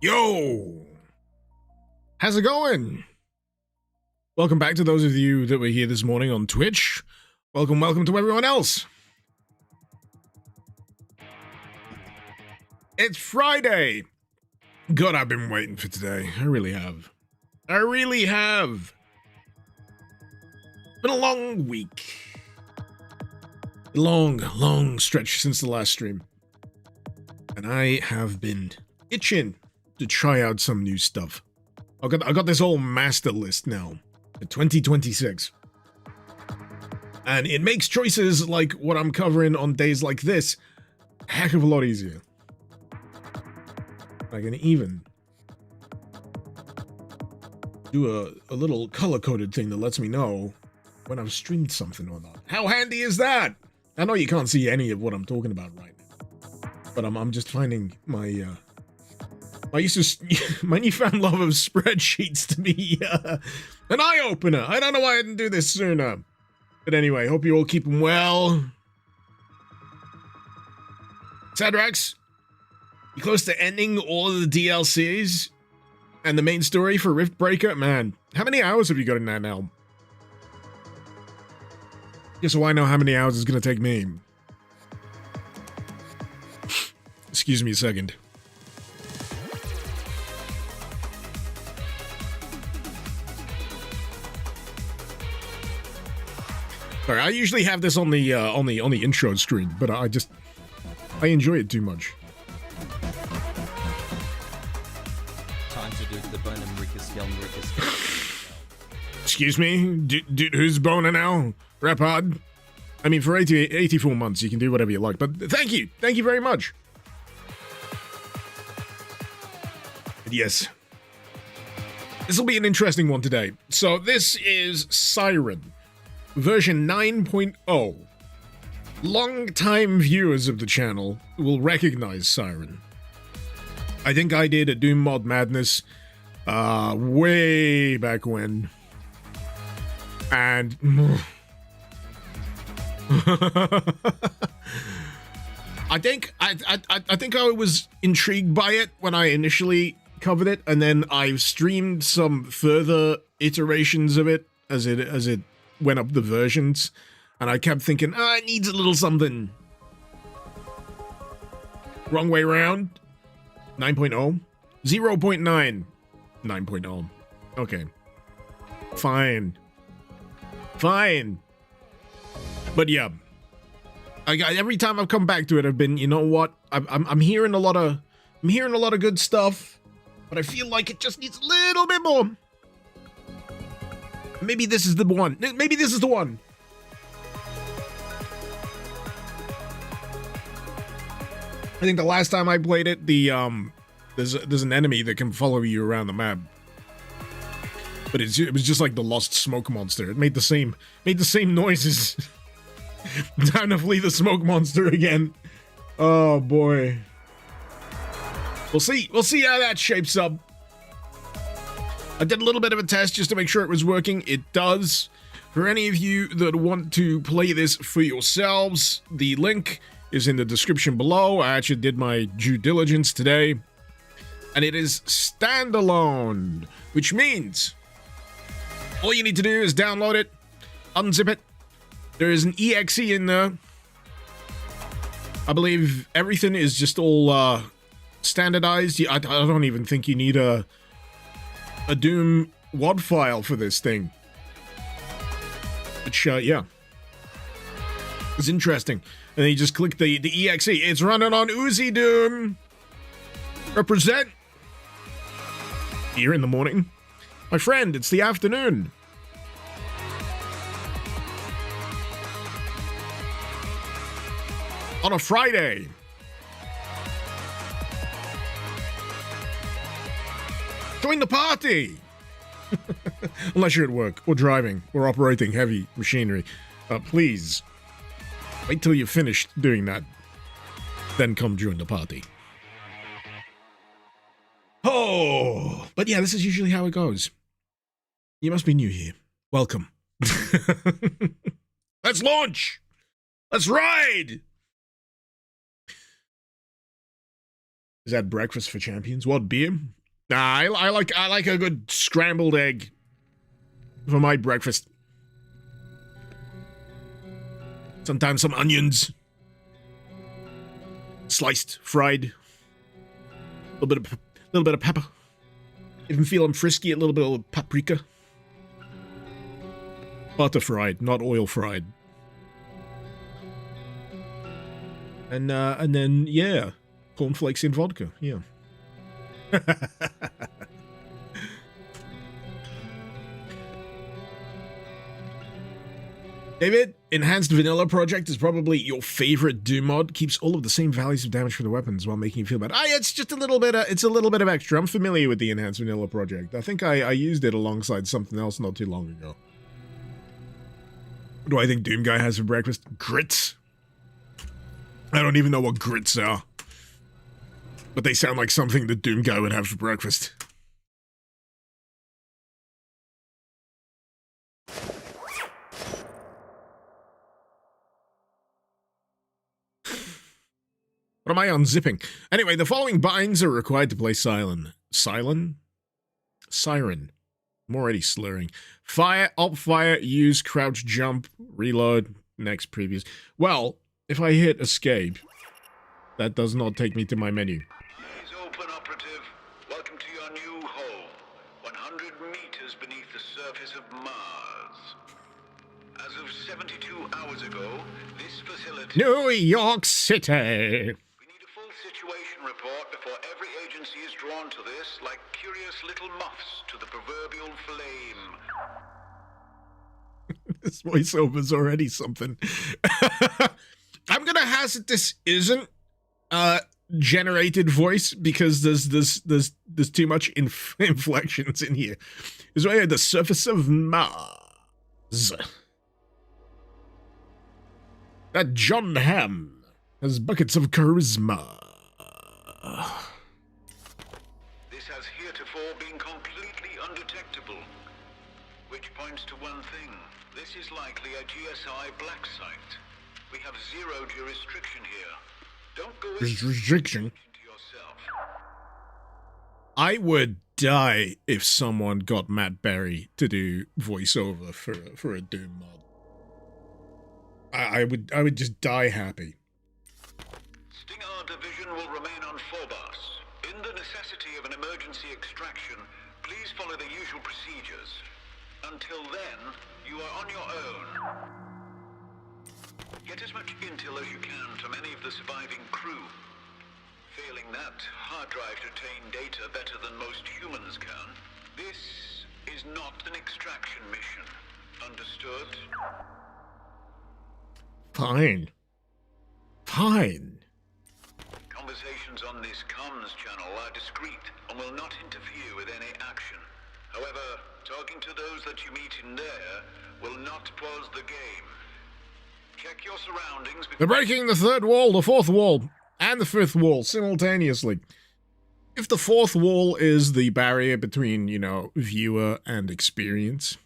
Yo! How's it going? Welcome back to those of you that were here this morning on Twitch. Welcome to everyone else. It's Friday. God, I've been waiting for today. I really have. Been a long week. A long stretch since the last stream. And I have been itching to try out some new stuff. I got this whole master list now for 2026. And it makes choices like what I'm covering on days like this a heck of a lot easier. I can even do a little color-coded thing that lets me know when I've streamed something or not. How handy is that? I know you can't see any of what I'm talking about right now, but I'm just finding my my newfound love of spreadsheets to be an eye-opener. I don't know why I didn't do this sooner. But anyway, hope you all keep them well. Sadrax, you close to ending all of the DLCs and the main story for Riftbreaker? Man, how many hours have you got in that now? Just so I know how many hours it's gonna take me. Excuse me a second. Sorry, I usually have this on the intro screen, but I enjoy it too much. Time to do the bone and Rickus. Excuse me, dude, who's boner now? Rap hard. I mean, for 84 months, you can do whatever you like, but thank you very much. But yes, this will be an interesting one today. So this is SIREN. Version 9.0. Long-time viewers of the channel will recognize SIREN. I think I did a Doom Mod Madness way back when. And I think I was intrigued by it when I initially covered it, and then I streamed some further iterations of it as it went up the versions, and I kept thinking, it needs a little something. Wrong way around. 9.0? 0.9. 9.0. Okay. Fine. But yeah. Every time I've come back to it, I've been, you know what? I'm hearing a lot of good stuff, but I feel like it just needs a little bit more. Maybe this is the one. Maybe this is the one. I think the last time I played it, there's an enemy that can follow you around the map. But it was just like the lost smoke monster. It made the same noises. Time to flee the smoke monster again. Oh boy. We'll see how that shapes up. I did a little bit of a test just to make sure it was working. It does. For any of you that want to play this for yourselves, the link is in the description below. I actually did my due diligence today. And it is standalone, which means all you need to do is download it, unzip it. There is an exe in there. I believe everything is just all standardized. I don't even think you need a Doom WAD file for this thing. Which, yeah. It's interesting. And then you just click the exe. It's running on Uzi Doom. Represent. Here in the morning. My friend, it's the afternoon. On a Friday. Join the party! Unless you're at work, or driving, or operating heavy machinery. Please, wait till you're finished doing that. Then come join the party. Oh! But yeah, this is usually how it goes. You must be new here. Welcome. Let's launch! Let's ride! Is that breakfast for champions? What, beer? Nah, I like a good scrambled egg for my breakfast. Sometimes some onions. Sliced, fried. A little bit of pepper. If I'm feeling frisky, a little bit of paprika. Butter fried, not oil fried. And then, yeah, cornflakes in vodka, yeah. David, Enhanced Vanilla Project is probably your favorite Doom mod. Keeps all of the same values of damage for the weapons while making you feel bad. It's just a little bit of extra. I'm familiar with the Enhanced Vanilla Project. I think I used it alongside something else not too long ago. What do I think Doom Guy has for breakfast? Grits. I don't even know what grits are. But they sound like something the Doom Guy would have for breakfast. What am I unzipping? Anyway, the following binds are required to play Siren. Siren? I'm already slurring. Fire, up fire, use, crouch, jump, reload, next, previous. Well, if I hit escape, that does not take me to my menu. Eyes open, operative. Welcome to your new home. 100 meters beneath the surface of Mars. As of 72 hours ago, this facility... New York City! Situation report before every agency is drawn to this like curious little moths to the proverbial flame. This voiceover's already something. I'm gonna hazard this isn't generated voice because there's too much inflections in here. It's right at the surface of Mars. That John Hamm has buckets of charisma. This has heretofore been completely undetectable, which points to one thing. This is likely a GSI black site. We have zero jurisdiction here. Don't go restriction to yourself. I would die if someone got Matt Berry to do voiceover for a Doom mod. I would just die happy. Stinger Division will remain on Phobos. In the necessity of an emergency extraction, please follow the usual procedures. Until then, you are on your own. Get as much intel as you can from any of the surviving crew. Failing that, hard drive to obtain data better than most humans can. This is not an extraction mission. Understood? Fine. Fine. Conversations on this comms channel are discreet and will not interfere with any action. However, talking to those that you meet in there will not pause the game. Check your surroundings. They're breaking the third wall, the fourth wall, and the fifth wall simultaneously. If the fourth wall is the barrier between, you know, viewer and experience,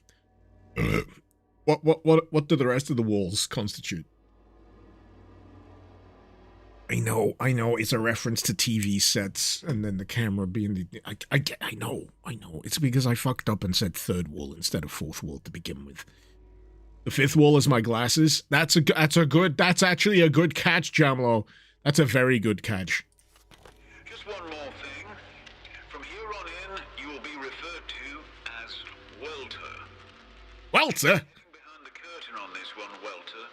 what do the rest of the walls constitute? I know, it's a reference to TV sets, and then the camera being the... I know. It's because I fucked up and said third wall instead of fourth wall to begin with. The fifth wall is my glasses. That's actually a good catch, Jamlo. That's a very good catch. Just one more thing. From here on in, you will be referred to as Welter. Welter? Looking behind the curtain on this one, Welter.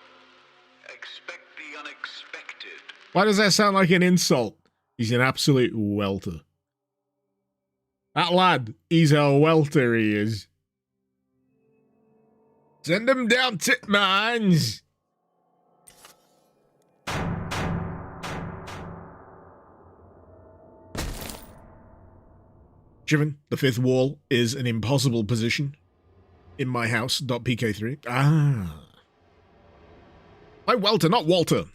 Expect the unexpected. Why does that sound like an insult? He's an absolute welter. That lad, he's a welter, he is. Send him down, tit mines. Shivan, the fifth wall is an impossible position in my house. .pk3. Ah. My welter, not Walter.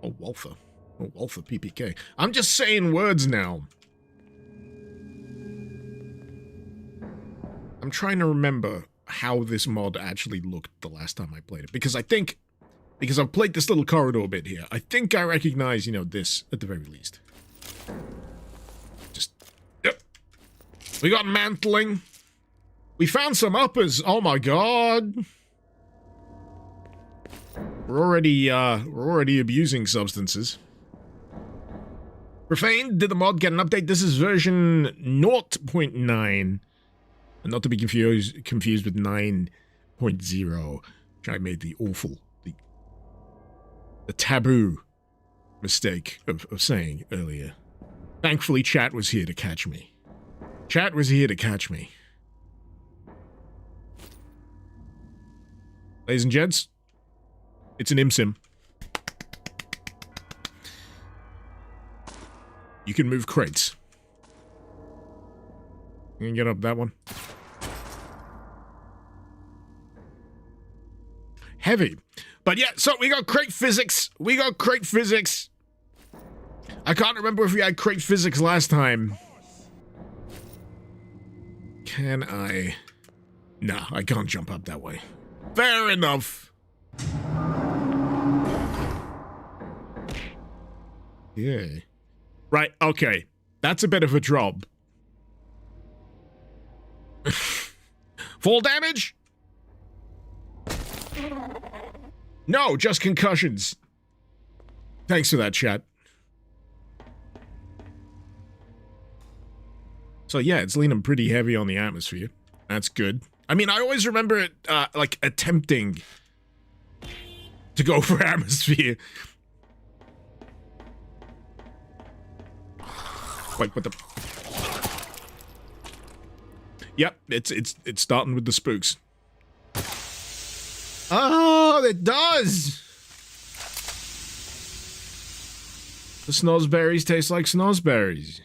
Oh, Walther. Oh, Walther PPK. I'm just saying words now. I'm trying to remember how this mod actually looked the last time I played it. Because I think, because I've played this little corridor bit here, I think I recognize, you know, this at the very least. Just, yep. We got mantling. We found some uppers. Oh my god. We're already abusing substances. Profane, did the mod get an update? This is version 0.9. And not to be confused with 9.0, which I made the awful, the taboo mistake of saying earlier. Thankfully, chat was here to catch me. Chat was here to catch me. Ladies and gents, it's an imsim. You can move crates. You can get up that one. Heavy. But yeah, so we got crate physics. We got crate physics. I can't remember if we had crate physics last time. Can I? Nah, I can't jump up that way. Fair enough. Yeah. Right, okay. That's a bit of a drop. Fall damage? No, just concussions. Thanks for that, chat. So yeah, it's leaning pretty heavy on the atmosphere. That's good. I mean, I always remember it, like, attempting to go for atmosphere. Like, what the... Yep, it's starting with the spooks. Oh, it does! The snozberries taste like snozberries.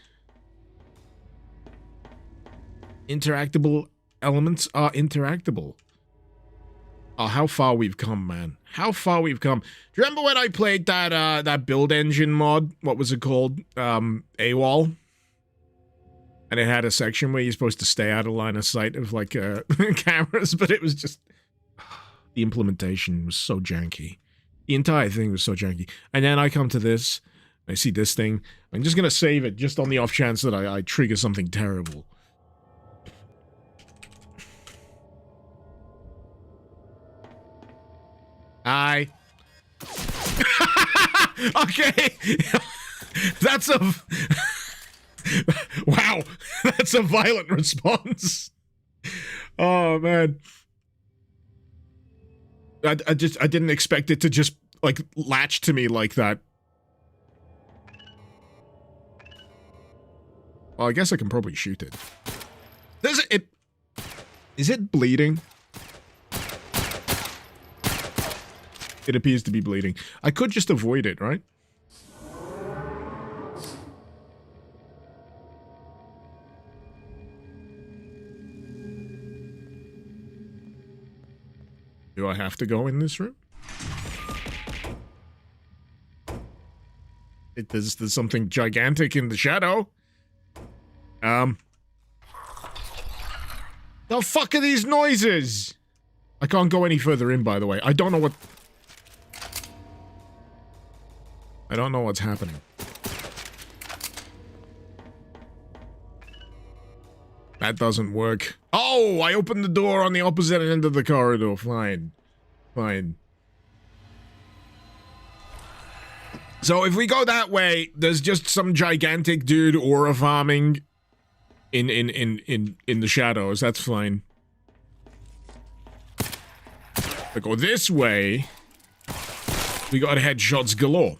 Interactable elements are interactable. Oh, how far we've come, man. How far we've come. Do you remember when I played that build engine mod? What was it called? AWOL? And it had a section where you're supposed to stay out of line of sight of, like, cameras, but it was just... The implementation was so janky. The entire thing was so janky. And then I come to this, I see this thing. I'm just gonna save it just on the off chance that I trigger something terrible. Hi. Okay. That's a... Wow. That's a violent response. Oh, man. I didn't expect it to just, like, latch to me like that. Well, I guess I can probably shoot it. Is it bleeding? It appears to be bleeding. I could just avoid it, right? Do I have to go in this room? There's something gigantic in the shadow. The fuck are these noises? I can't go any further in, by the way. I don't know what's happening. That doesn't work. Oh, I opened the door on the opposite end of the corridor. Fine. Fine. So if we go that way, there's just some gigantic dude aura farming in the shadows. That's fine. If I go this way, we got headshots galore.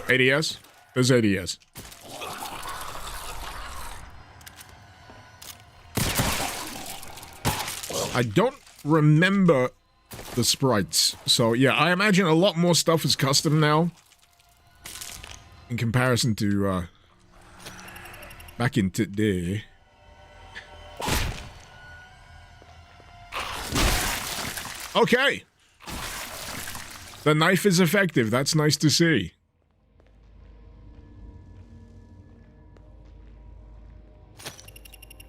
ADS? There's ADS. I don't remember the sprites. So, yeah, I imagine a lot more stuff is custom now. In comparison to, back in today. Okay. The knife is effective. That's nice to see.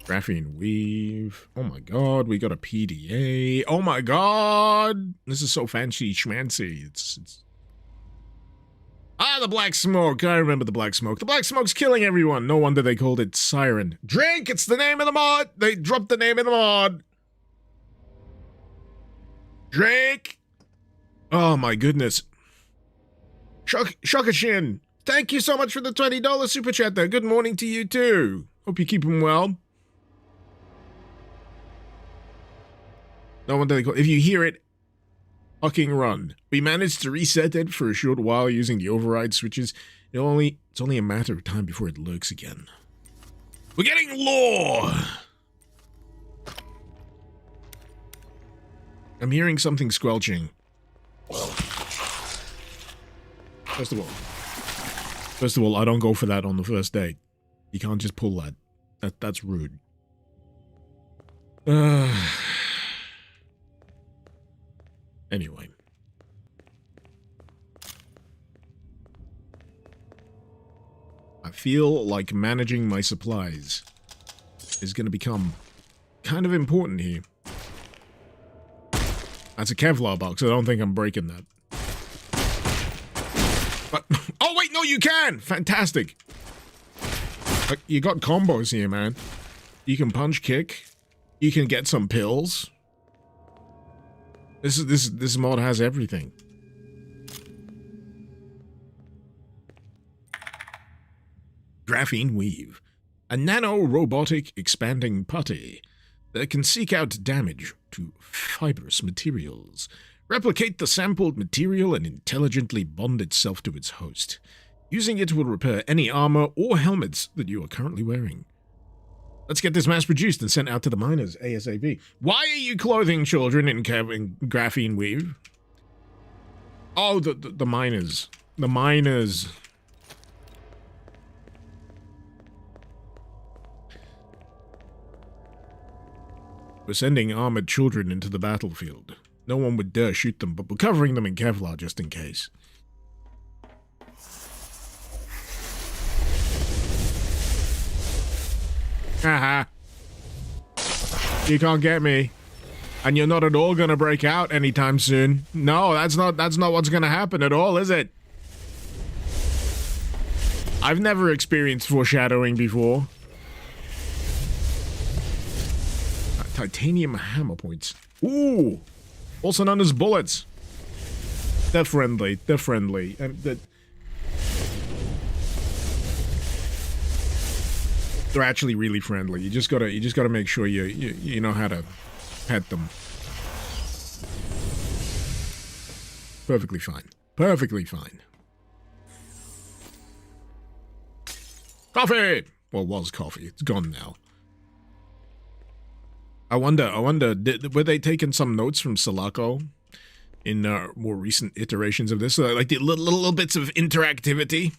Graphene weave. Oh my god, we got a PDA. Oh my god! This is so fancy schmancy. It's The black smoke. I remember the black smoke. The black smoke's killing everyone. No wonder they called it Siren. Drink! It's the name of the mod! They dropped the name of the mod. Drink! Oh my goodness. Shokashin, thank you so much for the $20 super chat there. Good morning to you too. Hope you keep him well. No wonder they call it. If you hear it, fucking run. We managed to reset it for a short while using the override switches. It's only a matter of time before it lurks again. We're getting lore! I'm hearing something squelching. First of all, I don't go for that on the first date. You can't just pull that. That's rude. Anyway. I feel like managing my supplies is going to become kind of important here. That's a Kevlar box. I don't think I'm breaking that. But, oh wait, no, you can! Fantastic. You got combos here, man. You can punch kick. You can get some pills. This mod has everything. Graphene Weave. A nano-robotic expanding putty that can seek out damage to fibrous materials, replicate the sampled material, and intelligently bond itself to its host. Using it will repair any armor or helmets that you are currently wearing. Let's get this mass-produced and sent out to the miners ASAP. Why are you clothing children in graphene weave? Oh, the miners. The miners. We're sending armored children into the battlefield. No one would dare shoot them, but we're covering them in Kevlar just in case. Haha. You can't get me. And you're not at all gonna break out anytime soon. No, that's not what's gonna happen at all, is it? I've never experienced foreshadowing before. Titanium hammer points. Ooh! Also known as bullets. They're friendly. They're friendly. They're actually really friendly. You just gotta make sure you know how to pet them. Perfectly fine. Perfectly fine. Coffee! Well, was coffee. It's gone now. I wonder, were they taking some notes from Sulaco in more recent iterations of this? Like the little bits of interactivity?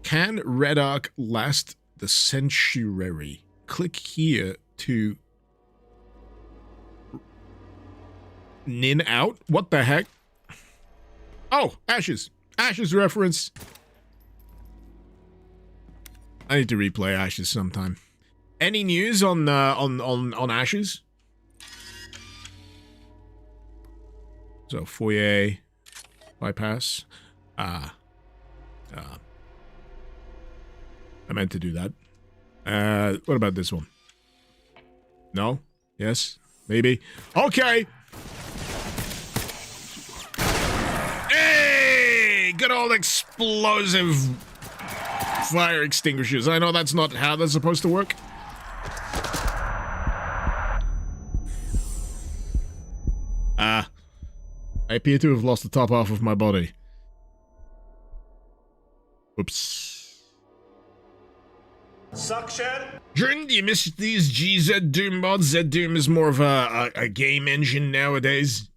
Can Red Arc last the century? Click here to nin out? What the heck? Oh, Ashes. Ashes reference. I need to replay Ashes sometime. Any news on Ashes? So foyer bypass. I meant to do that. What about this one? No? Yes? Maybe? Okay! Hey! Good old explosive fire extinguishers. I know that's not how they're supposed to work. I appear to have lost the top half of my body. Oops. Suction. Jordan, do you miss these GZ Doom mods? Z Doom is more of a game engine nowadays.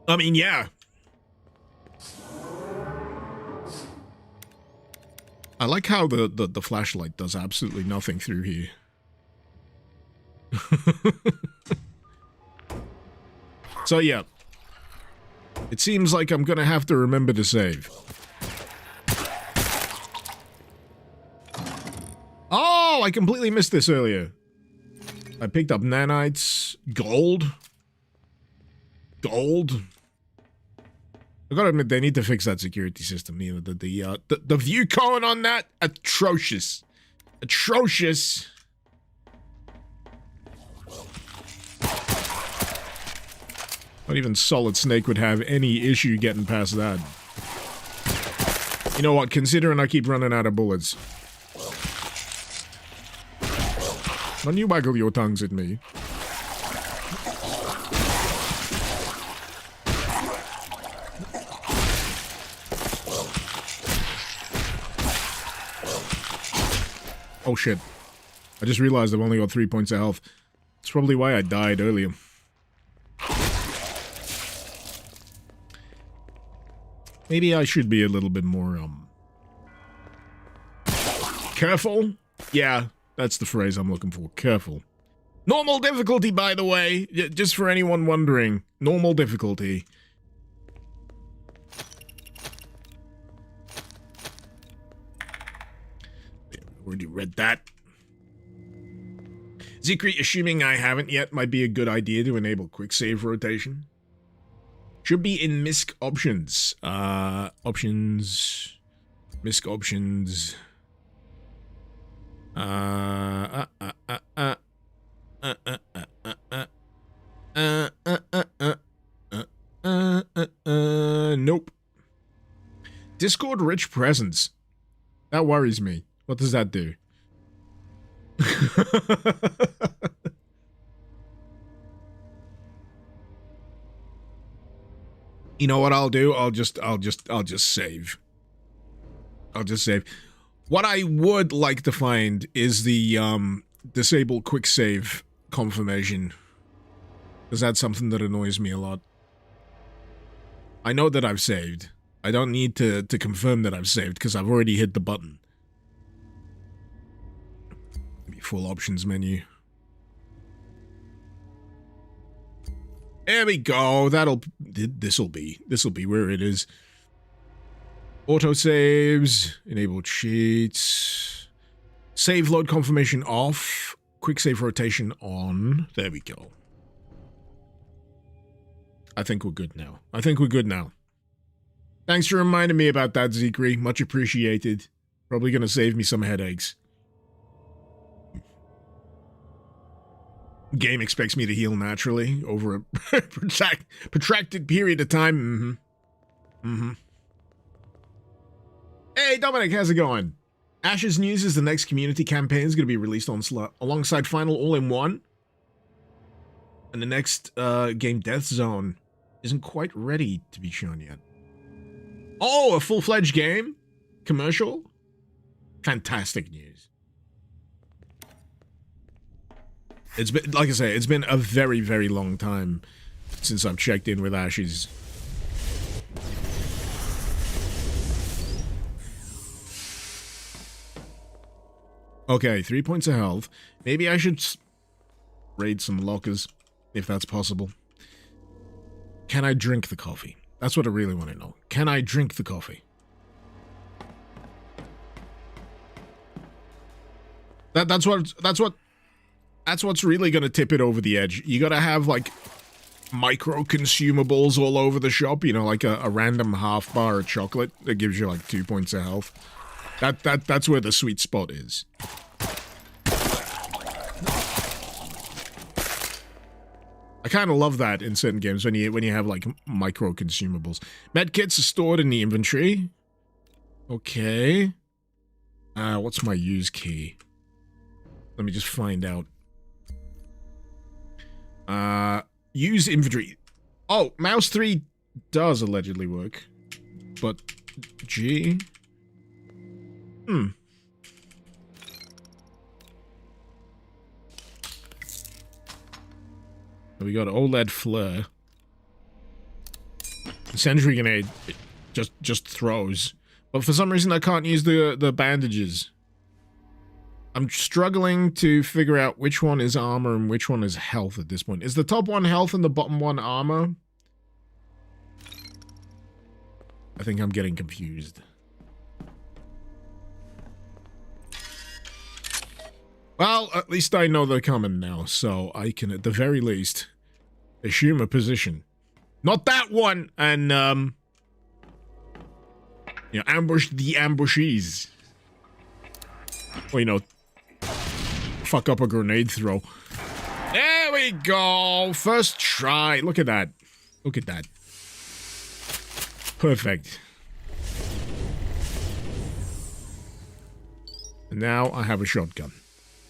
I mean, yeah. I like how the flashlight does absolutely nothing through here. So yeah. It seems like I'm gonna have to remember to save. Oh, I completely missed this earlier. I picked up nanites, gold. gold. I gotta admit, they need to fix that security system. You know, the view cone on that, atrocious. Atrocious. Not even Solid Snake would have any issue getting past that. You know what? Considering I keep running out of bullets. Don't you waggle your tongues at me. Oh shit. I just realized I've only got 3 points of health. That's probably why I died earlier. Maybe I should be a little bit more, careful? Yeah, that's the phrase I'm looking for. Careful. Normal difficulty, by the way. Just for anyone wondering. Normal difficulty. Already read that. Zikri, assuming I haven't yet, might be a good idea to enable quick save rotation. Should be in MISC options. Options. MISC options. Nope. Discord rich presence. That worries me. What does that do? You know what I'll do? I'll just save. I'll just save. What I would like to find is the disable quick save confirmation. Because that's something that annoys me a lot. I know that I've saved. I don't need to confirm that I've saved because I've already hit the button. Maybe full options menu. There we go. This'll be where it is. Auto saves, enabled cheats, save load confirmation off, quick save rotation on. There we go. I think we're good now. Thanks for reminding me about that, Zikri. Much appreciated. Probably gonna save me some headaches. Game expects me to heal naturally over a protracted period of time. Hey, Dominic, how's it going? Ashes News is the next community campaign. Is going to be released on alongside Final All-in-One. And the next game, Death Zone, isn't quite ready to be shown yet. Oh, a full-fledged game? Commercial? Fantastic news. It's been, like I say, it's been a very, very long time since I've checked in with Ashes. Okay, 3 points of health. Maybe I should raid some lockers, if that's possible. Can I drink the coffee? That's what I really want to know. Can I drink the coffee? That's what's really gonna tip it over the edge. You gotta have like micro consumables all over the shop. You know, like a random half bar of chocolate that gives you like 2 points of health. That's where the sweet spot is. I kind of love that in certain games when you have like micro consumables. Medkits are stored in the inventory. Okay. What's my use key? Let me just find out. Use inventory. Oh, mouse 3 does allegedly work. But G. We got OLED flare. Sentry grenade just throws. But for some reason I can't use the bandages. I'm struggling to figure out which one is armor and which one is health at this point. Is the top one health and the bottom one armor? I think I'm getting confused. Well, at least I know they're coming now, so I can, at the very least, assume a position. Not that one! And, you know, ambush the ambushees. Well, you know, fuck up a grenade throw. There we go! First try. Look at that. Look at that. Perfect. And now I have a shotgun.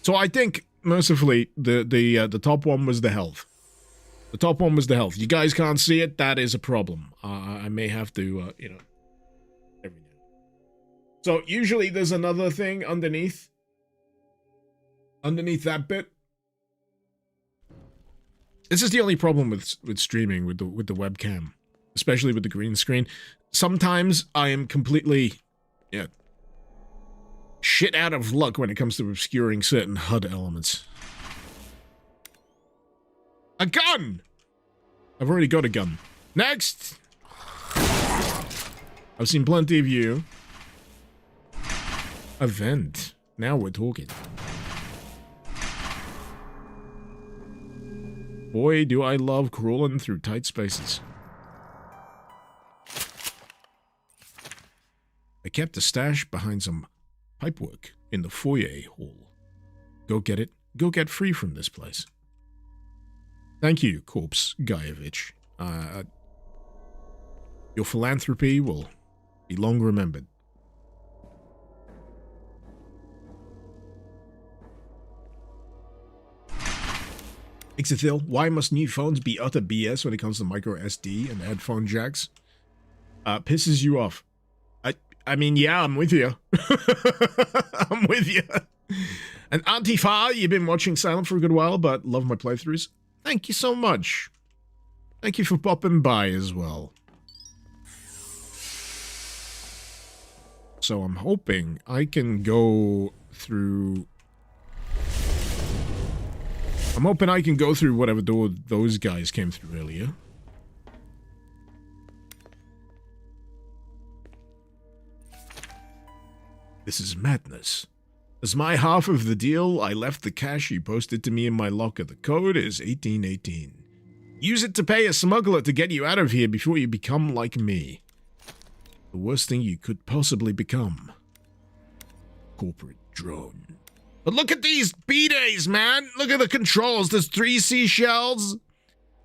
So I think, mercifully, the top one was the health. The top one was the health. You guys can't see it. That is a problem. I may have to, you know. Every now. So usually there's another thing underneath. Underneath that bit. This is the only problem with streaming with the webcam, especially with the green screen. Sometimes I am completely, yeah, shit out of luck when it comes to obscuring certain HUD elements. A gun! I've already got a gun. Next! I've seen plenty of you. A vent. Now we're talking. Boy, do I love crawling through tight spaces. I kept a stash behind some pipework in the foyer hall. Go get it. Go get free from this place. Thank you, Corpse Guyevich. Your philanthropy will be long remembered. Ixithil, why must new phones be utter BS when it comes to micro SD and headphone jacks? Pisses you off. I mean, yeah, I'm with you. I'm with you. And Antifa, you've been watching Silent for a good while, but love my playthroughs. Thank you so much. Thank you for popping by as well. So I'm hoping I can go through... I'm hoping I can go through whatever door those guys came through earlier. This is madness. As my half of the deal, I left the cash you posted to me in my locker. The code is 1818. Use it to pay a smuggler to get you out of here before you become like me. The worst thing you could possibly become. Corporate drone. But look at these B-days, man! Look at the controls. There's 3 seashells.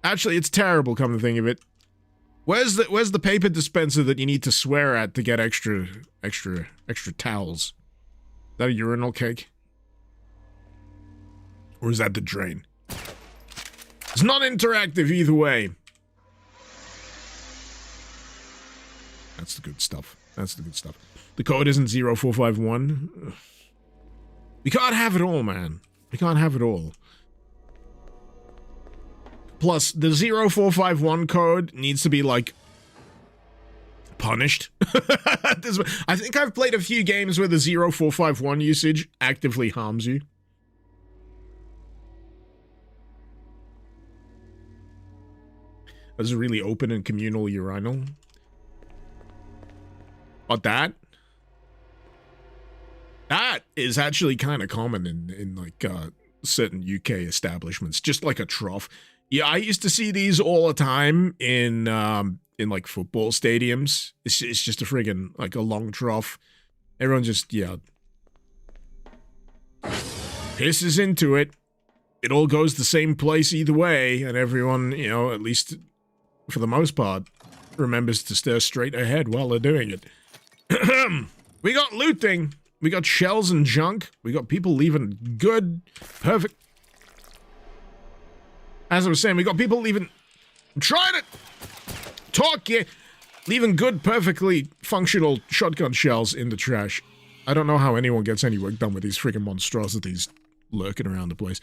Actually, it's terrible, come to think of it. Where's the paper dispenser that you need to swear at to get extra towels? Is that a urinal cake? Or is that the drain? It's not interactive either way. That's the good stuff. That's the good stuff. The code isn't 0451. We can't have it all, man. We can't have it all. Plus, the 0451 code needs to be, like, punished. I think I've played a few games where the 0451 usage actively harms you. That's a really open and communal urinal. But that is actually kind of common in like, certain UK establishments. Just like a trough. Yeah, I used to see these all the time in like football stadiums. It's just a friggin' like a long trough. Everyone just, yeah, pisses into it. It all goes the same place either way, and everyone, you know, at least for the most part, remembers to stare straight ahead while they're doing it. We got looting. We got shells and junk. We got people leaving good, perfect... As I was saying, we got people leaving... I'm trying to talk here. Leaving good, perfectly functional shotgun shells in the trash. I don't know how anyone gets any work done with these freaking monstrosities lurking around the place.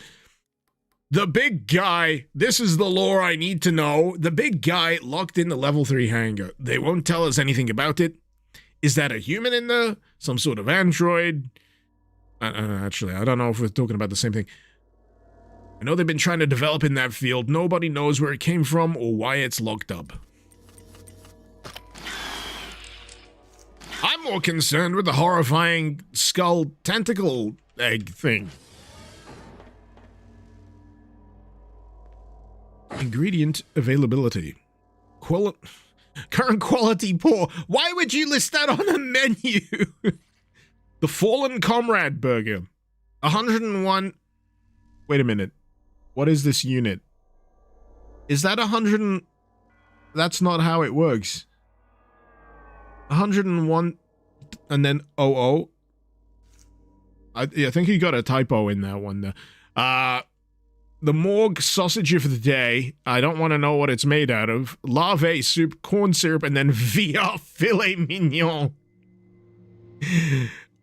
The big guy, this is the lore I need to know. The big guy locked in the level 3 hangar. They won't tell us anything about it. Is that a human in there? Some sort of android? Actually, I don't know if we're talking about the same thing. I know they've been trying to develop in that field. Nobody knows where it came from or why it's locked up. I'm more concerned with the horrifying skull tentacle egg thing. Ingredient availability. Current quality poor. Why would you list that on a menu? The Fallen Comrade Burger. 101. Wait a minute. What is this unit? Is that 100 and... That's not how it works. 101 and then 00. I think you got a typo in that one there. The morgue sausage of the day. I don't want to know what it's made out of. Larvae soup, corn syrup, and then VR filet mignon.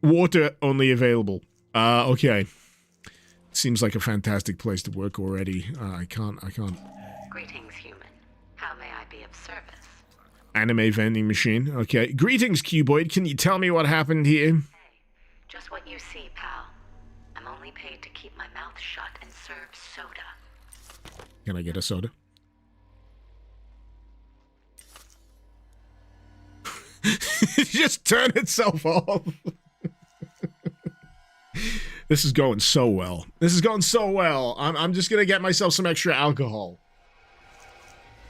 Water only available. Okay. Seems like a fantastic place to work already. I can't. Greetings, human. How may I be of service? Anime vending machine. Okay. Greetings, Cuboid. Can you tell me what happened here? Hey, just what you see, pal. I'm only paid to keep my mouth shut and serve soda. Can I get a soda? Just turn itself off. This is going so well. This is going so well. I'm just gonna get myself some extra alcohol.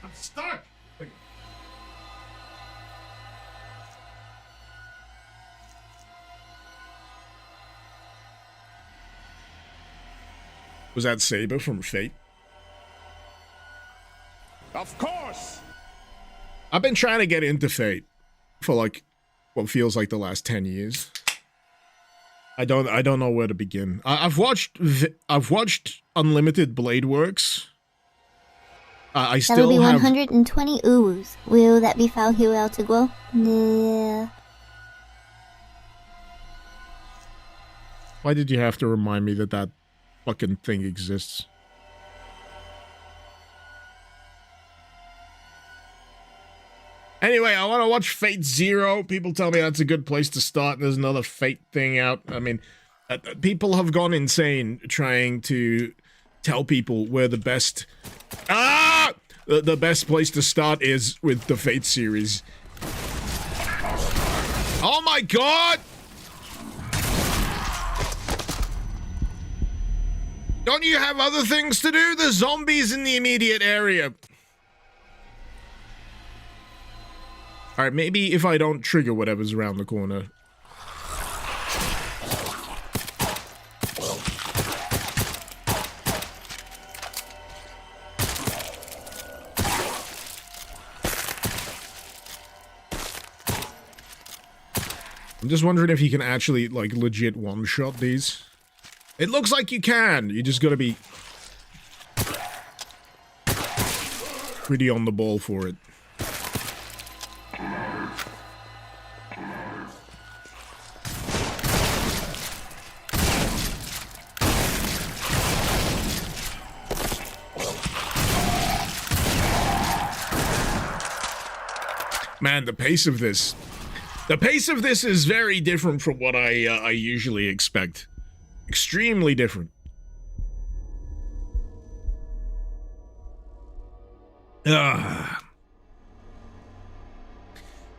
I'm stuck. Was that Saber from Fate? Of course. I've been trying to get into Fate for like what feels like the last 10 years. I don't know where to begin. I've watched Unlimited Blade Works. I That will be still have 120 uwus. Will that be foul here to grow? Yeah. Why did you have to remind me that that fucking thing exists? Anyway, I want to watch Fate Zero. People tell me that's a good place to start. There's another Fate thing out. I mean, people have gone insane trying to tell people where the best... The best place to start is with the Fate series. Oh my god! Don't you have other things to do? There's zombies in the immediate area. Alright, maybe if I don't trigger whatever's around the corner. I'm just wondering if you can actually, like, legit one-shot these. It looks like you can. You just gotta be pretty on the ball for it. Man, the pace of this is very different from what I usually expect. Extremely different.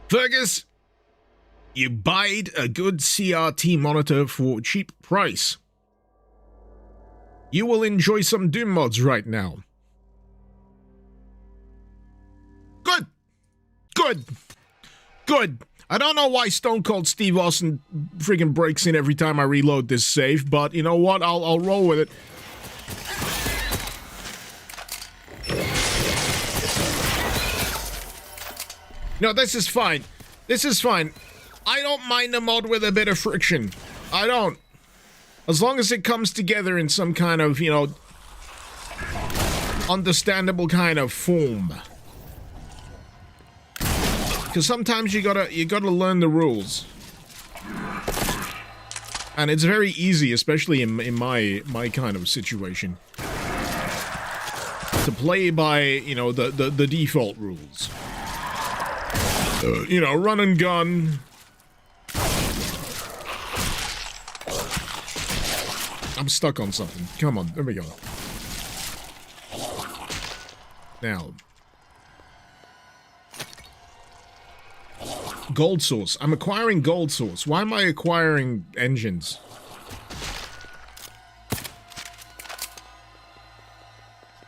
Fergus, you buyed a good CRT monitor for a cheap price. You will enjoy some Doom mods right now. Good. Good. Good. I don't know why Stone Cold Steve Austin friggin' breaks in every time I reload this save, but you know what? I'll roll with it. No, this is fine. This is fine. I don't mind a mod with a bit of friction. I don't. As long as it comes together in some kind of, you know, understandable kind of form. Because sometimes you gotta learn the rules, and it's very easy, especially in my kind of situation, to play by, you know, the default rules. You know, run and gun. I'm stuck on something. Come on, there we go. Now. Gold source. I'm acquiring gold source. Why am I acquiring engines?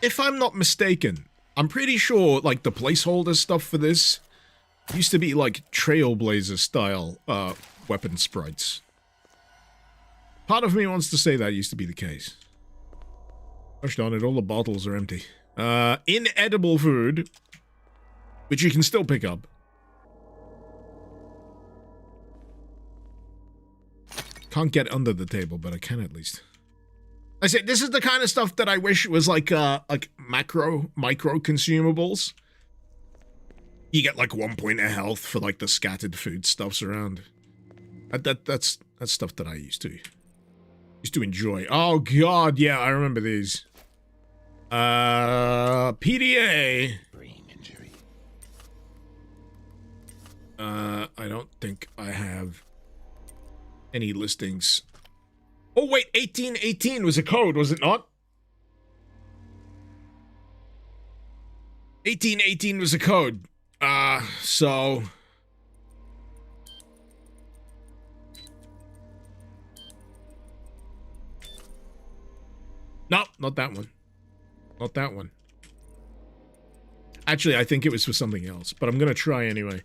If I'm not mistaken, I'm pretty sure, like, the placeholder stuff for this used to be, like, Trailblazer-style, weapon sprites. Part of me wants to say that used to be the case. Gosh darn it, all the bottles are empty. Inedible food, which you can still pick up. Can't get under the table, but I can at least. I say this is the kind of stuff that I wish was like micro consumables. You get like 1 point of health for like the scattered foodstuffs around. That's stuff that I used to enjoy. Oh god, yeah, I remember these. PDA. Brain injury. I don't think I have any listings. Oh wait, 1818 was a code, was it not? 1818 was a code. So no, not that one. Not that one. Actually, I think it was for something else, but I'm gonna try anyway.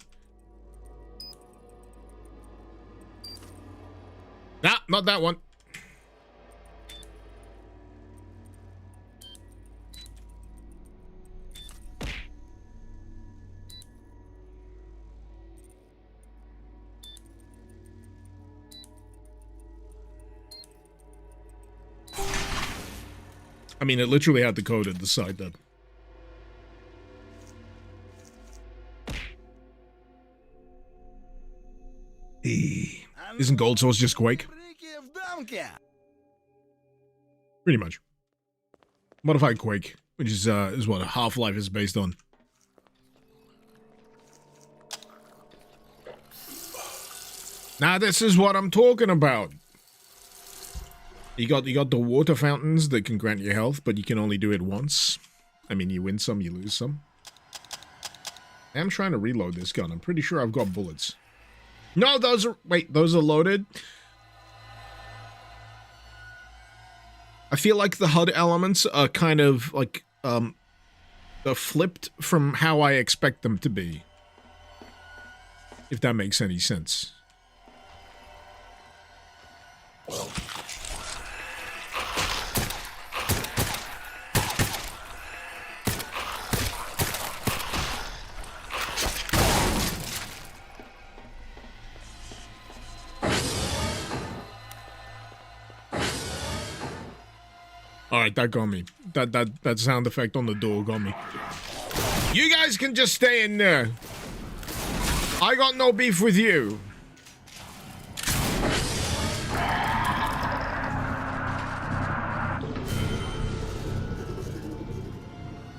Nah, not that one. I mean, it literally had the code at the side then. Isn't Gold Source just Quake? Pretty much. Modified Quake, which is what Half-Life is based on. Now this is what I'm talking about. You got the water fountains that can grant you health, but you can only do it once. I mean, you win some, you lose some. I'm trying to reload this gun. I'm pretty sure I've got bullets. No, those are... Wait, those are loaded? I feel like the HUD elements are kind of, like, they're flipped from how I expect them to be. If that makes any sense. Alright, that got me. That sound effect on the door got me. You guys can just stay in there. I got no beef with you.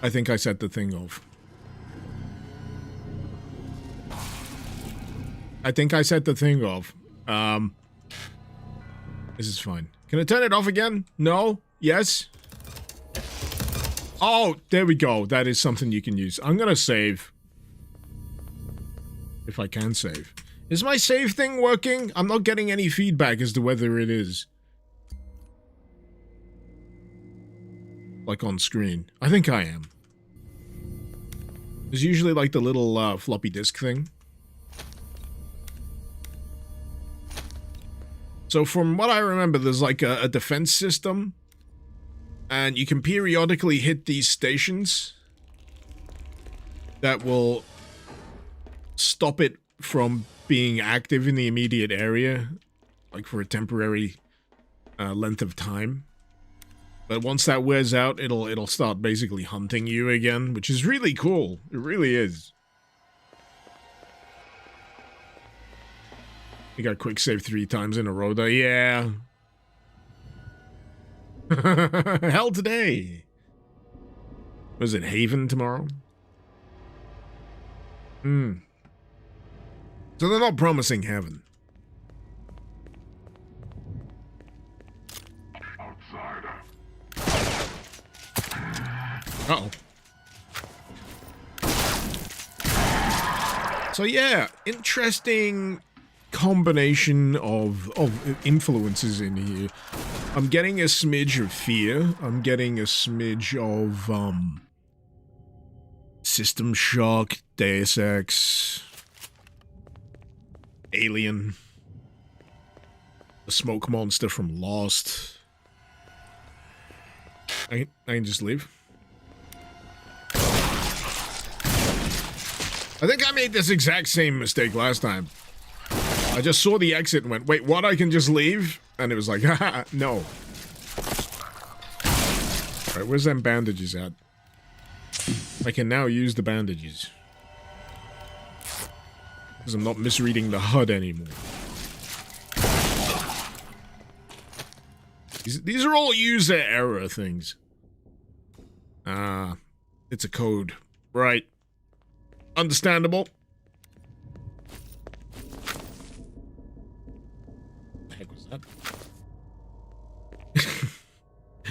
I think I set the thing off. I think I set the thing off. This is fine. Can I turn it off again? No? Yes? Oh, there we go. That is something you can use. I'm gonna save. If I can save. Is my save thing working? I'm not getting any feedback as to whether it is. Like on screen. I think I am. There's usually like the little floppy disk thing. So from what I remember, there's like a defense system. And you can periodically hit these stations that will stop it from being active in the immediate area, like for a temporary length of time. But once that wears out, it'll start basically hunting you again, which is really cool. It really is. You got quick save 3 times in a row though. Yeah. Hell today. Was it Haven tomorrow? So they're not promising heaven. Uh-oh. So yeah, interesting combination of influences in here. I'm getting a smidge of fear. I'm getting a smidge of System Shock, Deus Ex, Alien, the smoke monster from Lost. I can just leave. I think I made this exact same mistake last time. I just saw the exit and went, wait, what? I can just leave? And it was like, haha, no. Alright, where's them bandages at? I can now use the bandages. Because I'm not misreading the HUD anymore. These are all user error things. Ah, it's a code. Right. Understandable. What the heck was that?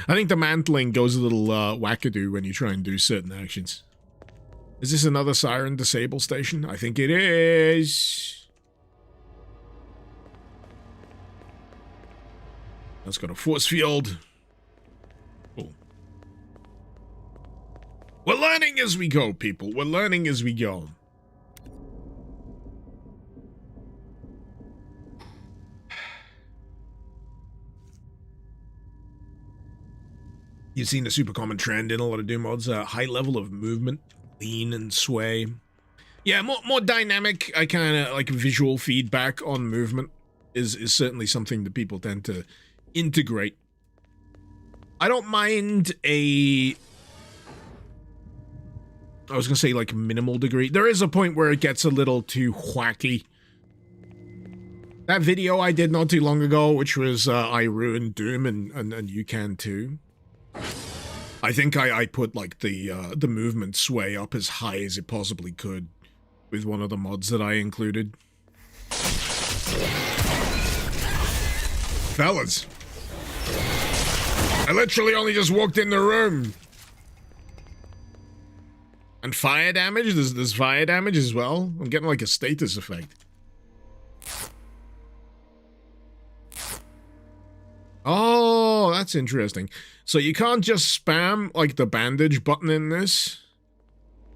I think the mantling goes a little wackadoo when you try and do certain actions. Is this another Siren disable station? I think it is. That's got a force field. Cool. We're learning as we go, people. We're learning as we go. You've seen a super common trend in a lot of Doom mods, high level of movement, lean and sway. Yeah, more dynamic, I kind of like visual feedback on movement is certainly something that people tend to integrate. I don't mind I was gonna say like minimal degree. There is a point where it gets a little too wacky. That video I did not too long ago, which was I ruined Doom and you can too. I think I put like the movement sway up as high as it possibly could with one of the mods that I included. Fellas, I literally only just walked in the room. And fire damage? There's fire damage as well? I'm getting like a status effect. Oh, that's interesting. So you can't just spam like the bandage button in this.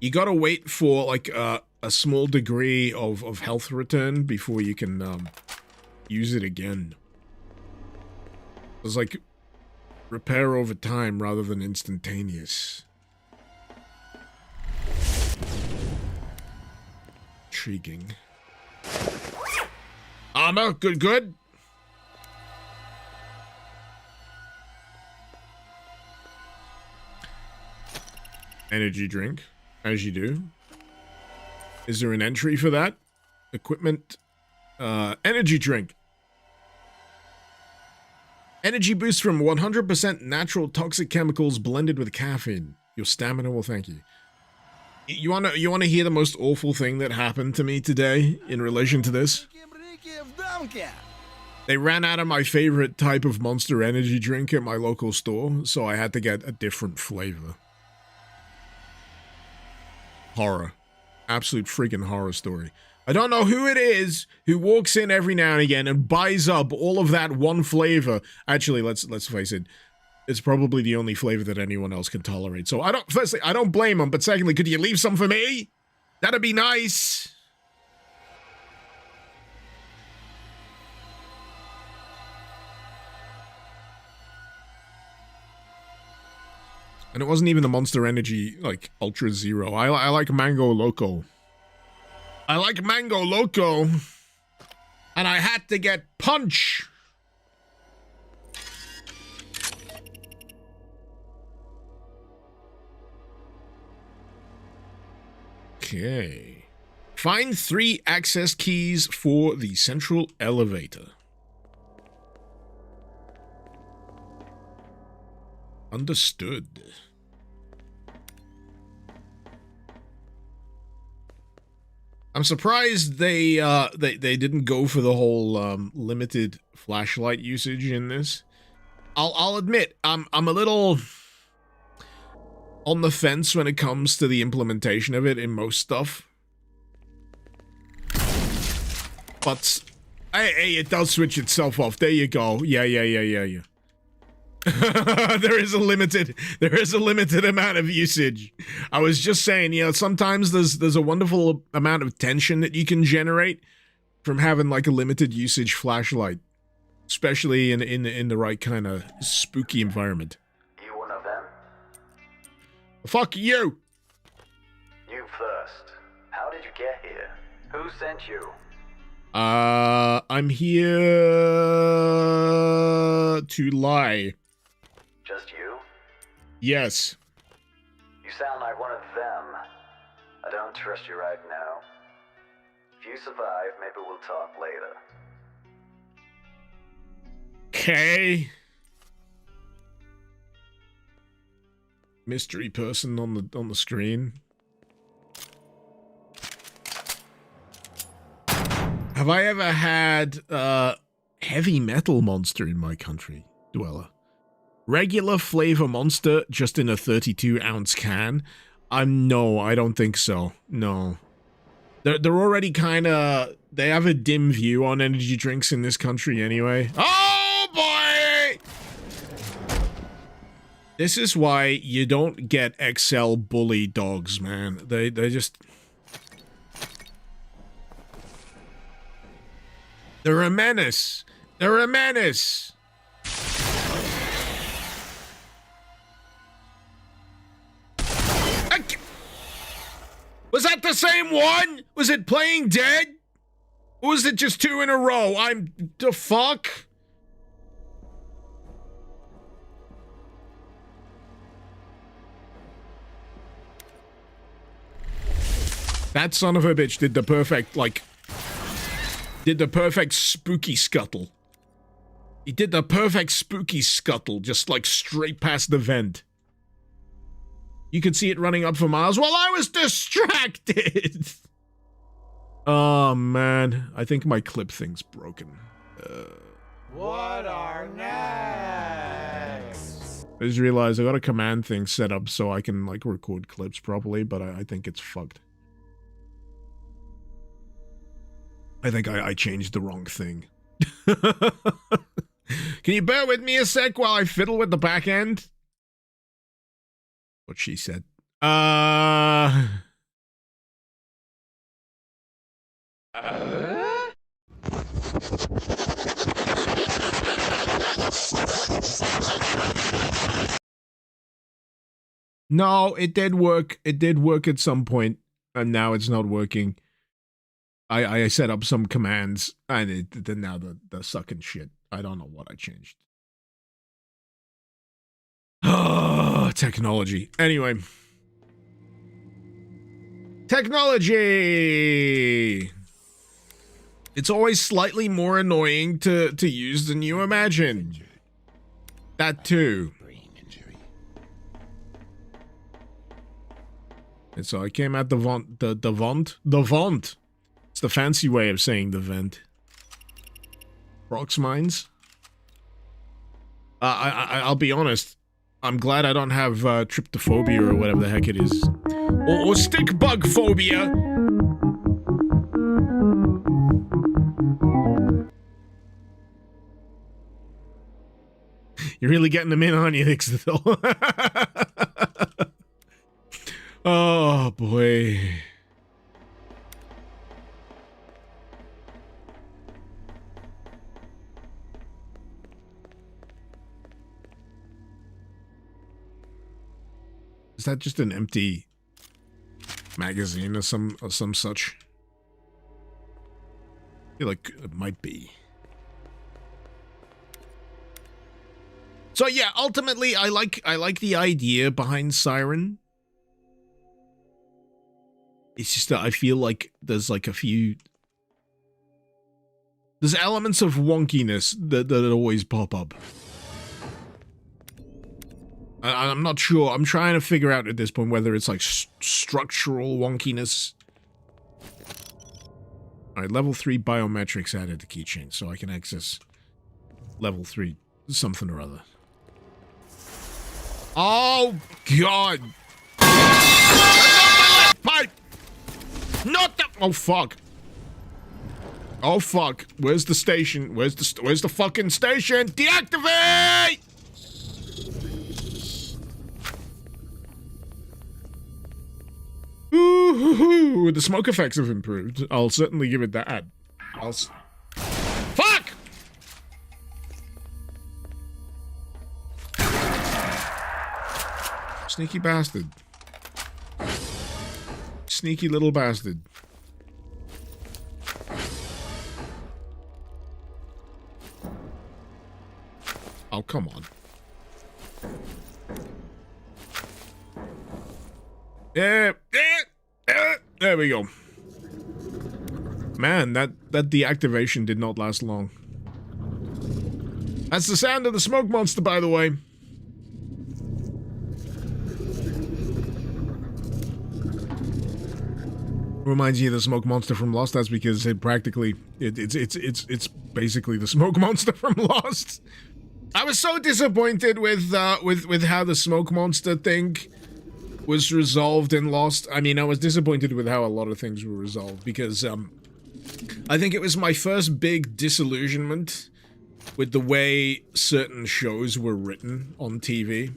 You gotta wait for like a small degree of health return before you can use it again. It's like repair over time rather than instantaneous. Intriguing. Armor, good. Energy drink, as you do. Is there an entry for that? Equipment, energy drink. Energy boost from 100% natural toxic chemicals blended with caffeine. Your stamina will thank you. You wanna hear the most awful thing that happened to me today in relation to this? They ran out of my favorite type of Monster Energy drink at my local store, so I had to get a different flavor. Horror. Absolute freaking horror story. I don't know who it is who walks in every now and again and buys up all of that one flavor. Actually, let's face it. It's probably the only flavor that anyone else can tolerate. So firstly, I don't blame them, but secondly, could you leave some for me? That'd be nice. And it wasn't even the Monster Energy, like, Ultra Zero. I like Mango Loco. I like Mango Loco. And I had to get Punch. Okay. Find 3 access keys for the central elevator. Understood. I'm surprised they didn't go for the whole limited flashlight usage in this. I'll admit I'm a little on the fence when it comes to the implementation of it in most stuff. But hey, it does switch itself off. There you go. Yeah. There is a limited amount of usage. I was just saying, you know, sometimes there's a wonderful amount of tension that you can generate from having like a limited usage flashlight, especially in the right kind of spooky environment. You one of them? Fuck you. You first. How did you get here? Who sent you? I'm here to lie. Just you? Yes. You sound like one of them. I don't trust you right now. If you survive, maybe we'll talk later. Okay. Mystery person on the screen. Have I ever had heavy metal monster in my country, Dweller? Regular flavor monster just in a 32-ounce can? No, I don't think so. No. They're already kind of... They have a dim view on energy drinks in this country anyway. Oh, boy! This is why you don't get XL bully dogs, man. They just... They're a menace. They're a menace. Was that the same one? Was it playing dead? Or was it just 2 in a row? The fuck? That son of a bitch did the perfect, like... Did the perfect spooky scuttle. He did the perfect spooky scuttle, just like straight past the vent. You could see it running up for miles while I was distracted. Oh, man. I think my clip thing's broken. What are next? I just realized I got a command thing set up so I can, like, record clips properly, but I think it's fucked. I think I changed the wrong thing. Can you bear with me a sec while I fiddle with the back end? What she said. No, it did work. It did work at some point, and now it's not working. I set up some commands, and now the sucking shit. I don't know what I changed. Oh, technology. Anyway. Technology! It's always slightly more annoying to use than you imagine. That too. And so I came at the vent. It's the fancy way of saying the vent. Prox mines. I'll be honest. I'm glad I don't have tryptophobia or whatever the heck it is. Or stick bug phobia. You're really getting them in on you, Ixthil. Oh, boy. Is that just an empty magazine or some such? I feel like it might be. So yeah, ultimately I like the idea behind SIREN. It's just that I feel like there's like there's elements of wonkiness that always pop up. I'm not sure. I'm trying to figure out at this point whether it's like structural wonkiness. Alright, level 3 biometrics added to keychain, so I can access level 3 something or other. Oh, God! Not my pipe! Not the... Oh, fuck. Oh, fuck. Where's the station? Where's the fucking station? Deactivate! Ooh, the smoke effects have improved. I'll certainly give it that. Fuck! Sneaky bastard. Sneaky little bastard. Oh, come on. Yeah, there we go. Man, that deactivation did not last long. That's the sound of the smoke monster, by the way. Reminds you of the smoke monster from Lost. That's because it practically it's basically the smoke monster from Lost. I was so disappointed with how the smoke monster thing was resolved in Lost. I mean, I was disappointed with how a lot of things were resolved because I think it was my first big disillusionment with the way certain shows were written on TV.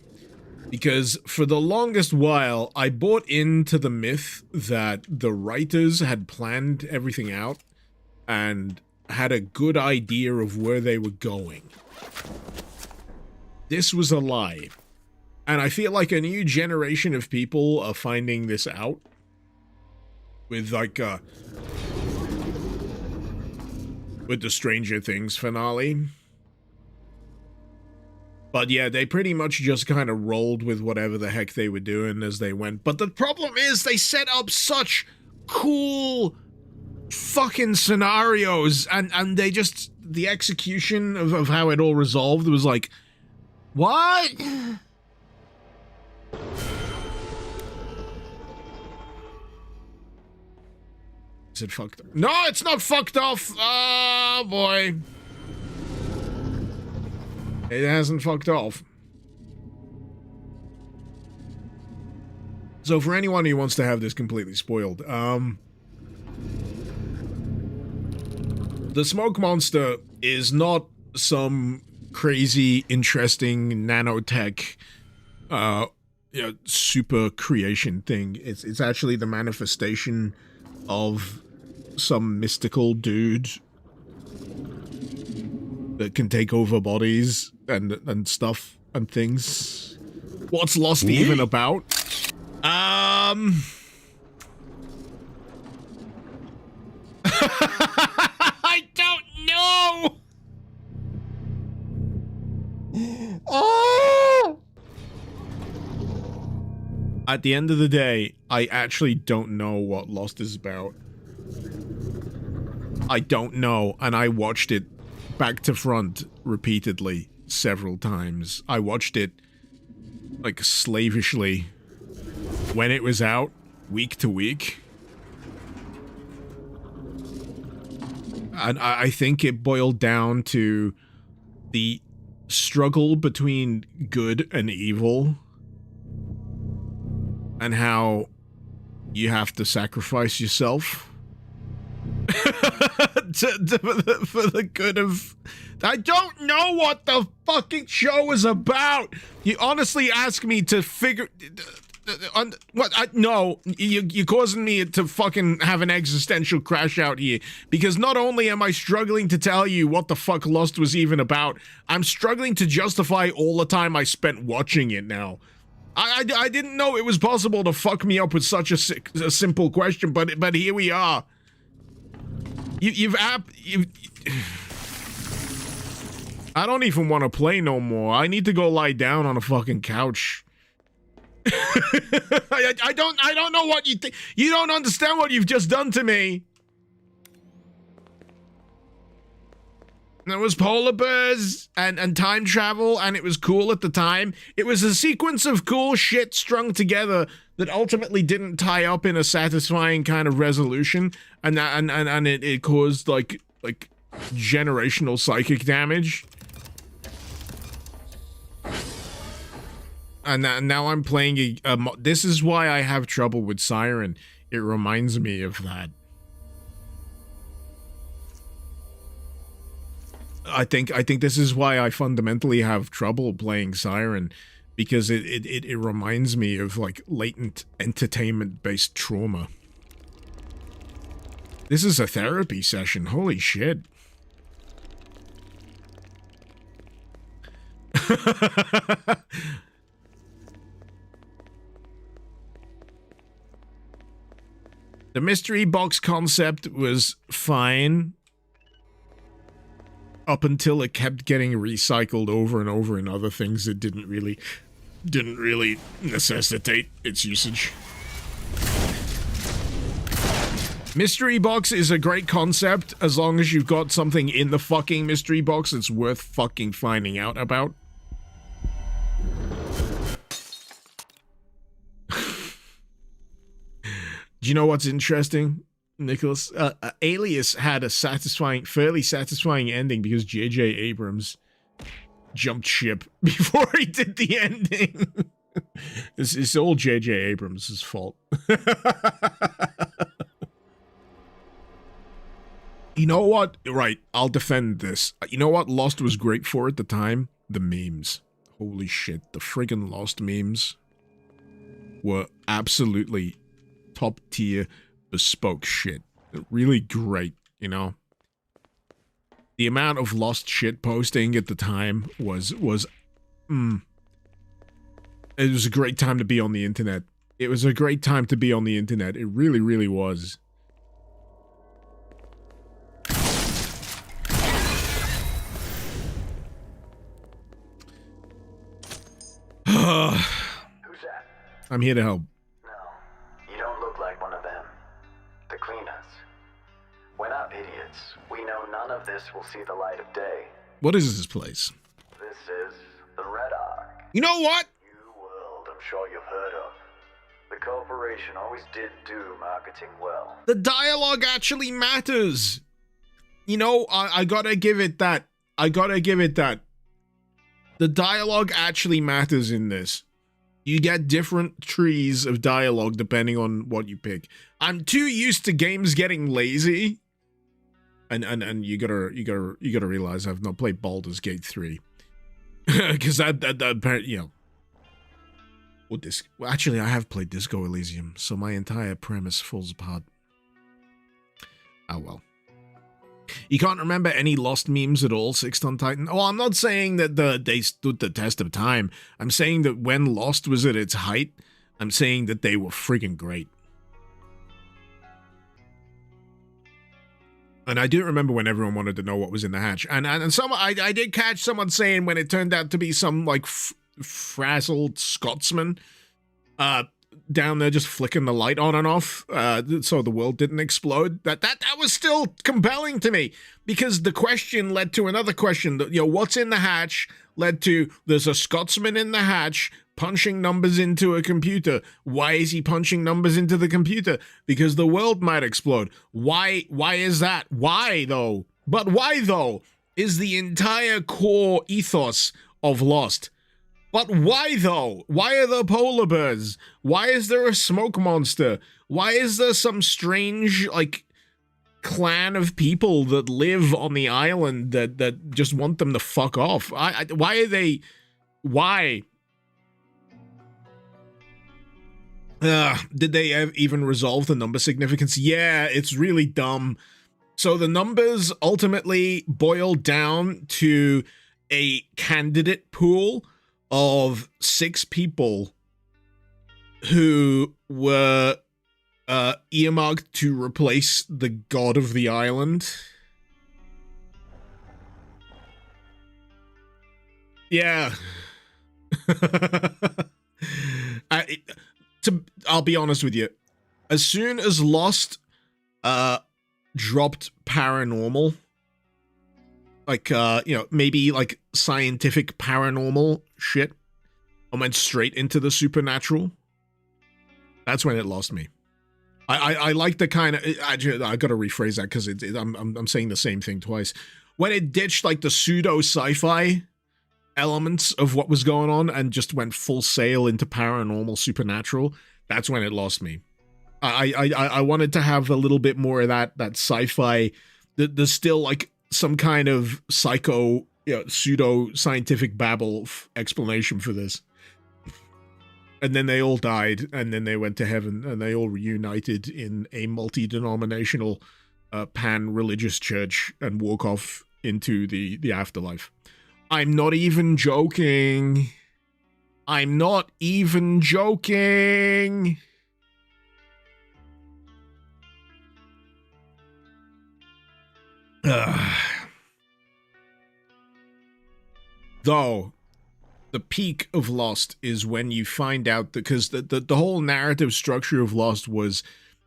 Because for the longest while, I bought into the myth that the writers had planned everything out and had a good idea of where they were going. This was a lie. And I feel like a new generation of people are finding this out. With like, with the Stranger Things finale. But yeah, they pretty much just kind of rolled with whatever the heck they were doing as they went. But the problem is they set up such cool fucking scenarios and they just, the execution of how it all resolved was like, what? Is it fucked up? No, it's not fucked off. Oh boy. It hasn't fucked off. So for anyone who wants to have this completely spoiled, the smoke monster is not some crazy, interesting nanotech, super creation thing. It's actually the manifestation of some mystical dude that can take over bodies and stuff and things. What's Lost even about? I don't know. Oh! At the end of the day, I actually don't know what Lost is about. I don't know, and I watched it back to front repeatedly several times. I watched it like slavishly when it was out, week to week. And I think it boiled down to the struggle between good and evil and how you have to sacrifice yourself for the good of... I don't know what the fucking show is about. You honestly ask me to figure... No, you're causing me to fucking have an existential crash out here. Because not only am I struggling to tell you what the fuck Lost was even about, I'm struggling to justify all the time I spent watching it now. I didn't know it was possible to fuck me up with such a simple question, but here we are. I don't even want to play no more. I need to go lie down on a fucking couch. I don't know what you think. You don't understand what you've just done to me. There was polar bears and time travel, and it was cool at the time. It was a sequence of cool shit strung together that ultimately didn't tie up in a satisfying kind of resolution, and it caused like generational psychic damage. And now I'm playing this is why I have trouble with Siren. It reminds me of that. I think this is why I fundamentally have trouble playing Siren, because it reminds me of like latent entertainment-based trauma. This is a therapy session. Holy shit. The mystery box concept was fine up until it kept getting recycled over and over in other things that didn't really necessitate its usage. Mystery box is a great concept as long as you've got something in the fucking mystery box that's worth fucking finding out about. Do you know what's interesting, Nicholas? Alias had a fairly satisfying ending because J.J. Abrams jumped ship before he did the ending. It's all J.J. Abrams' fault. You know what? Right, I'll defend this. You know what Lost was great for at the time? The memes. Holy shit, the friggin' Lost memes were absolutely top tier bespoke shit. Really great, you know? The amount of Lost shit posting at the time was it was a great time to be on the internet. It was a great time to be on the internet. It really, really was. Who's that? I'm here to help. No, you don't look like one of them. The cleaners. We're not idiots. We know none of this will see the light of day. What is this place? This is the Red Ark. You know what? New world I'm sure you've heard of. The corporation always did do marketing well. The dialogue actually matters. You know, I gotta give it that. I gotta give it that. The dialogue actually matters in this. You get different trees of dialogue depending on what you pick. I'm too used to games getting lazy. And you gotta realize I've not played Baldur's Gate 3. Because that you know. Well, actually, I have played Disco Elysium, so my entire premise falls apart. Oh well. You can't remember any Lost memes at all, Sixth on Titan? Oh, I'm not saying that they stood the test of time. I'm saying that when Lost was at its height, I'm saying that they were friggin' great. And I do remember when everyone wanted to know what was in the hatch. And I did catch someone saying when it turned out to be some, like, frazzled Scotsman down there just flicking the light on and off so the world didn't explode. That was still compelling to me because the question led to another question. You know, what's in the hatch led to there's a Scotsman in the hatch punching numbers into a computer. Why is he punching numbers into the computer? Because the world might explode. Why is that? Why though? But why though is the entire core ethos of Lost. But why though? Why are there polar bears? Why is there a smoke monster? Why is there some strange, like, clan of people that live on the island that just want them to fuck off? Why are they... Why? Did they even resolve the number significance? Yeah, it's really dumb. So the numbers ultimately boil down to a candidate pool of 6 people who were earmarked to replace the god of the island. Yeah. I'll be honest with you. As soon as Lost dropped paranormal, like, you know, maybe like scientific paranormal shit, and went straight into the supernatural, that's when it lost me. I like the kind of, I gotta rephrase that because I'm saying the same thing twice. When it ditched like the pseudo sci-fi elements of what was going on and just went full sail into paranormal supernatural, that's when it lost me. I wanted to have a little bit more of that sci-fi. There's still like some kind of psycho, you know, pseudo scientific babble explanation for this. And then they all died, and then they went to heaven, and they all reunited in a multi-denominational pan-religious church and walk off into the afterlife. I'm not even joking. I'm not even joking. Though, the peak of Lost is when you find out, because the whole narrative structure of Lost was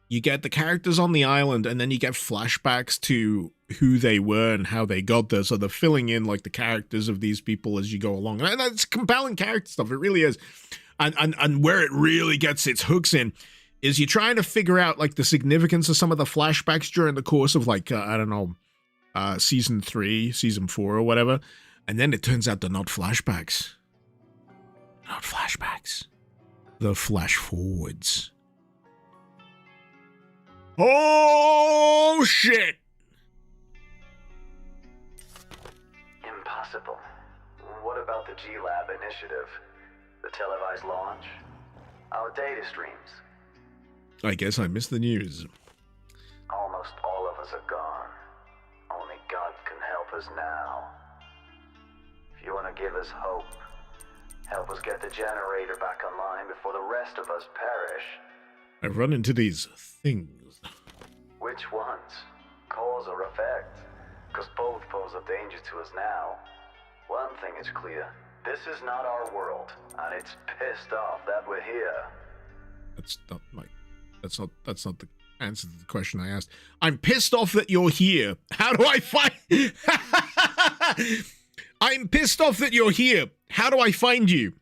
you get the characters on the island and then you get flashbacks to who they were and how they got there. So they're filling in like the characters of these people as you go along. And that's compelling character stuff. It really is. And where it really gets its hooks in is you're trying to figure out like the significance of some of the flashbacks during the course of like, I don't know, season 3, season 4 or whatever. And then it turns out they're not flashbacks. Not flashbacks. They're flash forwards. Oh, shit! Impossible. What about the G-Lab initiative? The televised launch? Our data streams? I guess I missed the news. Almost all of us are gone. Only God can help us now. If you want to give us hope, help us get the generator back online before the rest of us perish. I've run into these things. Which ones? Cause or effect? Because both pose a danger to us now. One thing is clear. This is not our world, and it's pissed off that we're here. That's not the answer to the question I asked. I'm pissed off that you're here. How do I find... I'm pissed off that you're here. How do I find you?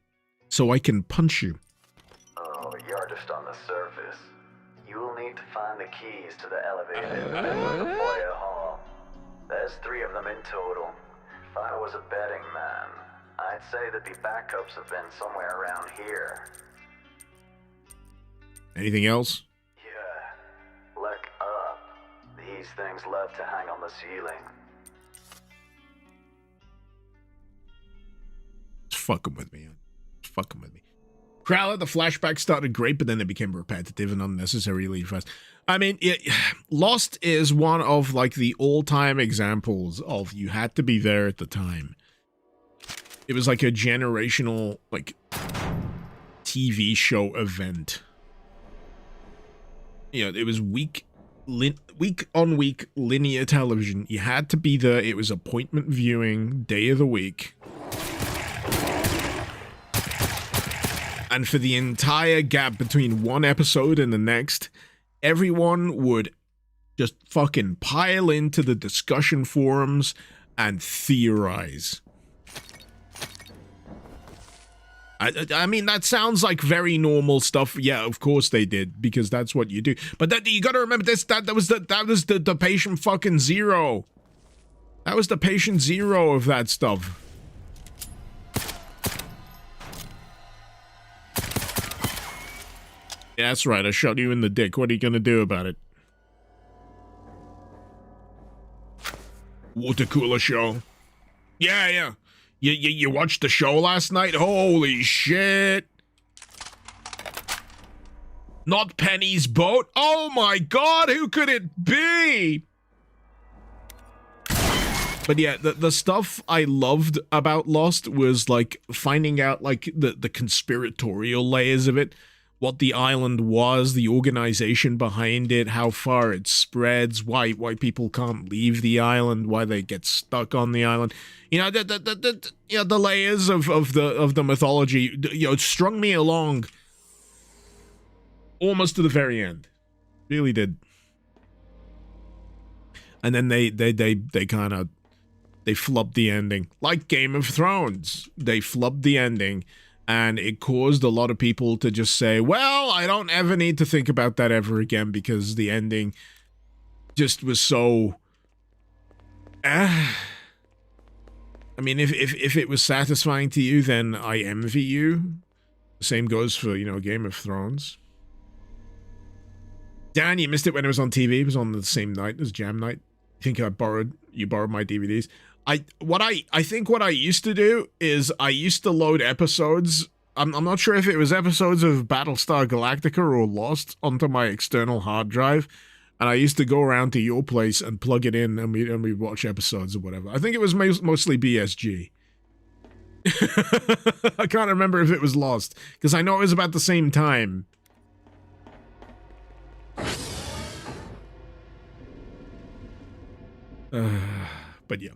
So I can punch you. Oh, you're just on the surface. You will need to find the keys to the elevator in the foyer hall. There's 3 of them in total. If I was a betting man, I'd say that the backups have been somewhere around here. Anything else? Yeah. Look up. These things love to hang on the ceiling. It's fucking with me. It's fucking with me. Crowler, the flashbacks started great, but then they became repetitive and unnecessarily fast. I mean, Lost is one of, like, the all-time examples of you had to be there at the time. It was like a generational, like, TV show event. You know, it was week-on-week linear television. You had to be there. It was appointment viewing, day of the week. And for the entire gap between one episode and the next, everyone would just fucking pile into the discussion forums and theorize. I mean, that sounds like very normal stuff. Yeah, of course they did, because that's what you do. But that, you gotta remember this, that was the patient fucking zero. That was the patient zero of that stuff. Yeah, that's right, I shot you in the dick. What are you gonna do about it? Water cooler show. Yeah. You watched the show last night? Holy shit. Not Penny's boat? Oh my god, who could it be? But yeah, the stuff I loved about Lost was, like, finding out, like, the conspiratorial layers of it. What the island was, the organization behind it, how far it spreads, why people can't leave the island, why they get stuck on the island. You know, the layers of the mythology, you know, it strung me along almost to the very end. Really did. And then they kind of, they flubbed the ending. Like Game of Thrones. They flubbed the ending. And it caused a lot of people to just say, well, I don't ever need to think about that ever again, because the ending just was so... I mean, if it was satisfying to you, then I envy you. The same goes for, you know, Game of Thrones. Dan, you missed it when it was on TV. It was on the same night as Jam Night. I think you borrowed my DVDs. I think what I used to do is I used to load episodes. I'm not sure if it was episodes of Battlestar Galactica or Lost onto my external hard drive, And I used to go around to your place and plug it in, and we'd watch episodes or whatever. I think it was mostly BSG. I can't remember if it was Lost, because I know it was about the same time. But yeah.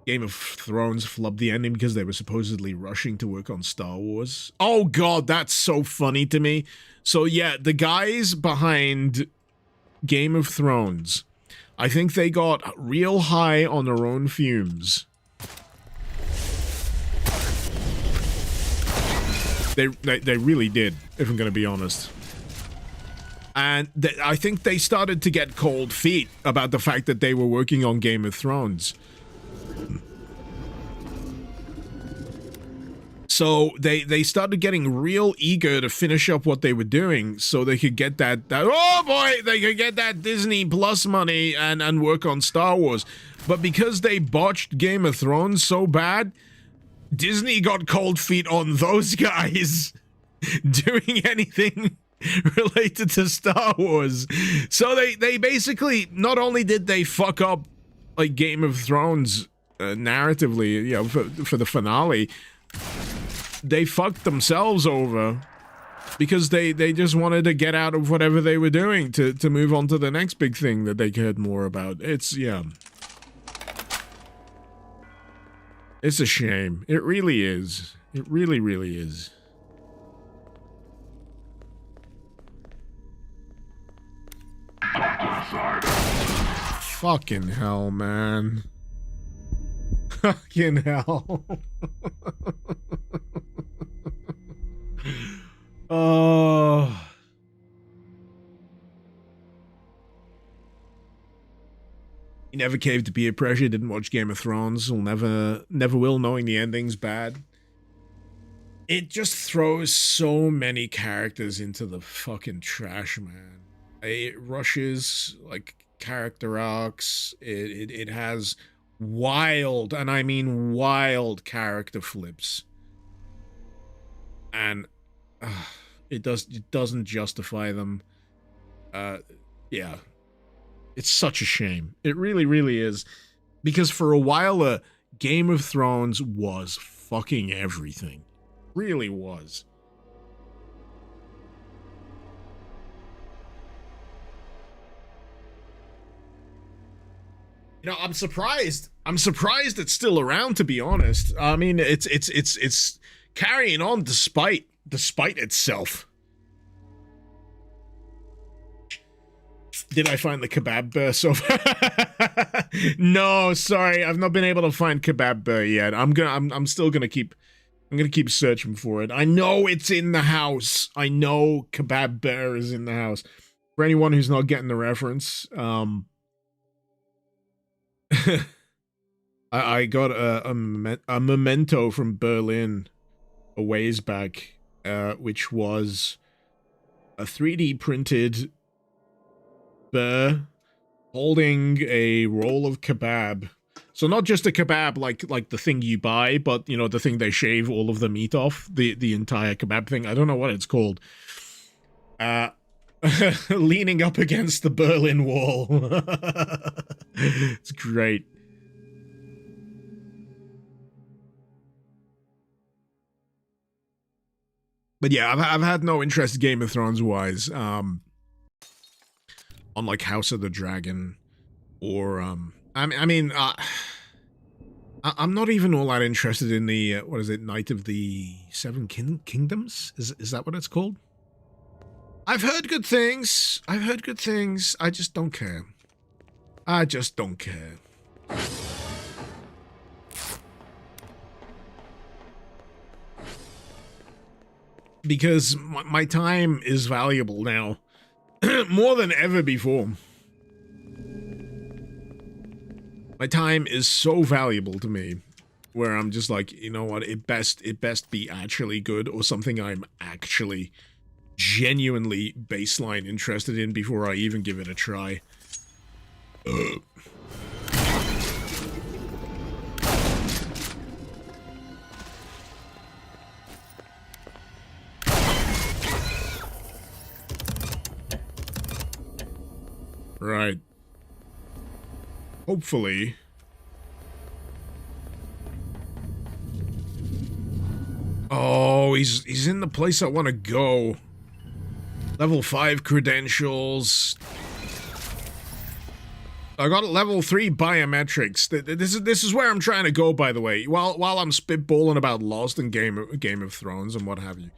Game of Thrones flubbed the ending because they were supposedly rushing to work on Star Wars. Oh god, that's so funny to me. So yeah, the guys behind Game of Thrones, I think they got real high on their own fumes. They really did, if I'm going to be honest. And I think they started to get cold feet about the fact that they were working on Game of Thrones. So they started getting real eager to finish up what they were doing so they could get that oh boy, they could get that Disney Plus money and work on Star Wars. But because they botched Game of Thrones so bad, Disney got cold feet on those guys doing anything related to Star Wars. So they basically, not only did they fuck up like Game of Thrones narratively, you know, for the finale, they fucked themselves over because they just wanted to get out of whatever they were doing to move on to the next big thing that they cared more about. It's, yeah. It's a shame. It really is. It really, really is. Fucking hell, man. Fucking hell. Oh. He never caved to peer pressure, didn't watch Game of Thrones, will never will, knowing the ending's bad. It just throws so many characters into the fucking trash, man. It rushes, like, character arcs. It has wild, and I mean wild, character flips. And it doesn't justify them. Yeah. It's such a shame. It really, really is. Because for a while, Game of Thrones was fucking everything. Really was. You know, I'm surprised. I'm surprised it's still around, to be honest. I mean, it's carrying on despite itself. Did I find the kebab so far? No, sorry, I've not been able to find kebab yet. I'm still gonna keep searching for it. I know it's in the house. I know kebab is in the house. For anyone who's not getting the reference, I got a memento from Berlin a ways back, which was a 3D printed bear holding a roll of kebab. So not just a kebab like the thing you buy, but you know, the thing they shave all of the meat off, the entire kebab thing. I don't know what it's called. Leaning up against the Berlin Wall. It's great. But yeah, I've had no interest Game of Thrones wise. On like House of the Dragon, or I mean, I'm not even all that interested in the what is it, Night of the Seven Kingdoms? Is that what it's called? I've heard good things. I've heard good things. I just don't care. I just don't care. Because my time is valuable now. More than ever before. My time is so valuable to me, where I'm just like, you know what, it best be actually good, or something I'm actually genuinely baseline interested in before I even give it a try. Right. Hopefully. Oh, he's in the place I want to go. Level 5 credentials. I got level 3 biometrics. This is where I'm trying to go, by the way. While I'm spitballing about Lost and Game of Thrones and what have you.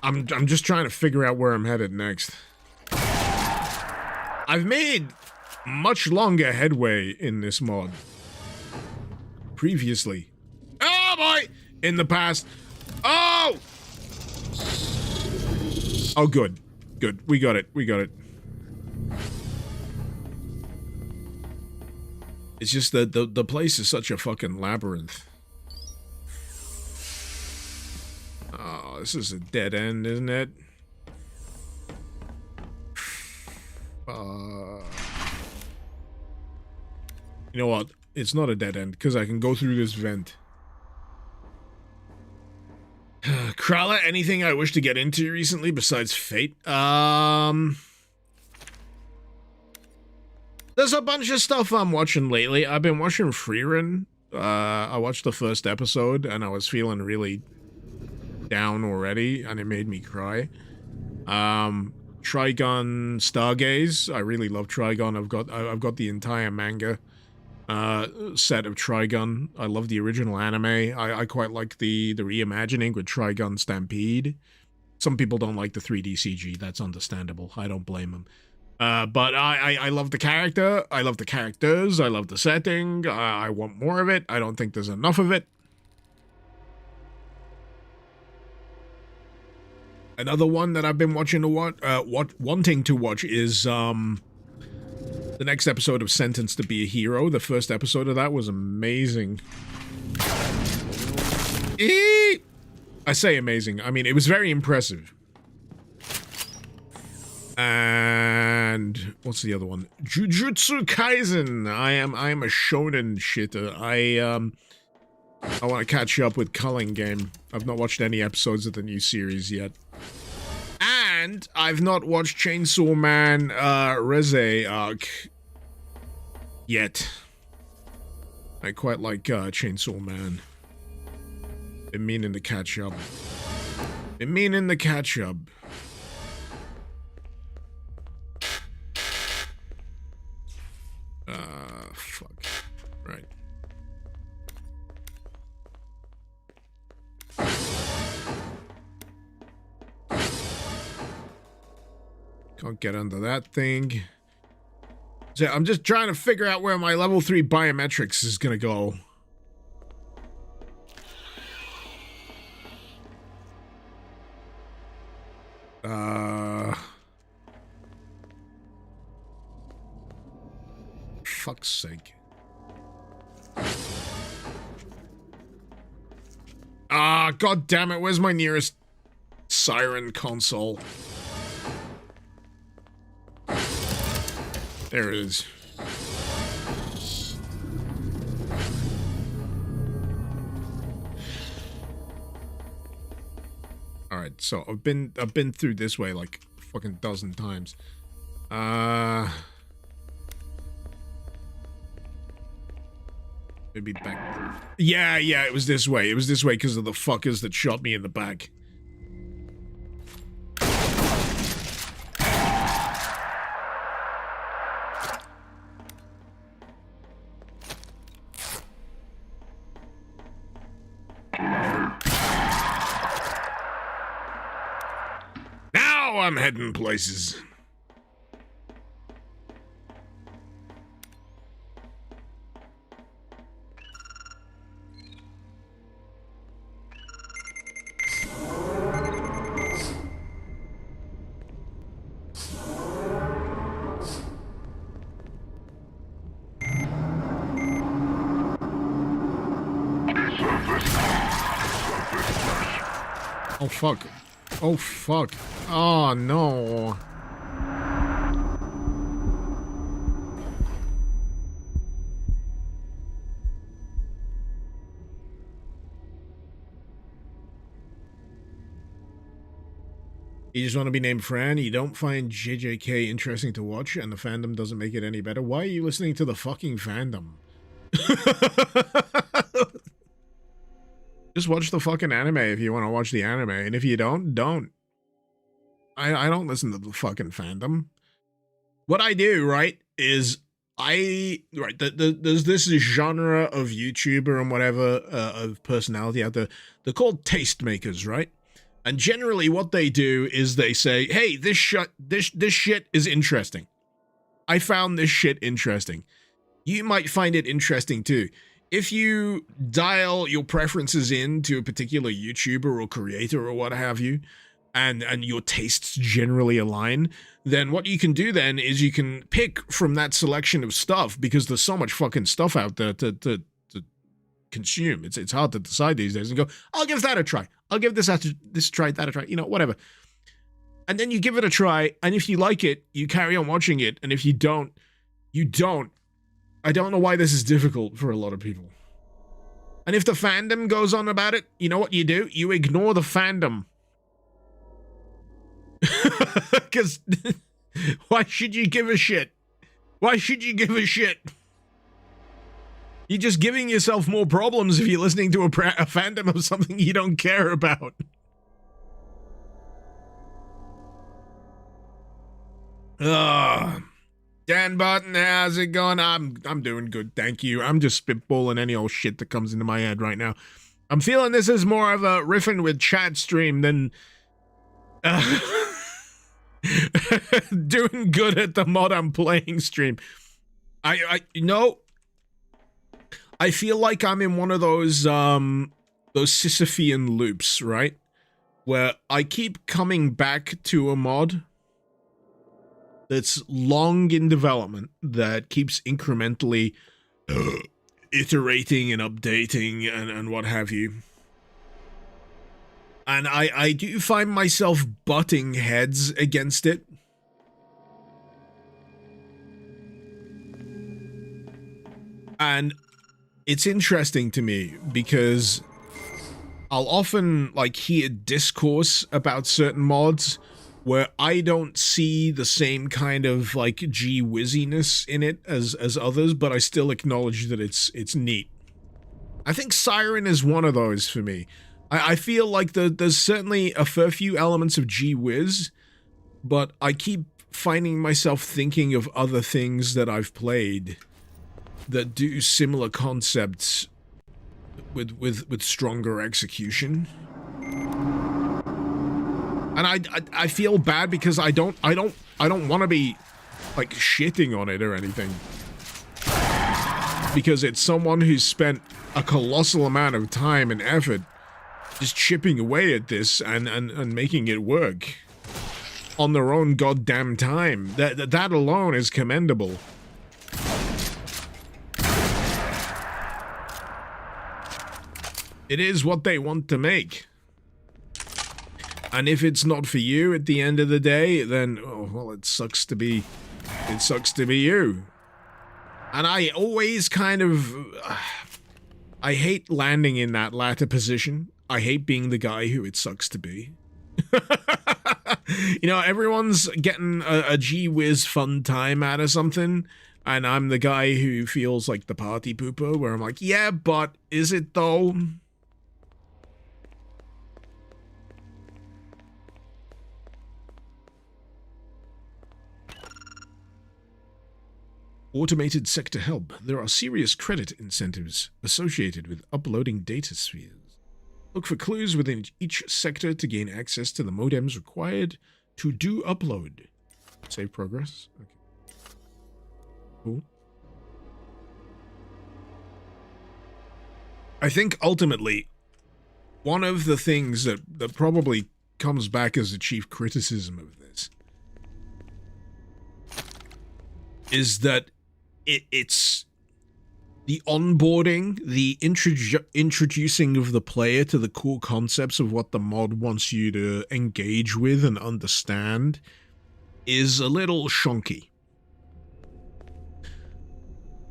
I'm just trying to figure out where I'm headed next. I've made much longer headway in this mod previously. Oh boy! In the past. Oh! Oh, good. Good. We got it. We got it. It's just that the place is such a fucking labyrinth. Oh, this is a dead end, isn't it? You know what? It's not a dead end, because I can go through this vent. Krala, anything I wish to get into recently besides Fate? There's a bunch of stuff I'm watching lately. I've been watching SIREN. I watched the first episode, and I was feeling really down already, and it made me cry. Trigun Stargaze. I really love Trigun. I've got the entire manga set of Trigun. I love the original anime. I quite like the reimagining with Trigun Stampede. Some people don't like the 3D CG. That's understandable. I don't blame them. But I love the character. I love the characters. I love the setting. I want more of it. I don't think there's enough of it. Another one that I've been wanting to watch is the next episode of Sentenced to Be a Hero. The first episode of that was amazing. I say amazing. I mean, it was very impressive. And what's the other one? Jujutsu Kaisen. I am a shonen shitter. I want to catch up with Culling Game. I've not watched any episodes of the new series yet. And I've not watched Chainsaw Man Reze arc yet. I quite like Chainsaw Man. Been meaning to catch up. Fuck. Right. Can't get under that thing. So I'm just trying to figure out where my level 3 biometrics is gonna go. Fuck's sake. God damn it, where's my nearest SIREN console? There it is. Alright, so I've been through this way like a fucking dozen times. Maybe back. Yeah, it was this way. It was this way because of the fuckers that shot me in the back. Now I'm heading places. Oh fuck. Oh, fuck. Oh, no. You just want to be named Fran? You don't find JJK interesting to watch, and the fandom doesn't make it any better? Why are you listening to the fucking fandom? Just watch the fucking anime if you want to watch the anime, and if you don't, don't. I don't listen to the fucking fandom. What I do, right, is there's this genre of YouTuber and whatever, of personality out there. They're called tastemakers, right? And generally what they do is they say, hey, this shit is interesting. I found this shit interesting. You might find it interesting too. If you dial your preferences in to a particular YouTuber or creator or what have you, and your tastes generally align, then what you can do then is you can pick from that selection of stuff, because there's so much fucking stuff out there to consume. It's hard to decide these days and go, I'll give that a try. I'll give this try, that a try, you know, whatever. And then you give it a try, and if you like it, you carry on watching it, and if you don't, you don't. I don't know why this is difficult for a lot of people. And if the fandom goes on about it, you know what you do? You ignore the fandom. Because why should you give a shit? Why should you give a shit? You're just giving yourself more problems if you're listening to a fandom of something you don't care about. Dan Button, how's it going? I'm doing good, thank you. I'm just spitballing any old shit that comes into my head right now. I'm feeling this is more of a riffing with chat stream than doing good at the mod I'm playing stream. You know, I feel like I'm in one of those Sisyphean loops, right? Where I keep coming back to a mod that's long in development, that keeps incrementally iterating and updating and what have you. And I do find myself butting heads against it. And it's interesting to me because I'll often like hear discourse about certain mods where I don't see the same kind of like gee whizziness in it as others, but I still acknowledge that it's neat. I think SIREN is one of those for me. I feel like there's certainly a fair few elements of gee whiz, but I keep finding myself thinking of other things that I've played that do similar concepts with stronger execution. And I feel bad because I don't want to be like shitting on it or anything, because it's someone who's spent a colossal amount of time and effort just chipping away at this and making it work on their own goddamn time. That alone is commendable. It is what they want to make. And if it's not for you at the end of the day, then, oh, well, it sucks to be you. And I always kind of, I hate landing in that latter position. I hate being the guy who it sucks to be. You know, everyone's getting a gee whiz fun time out of something, and I'm the guy who feels like the party pooper, where I'm like, yeah, but is it though? Automated sector help. There are serious credit incentives associated with uploading data spheres. Look for clues within each sector to gain access to the modems required to do upload. Save progress. Okay. Cool. I think ultimately, one of the things that probably comes back as a chief criticism of this is that it's the onboarding, the introducing of the player to the core concepts of what the mod wants you to engage with and understand is a little shonky.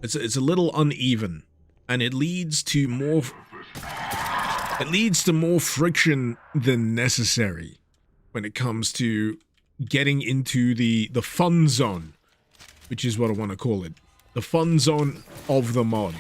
It's a little uneven, and it leads to more friction than necessary when it comes to getting into the fun zone, which is what I want to call it. The fun zone of the mod.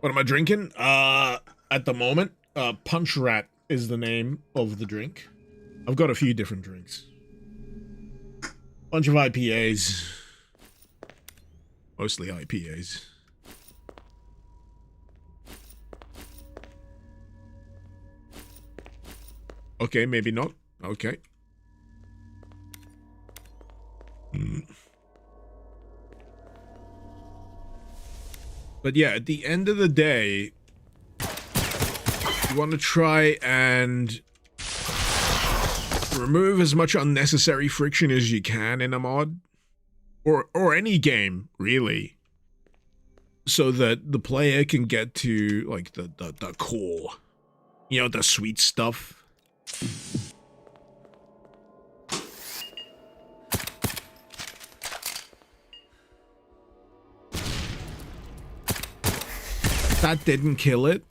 What am I drinking? At the moment, Punch Rat is the name of the drink. I've got a few different drinks. Bunch of IPAs. Mostly IPAs. Okay, maybe not. Okay. But yeah, at the end of the day, you want to try and remove as much unnecessary friction as you can in a mod. Or any game, really. So that the player can get to, like, the core. You know, the sweet stuff. That didn't kill it.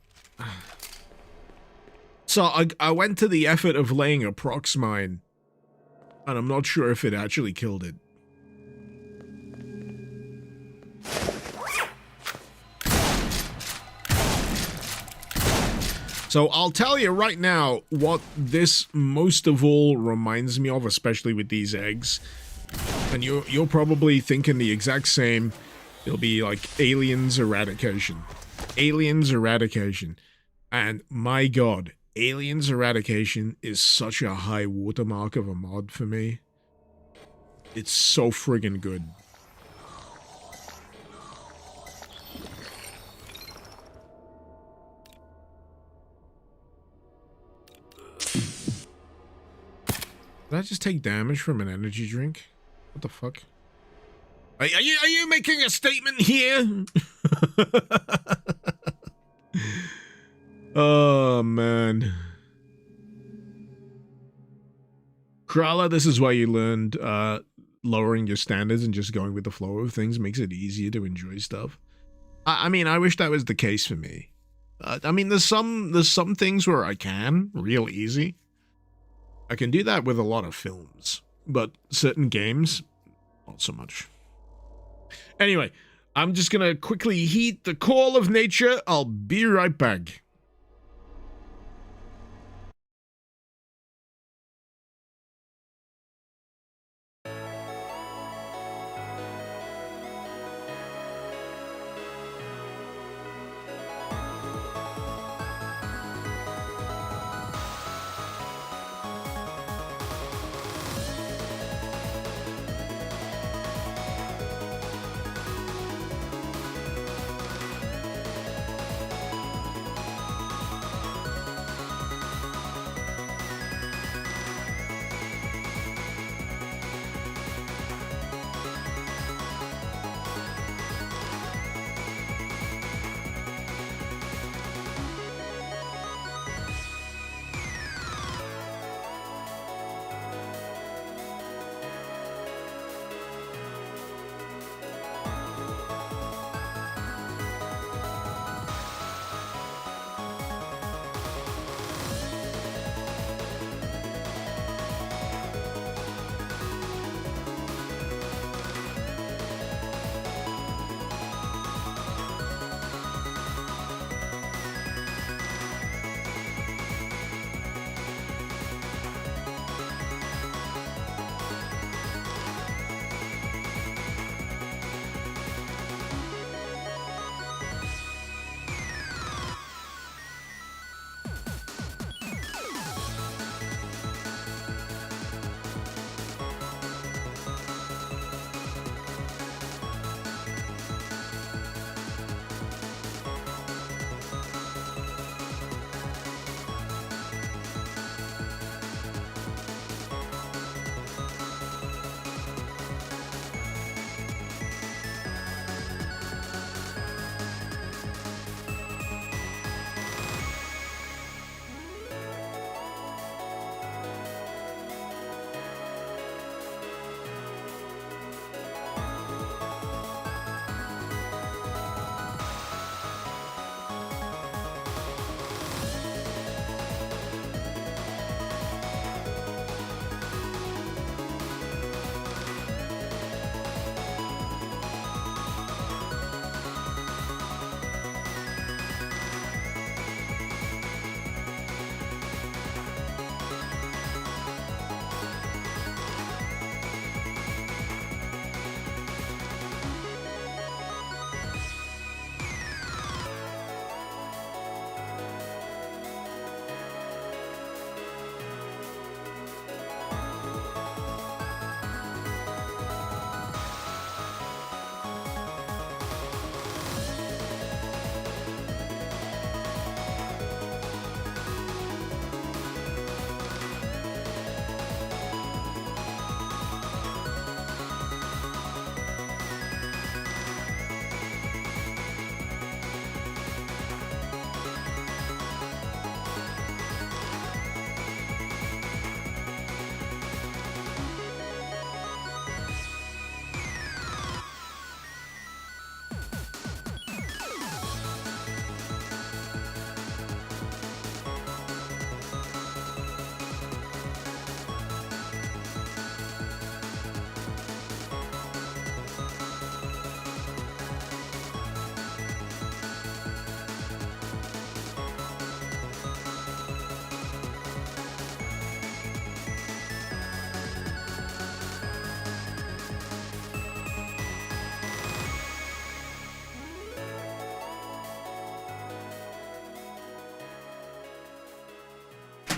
So I went to the effort of laying a prox mine. And I'm not sure if it actually killed it. So I'll tell you right now what this most of all reminds me of, especially with these eggs. And you're probably thinking the exact same. It'll be like Aliens Eradication. Aliens Eradication. And my god, Aliens Eradication is such a high watermark of a mod for me. It's so friggin' good. Did I just take damage from an energy drink? What the fuck? Are you making a statement here? Oh, man. Krala, this is why you learned lowering your standards and just going with the flow of things makes it easier to enjoy stuff. I mean, I wish that was the case for me. I mean, there's some things where I can, real easy. I can do that with a lot of films, but certain games, not so much. Anyway, I'm just gonna quickly heed the call of nature. I'll be right back.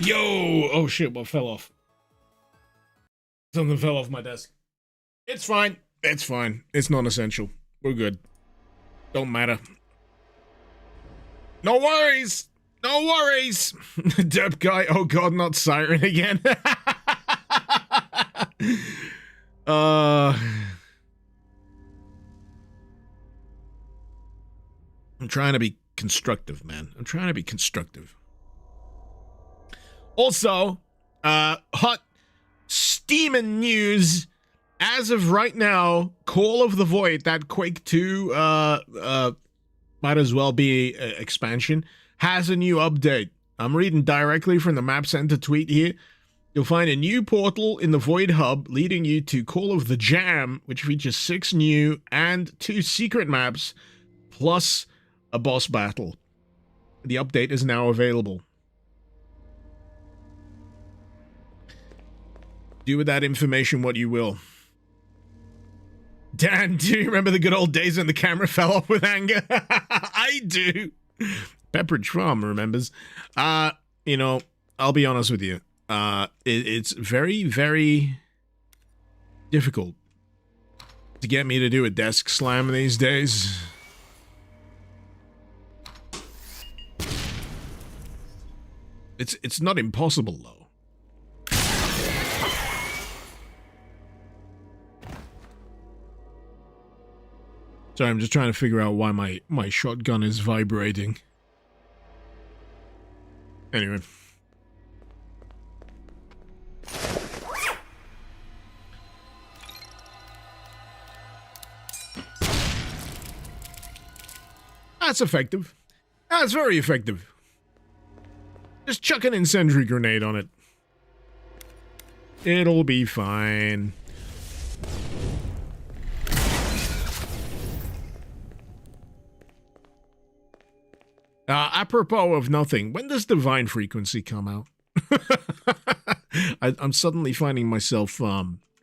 Yo! Oh shit, what fell off? Something fell off my desk. It's fine. It's fine. It's non-essential. We're good. Don't matter. No worries! No worries! Derp guy. Oh god, not Siren again. I'm trying to be constructive, man. I'm trying to be constructive. Also, hot steaming news. As of right now, Call of the Void, that Quake 2 might as well be expansion, has a new update. I'm reading directly from the Map Center tweet here. You'll find a new portal in the Void Hub leading you to Call of the Jam, which features 6 new and 2 secret maps, plus a boss battle. The update is now available. Do with that information what you will. Dan, do you remember the good old days when the camera fell off with anger? I do. Pepperidge Farm remembers. You know, I'll be honest with you. It's very, very difficult to get me to do a desk slam these days. It's not impossible, though. Sorry, I'm just trying to figure out why my shotgun is vibrating. Anyway. That's effective. That's very effective. Just chuck an incendiary grenade on it. It'll be fine. Apropos of nothing, when does Divine Frequency come out? I'm suddenly finding myself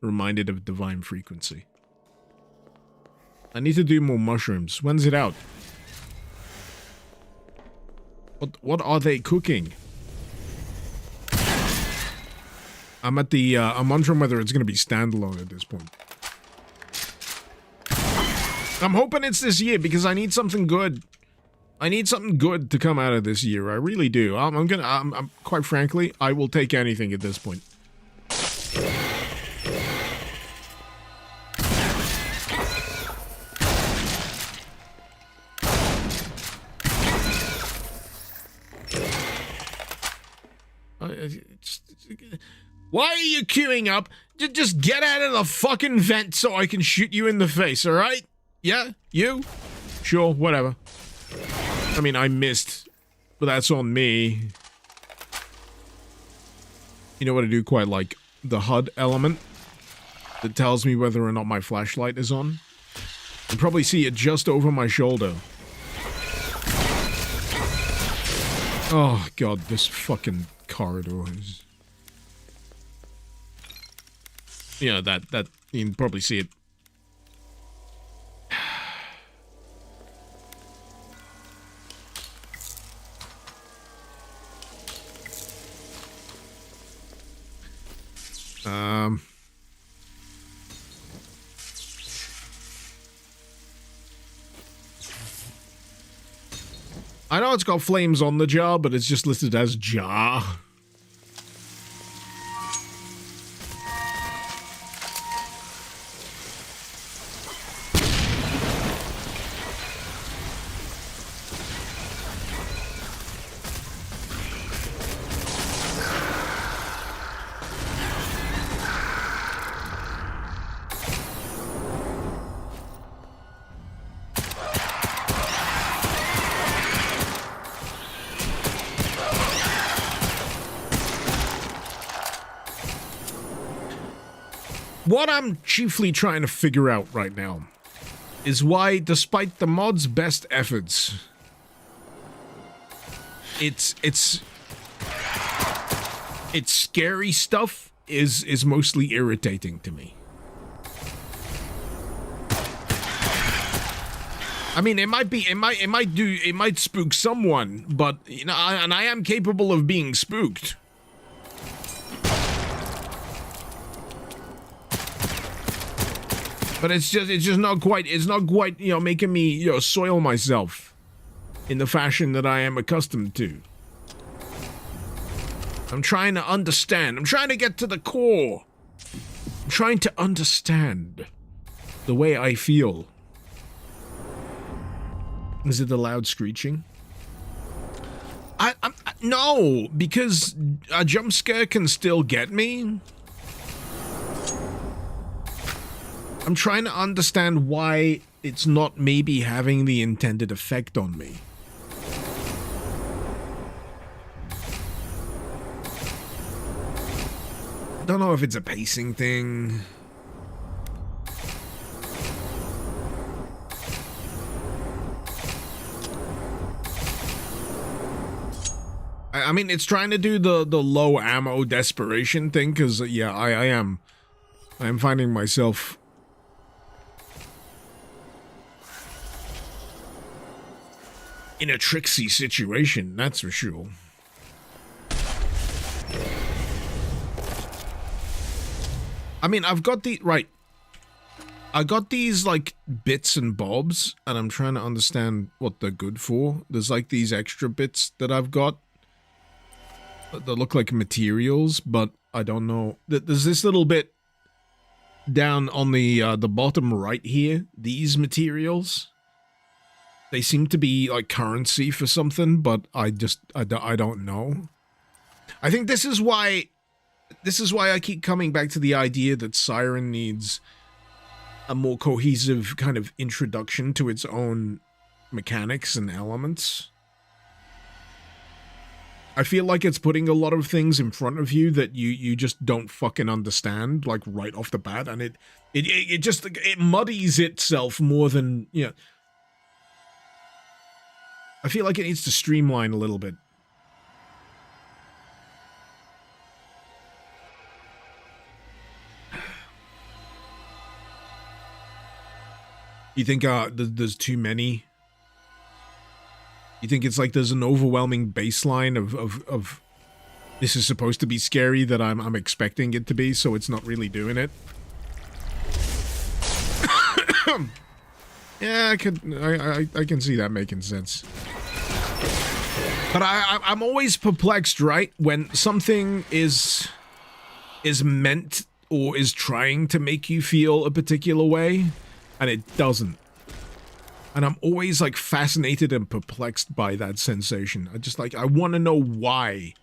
reminded of Divine Frequency. I need to do more mushrooms. When's it out? What are they cooking? I'm at the I'm wondering whether it's gonna be standalone at this point. I'm hoping it's this year because I need something good. I need something good to come out of this year. I really do. I'm quite frankly, I will take anything at this point. Why are you queuing up? Just get out of the fucking vent so I can shoot you in the face, alright? Yeah? You? Sure, whatever. I mean, I missed, but that's on me. You know what I do quite like? The HUD element that tells me whether or not my flashlight is on. You can probably see it just over my shoulder. Oh god, this fucking corridor is... Yeah, that you can probably see it. I know it's got flames on the jar, but it's just listed as jar. What I'm chiefly trying to figure out right now is why, despite the mod's best efforts, its scary stuff is mostly irritating to me. I mean, it might spook someone, but you know, and I am capable of being spooked. But it's just not quite, you know, making me, you know, soil myself in the fashion that I am accustomed to. I'm trying to understand. I'm trying to get to the core. I'm trying to understand the way I feel. Is it the loud screeching? No, because a jump scare can still get me. I'm trying to understand why it's not maybe having the intended effect on me. I don't know if it's a pacing thing. I mean, it's trying to do the low ammo desperation thing, because, yeah, I am finding myself in a tricksy situation, that's for sure. I mean, I've got the, right. I got these, like, bits and bobs, and I'm trying to understand what they're good for. There's, like, these extra bits that I've got that look like materials, but I don't know. There's this little bit down on the bottom right here. These materials. They seem to be, like, currency for something, but I don't know. I think this is why I keep coming back to the idea that Siren needs a more cohesive kind of introduction to its own mechanics and elements. I feel like it's putting a lot of things in front of you that you just don't fucking understand, like, right off the bat, and it just muddies itself more than, you know. I feel like it needs to streamline a little bit. You think there's too many? You think it's like there's an overwhelming baseline of this is supposed to be scary that I'm expecting it to be, so it's not really doing it? Yeah, I can see that making sense. But I'm always perplexed, right? When something is meant or is trying to make you feel a particular way, and it doesn't. And I'm always, like, fascinated and perplexed by that sensation. I want to know why.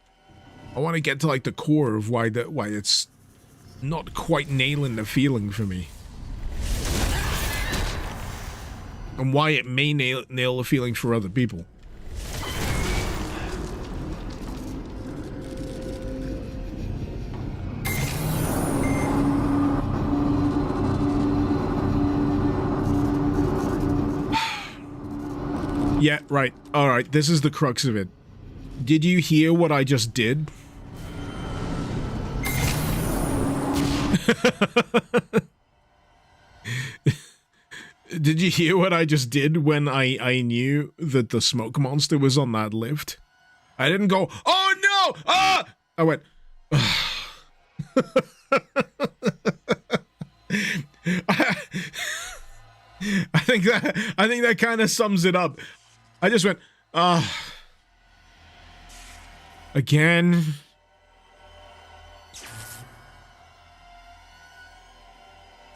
I want to get to, like, the core of why it's not quite nailing the feeling for me. And why it may nail the feeling for other people. Yeah, right. Alright, this is the crux of it. Did you hear what I just did? Did you hear what I just did when I knew that the smoke monster was on that lift? I didn't go, oh no! Ah! I went, I think that kind of sums it up. I just went, again.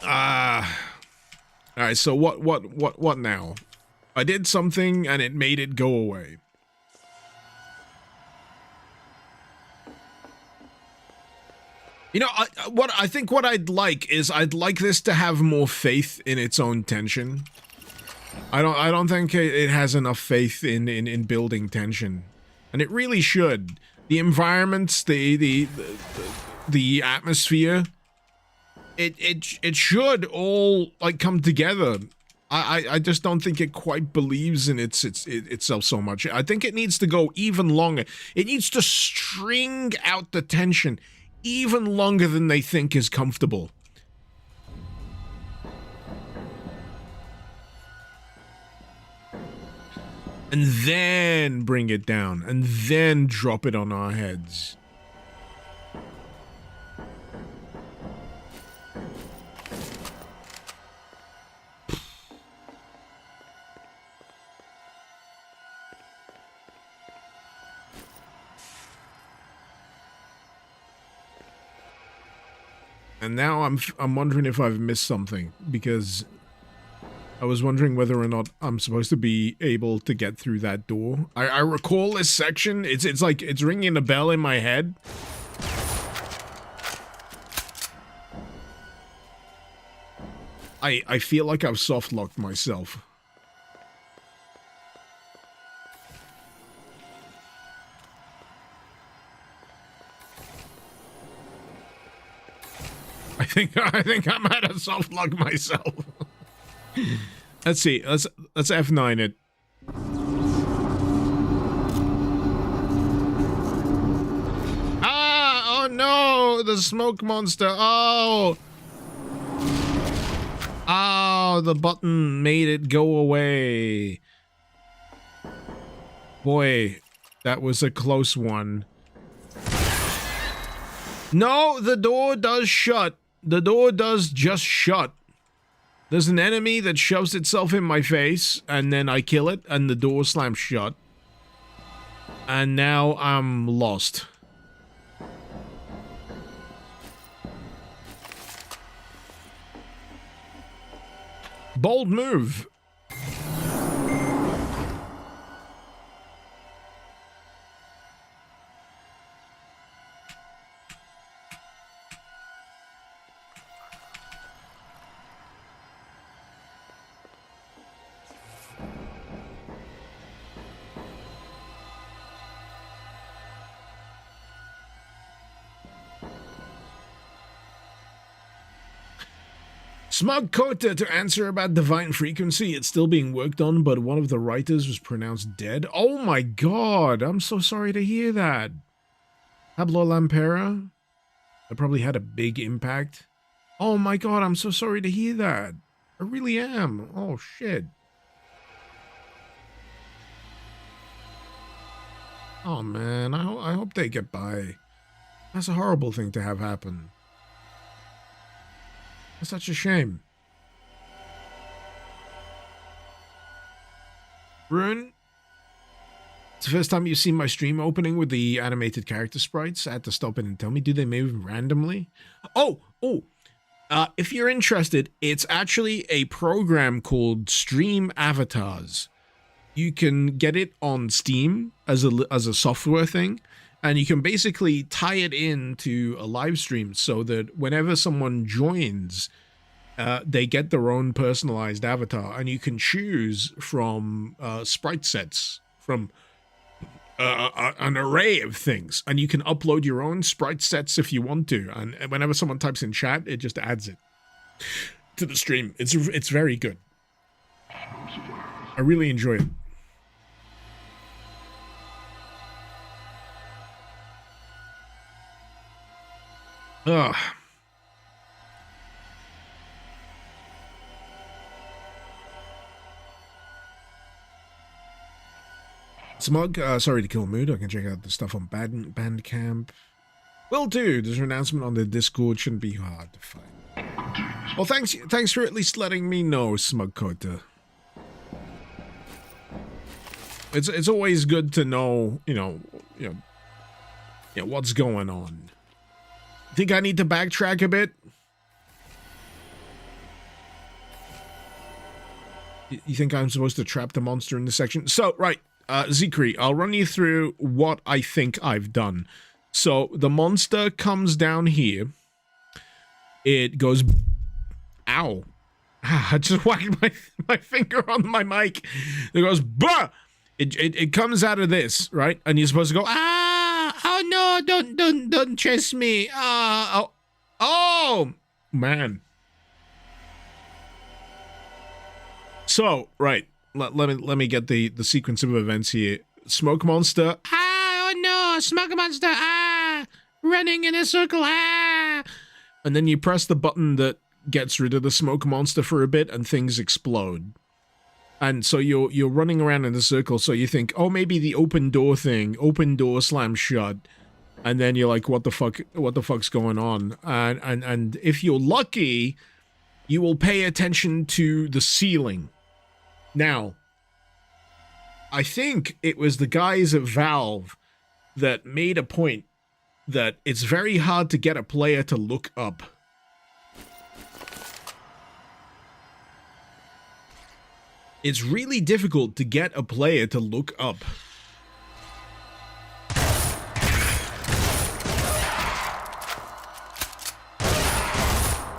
Alright, so what now? I did something and it made it go away. You know, I think what I'd like is I'd like this to have more faith in its own tension. I don't think it has enough faith in building tension, and it really should. The environments, the atmosphere, it should all, like, come together. I just don't think it quite believes in itself so much. I think it needs to go even longer. It needs to string out the tension even longer than they think is comfortable. And then bring it down, and then drop it on our heads. And now I'm wondering if I've missed something, because I was wondering whether or not I'm supposed to be able to get through that door. I recall this section. It's like it's ringing a bell in my head. I feel like I've soft locked myself. I think I might have soft locked myself. Let's see. Let's F9 it. Ah! Oh no! The smoke monster. Oh! Oh, the button made it go away. Boy, that was a close one. No, the door does shut. The door does just shut. There's an enemy that shoves itself in my face, and then I kill it, and the door slams shut. And now I'm lost. Bold move. Smug Kota to answer about Divine Frequency. It's still being worked on, but one of the writers was pronounced dead. Oh my god, I'm so sorry to hear that. Pablo Lampera? That probably had a big impact. Oh my god, I'm so sorry to hear that. I really am. Oh shit. Oh man, I hope they get by. That's a horrible thing to have happen. It's such a shame. Rune? It's the first time you've seen my stream opening with the animated character sprites. I had to stop it and tell me, do they move randomly? If you're interested, it's actually a program called Stream Avatars. You can get it on Steam as a software thing. And you can basically tie it into a live stream so that whenever someone joins, they get their own personalized avatar. And you can choose from sprite sets, from an array of things. And you can upload your own sprite sets if you want to. And whenever someone types in chat, it just adds it to the stream. It's very good. I really enjoy it. Ugh. Smug, sorry to kill mood. I can check out the stuff on Bandcamp. Will do. There's an announcement on the Discord. Shouldn't be hard to find. Well, thanks for at least letting me know, Smug Kota. It's always good to know, you know what's going on. Think I need to backtrack a bit? You think I'm supposed to trap the monster in this section? So, right, Zikri, I'll run you through what I think I've done. So, the monster comes down here. It goes... Ow. I just whacked my finger on my mic. It goes... Bah! It comes out of this, right? And you're supposed to go... Ah! Oh no, don't chase me. Oh man. So, right. Let me get the sequence of events here. Smoke monster. Oh no, smoke monster. Running in a circle. And then you press the button that gets rid of the smoke monster for a bit and things explode. And so you're running around in a circle, so you think, oh, maybe the open door slams shut. And then you're like, what the fuck's going on? And if you're lucky, you will pay attention to the ceiling. Now, I think it was the guys at Valve that made a point that it's very hard to get a player to look up. It's really difficult to get a player to look up.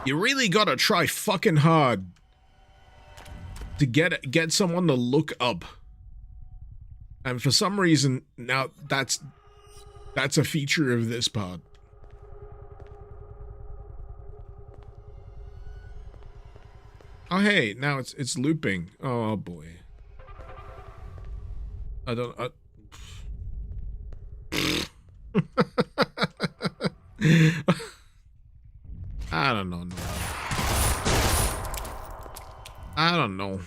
You really gotta try fucking hard to get someone to look up. And for some reason, now that's a feature of this part. Oh hey, now it's looping. Oh boy. I don't I don't know. I don't know.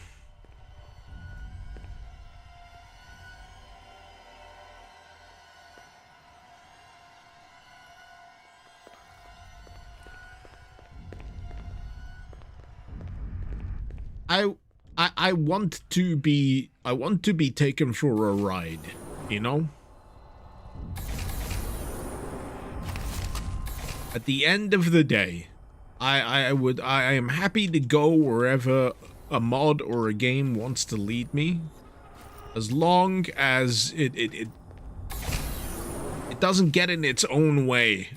I want to be taken for a ride, you know? At the end of the day, I am happy to go wherever a mod or a game wants to lead me, as long as it doesn't get in its own way.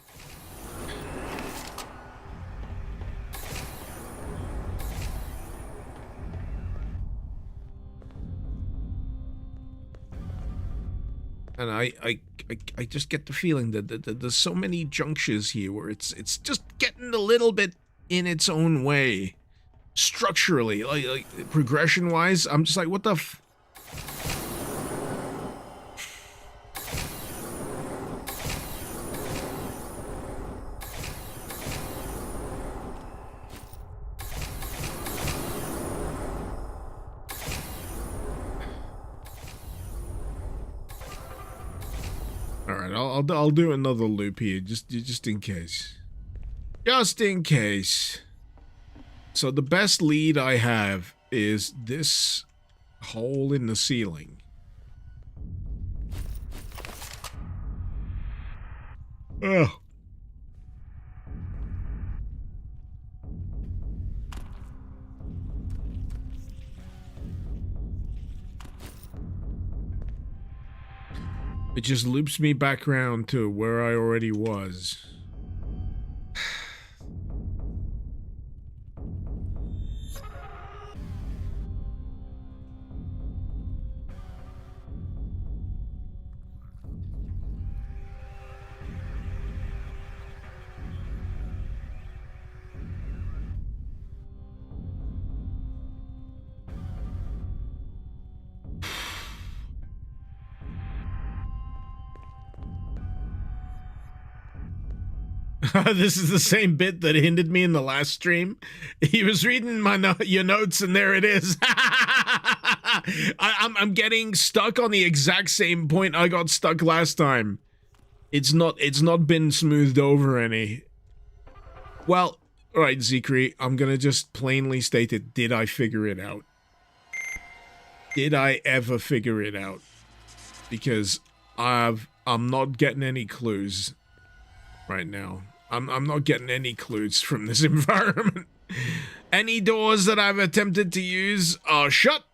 And I just get the feeling that there's so many junctures here where it's just getting a little bit in its own way, structurally, like progression wise. I'm just like, what the f. Alright, I'll do another loop here, just in case. Just in case. So the best lead I have is this hole in the ceiling. Ugh. It just loops me back around to where I already was. This is the same bit that hindered me in the last stream. He was reading my your notes, and there it is. I'm getting stuck on the exact same point I got stuck last time. It's not been smoothed over any. Well, all right, Zekri, I'm gonna just plainly state it. Did I figure it out? Did I ever figure it out? Because I'm not getting any clues right now. I'm not getting any clues from this environment. Any doors that I've attempted to use are shut.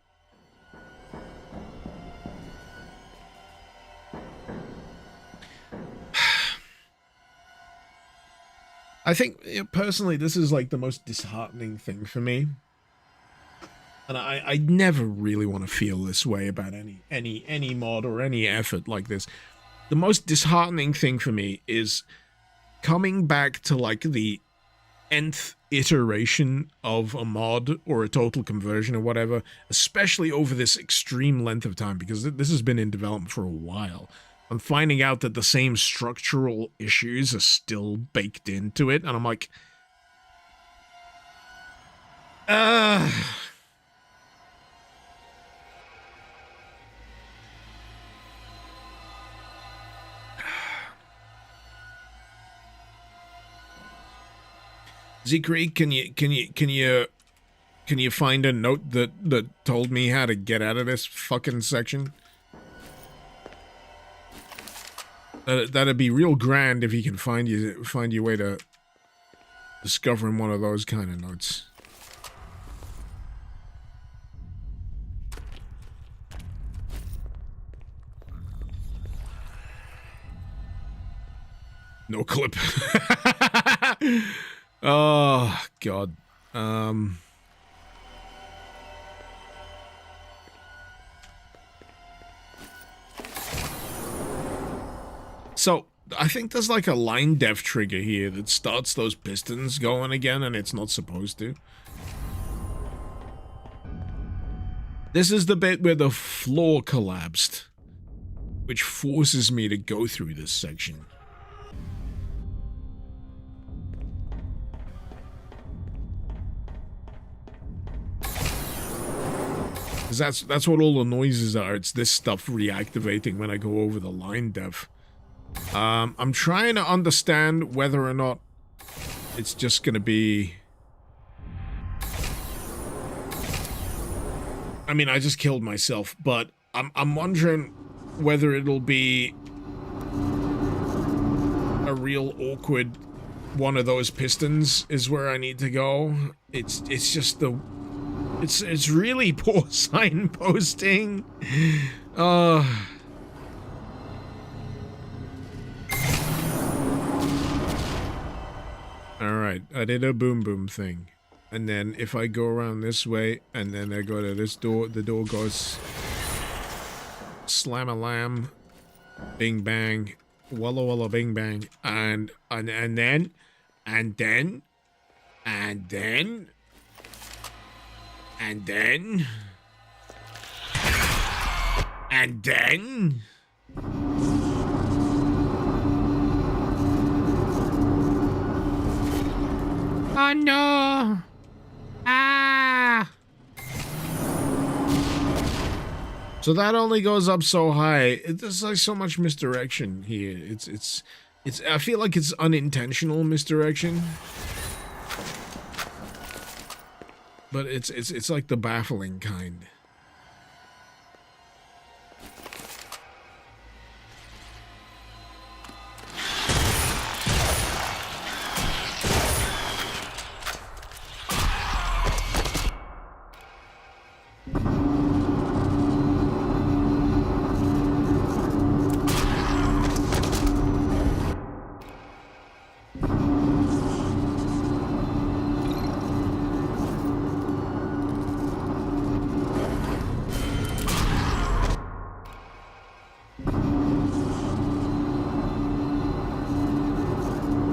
I think, personally, this is like the most disheartening thing for me. And I never really want to feel this way about any mod or any effort like this. The most disheartening thing for me is coming back to like the nth iteration of a mod or a total conversion or whatever, especially over this extreme length of time, because this has been in development for a while. I'm finding out that the same structural issues are still baked into it, and I'm like, Zekri, can you find a note that told me how to get out of this fucking section? That'd be real grand if you can find your way to discovering one of those kind of notes. No clip. Oh, God. So, I think there's like a line def trigger here that starts those pistons going again, and it's not supposed to. This is the bit where the floor collapsed, which forces me to go through this section. Because that's what all the noises are. It's this stuff reactivating when I go over the line def. I'm trying to understand whether or not it's just gonna be... I mean, I just killed myself, but I'm wondering whether it'll be a real awkward one of those pistons is where I need to go. It's just the... It's really poor signposting. Alright, I did a boom boom thing. And then if I go around this way, and then I go to this door, the door goes... Slam-a-lam, bing bang, walla walla bing bang, and then... And then... Oh no! Ah! So that only goes up so high. There's like so much misdirection here. It's I feel like it's unintentional misdirection. But it's like the baffling kind.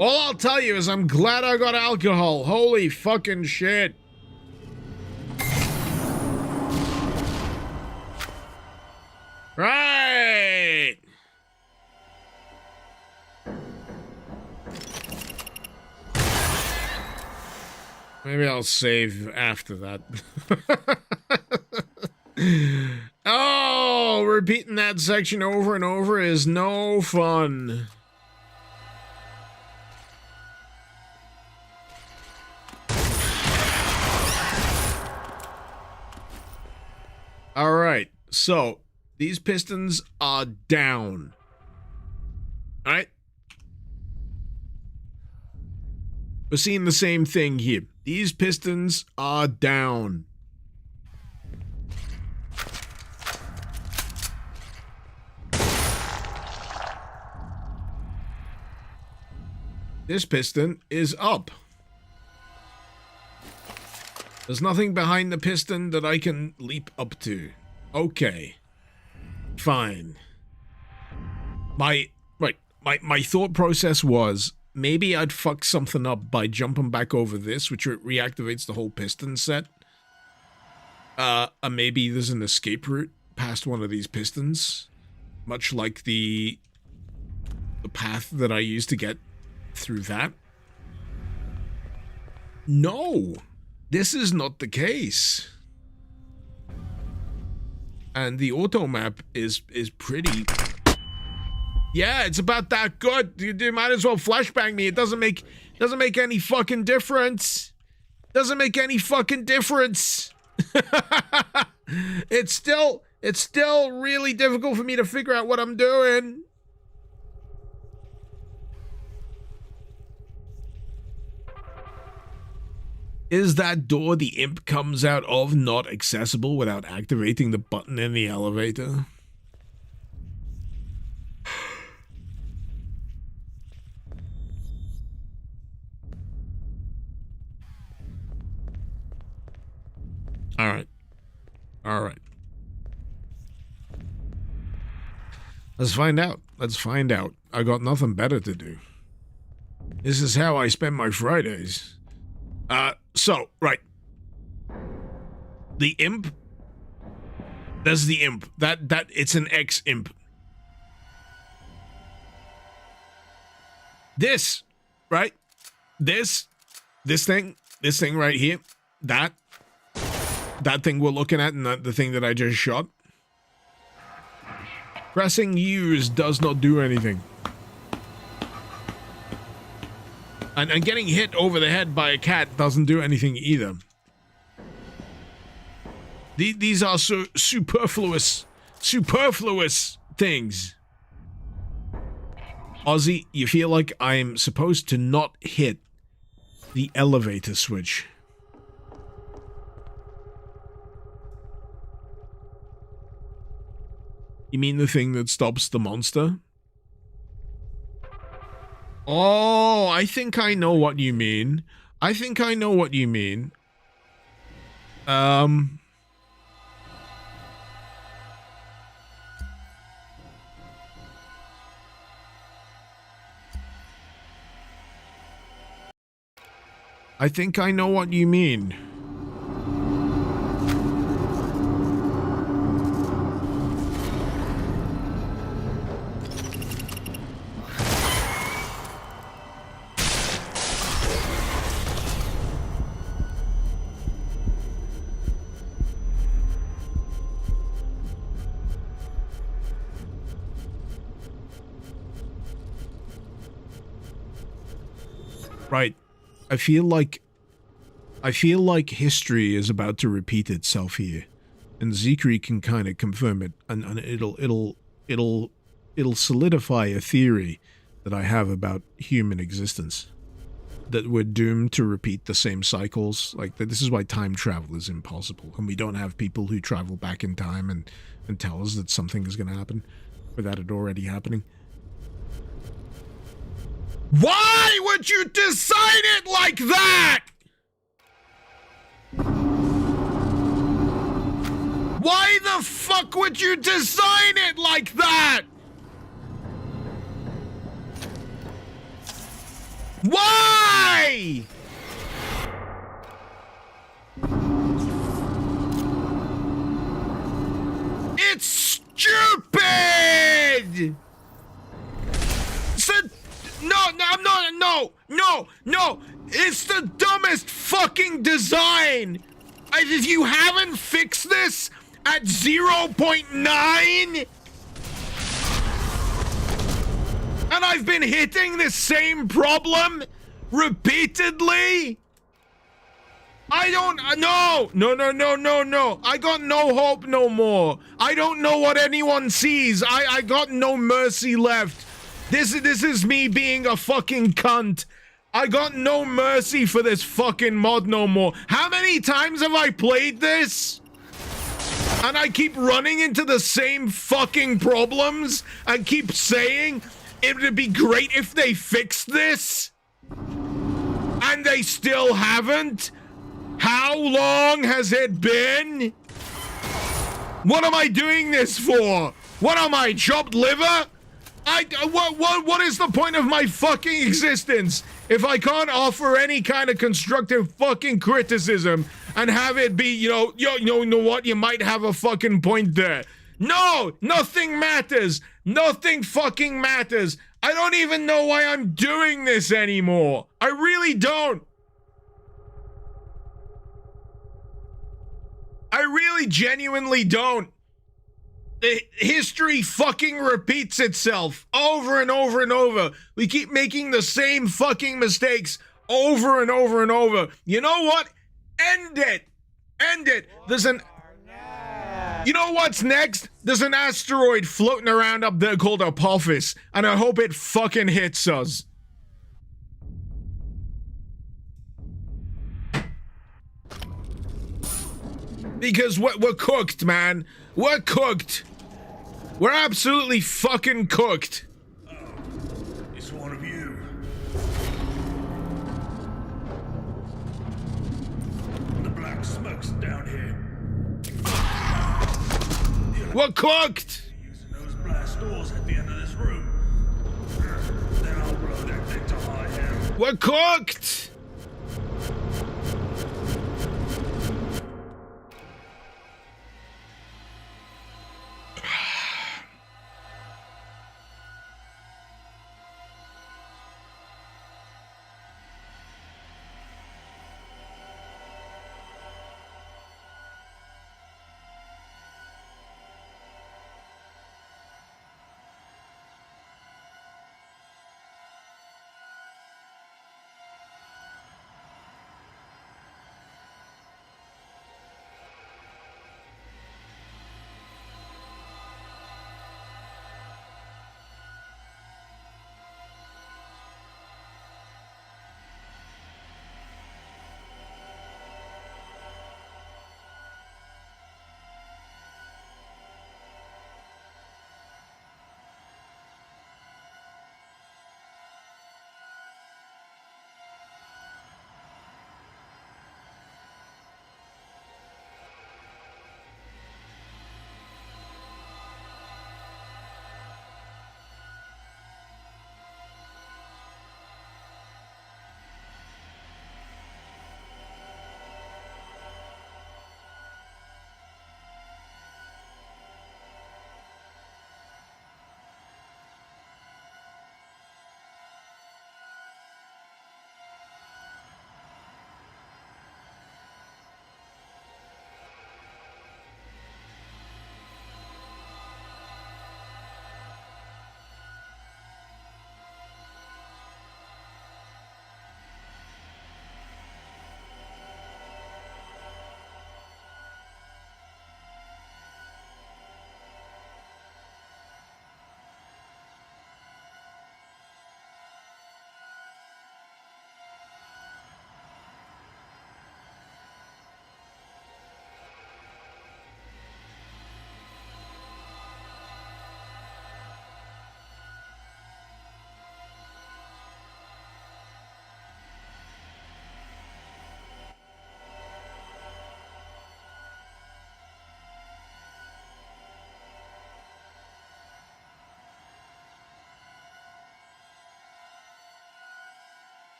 All I'll tell you is I'm glad I got alcohol. Holy fucking shit. Right. Maybe I'll save after that. Oh, repeating that section over and over is no fun. Alright, so these pistons are down. Alright? We're seeing the same thing here. These pistons are down. This piston is up. There's nothing behind the piston that I can leap up to. Okay. Fine. My thought process was, maybe I'd fuck something up by jumping back over this, which reactivates the whole piston set. Maybe there's an escape route past one of these pistons. Much like the path that I used to get through that. No! This is not the case. And the auto map is pretty... Yeah, it's about that good. You might as well flashbang me. It doesn't make any fucking difference. Doesn't make any fucking difference. It's still really difficult for me to figure out what I'm doing. Is that door the imp comes out of not accessible without activating the button in the elevator? Alright. Alright. Let's find out. Let's find out. I got nothing better to do. This is how I spend my Fridays. So, right. The imp. That's the imp. That it's an ex-imp. This, right? This thing right here. That thing we're looking at, and the thing that I just shot. Pressing use does not do anything. And getting hit over the head by a cat doesn't do anything either. These are so superfluous things. Ozzy, you feel like I'm supposed to not hit the elevator switch. You mean the thing that stops the monster? Oh, I think I know what you mean. I think I know what you mean. Right. I feel like history is about to repeat itself here, and Zikri can kind of confirm it, and it'll solidify a theory that I have about human existence, that we're doomed to repeat the same cycles. Like that, this is why time travel is impossible, and we don't have people who travel back in time and tell us that something is going to happen without it already happening. Why would you design it like that? Why the fuck would you design it like that? Why? It's stupid! No! It's the dumbest fucking design! If you haven't fixed this at 0.9, and I've been hitting the same problem repeatedly, I don't, no, I got no hope no more. I don't know what anyone sees. I got no mercy left. This is me being a fucking cunt. I got no mercy for this fucking mod no more. How many times have I played this? And I keep running into the same fucking problems and keep saying it would be great if they fixed this. And they still haven't. How long has it been? What am I doing this for? What am I, chopped liver? What is the point of my fucking existence if I can't offer any kind of constructive fucking criticism and have it be, you know what, you might have a fucking point there. No, nothing matters. Nothing fucking matters. I don't even know why I'm doing this anymore. I really don't. I really genuinely don't. The history fucking repeats itself over and over and over. We keep making the same fucking mistakes over and over and over. You know what? End it. End it. There's an... You know what's next? There's an asteroid floating around up there called Apophis, and I hope it fucking hits us. Because we're cooked, man. We're cooked. We're absolutely fucking cooked. Oh, it's one of you. The black smoke's down here. We're cooked! Using those blast doors at the end of this room. Then I'll blow that thing to high hell. We're cooked!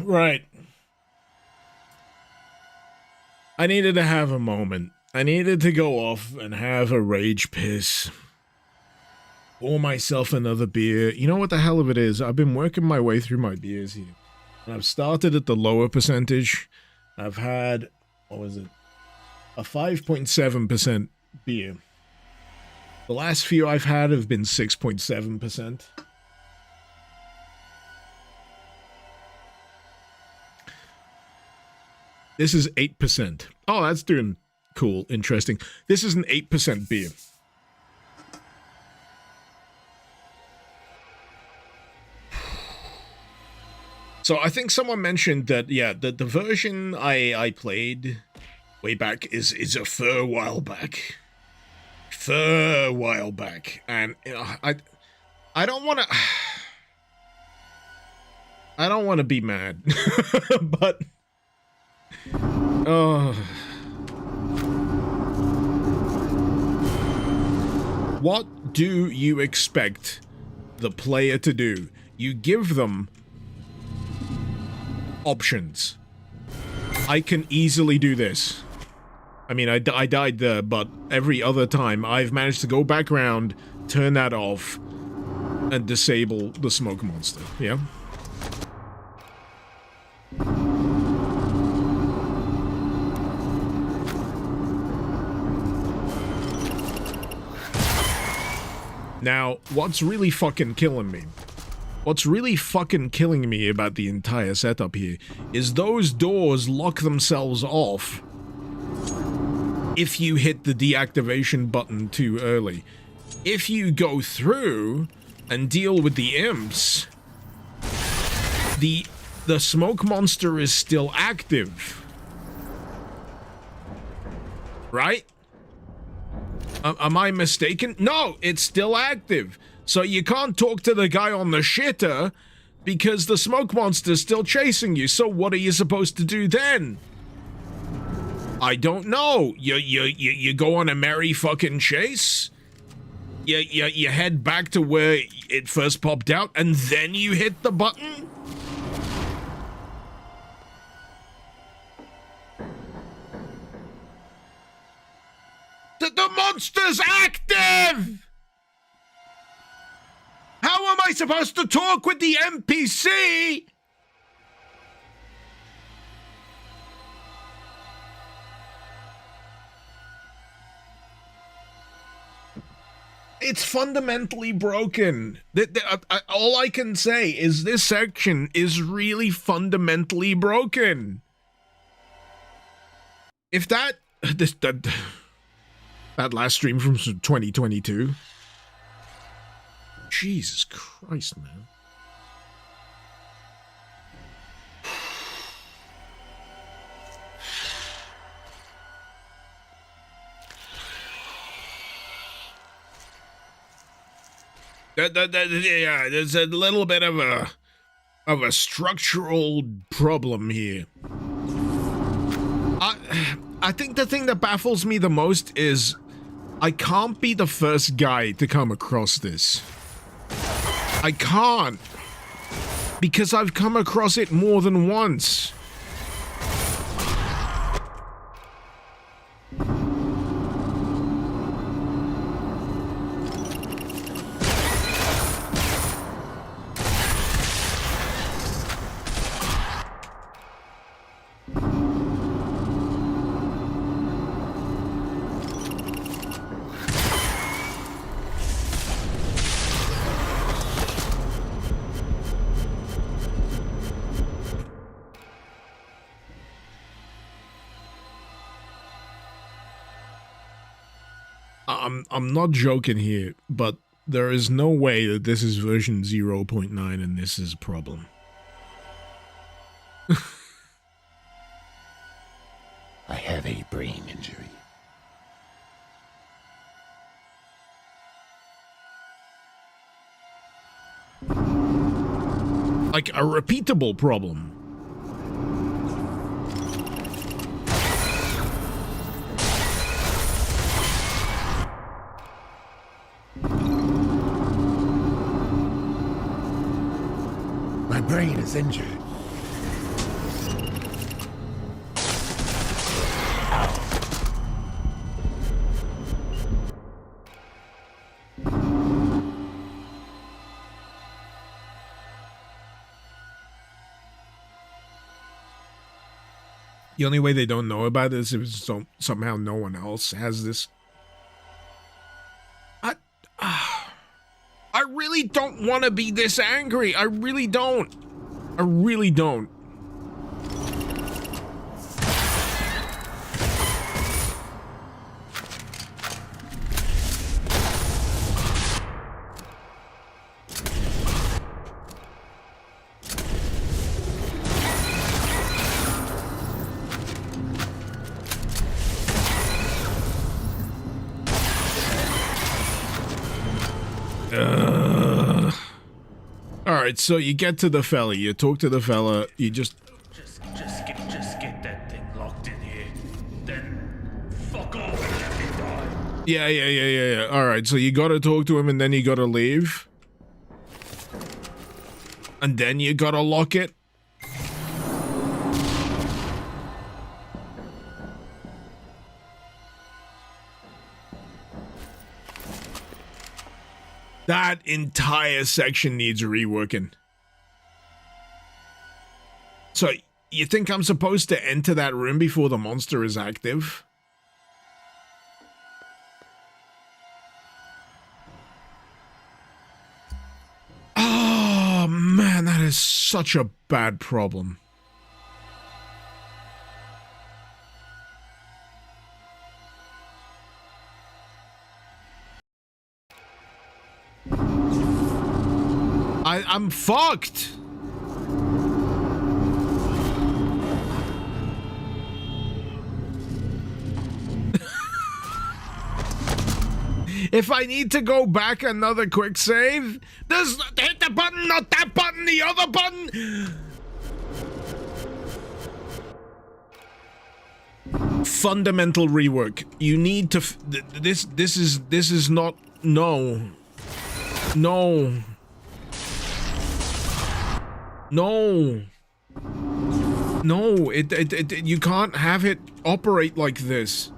Right. I needed to have a moment. I needed to go off and have a rage piss. Pour myself another beer. You know what the hell of it is? I've been working my way through my beers here. And I've started at the lower percentage. I've had, what was it? A 5.7% beer. The last few I've had have been 6.7%. This is 8%. Oh, that's doing cool, interesting. This is an 8% beer. So I think someone mentioned that, yeah, the version I played way back is a fair while back. Fair while back. And, you know, I don't want to... I don't want to be mad. But... What do you expect the player to do? You give them options. I can easily do this. I mean, I died there, but every other time I've managed to go back around, turn that off, and disable the smoke monster, yeah? Now, what's really fucking killing me? What's really fucking killing me about the entire setup here is those doors lock themselves off if you hit the deactivation button too early. If you go through and deal with the imps, the smoke monster is still active. Right? Am I mistaken? No, it's still active. So you can't talk to the guy on the shitter because the smoke monster's still chasing you. So what are you supposed to do then? I don't know. You go on a merry fucking chase? You head back to where it first popped out and then you hit the button? The monster's active! How am I supposed to talk with the NPC? It's fundamentally broken. All I can say is this section is really fundamentally broken. If that last stream from 2022. Jesus Christ, man. Yeah, there's a little bit of a structural problem here. I think the thing that baffles me the most is I can't be the first guy to come across this. I can't. Because I've come across it more than once. I'm not joking here, but there is no way that this is version 0.9 and this is a problem. I have a brain injury. Like a repeatable problem. My brain is injured. The only way they don't know about this is if somehow no one else has this. I really don't want to be this angry. I really don't. I really don't. Alright, so you get to the fella, you talk to the fella, you just get that thing locked in here. Then fuck off and let me die. Yeah. Alright, so you gotta talk to him and then you gotta leave. And then you gotta lock it. That entire section needs reworking. So, you think I'm supposed to enter that room before the monster is active? Oh, man, that is such a bad problem. I'm fucked. If I need to go back another quick save, there's hit the button, not that button, the other button. Fundamental rework. You need to. This is not. No. No. No. No. You can't have it operate like this.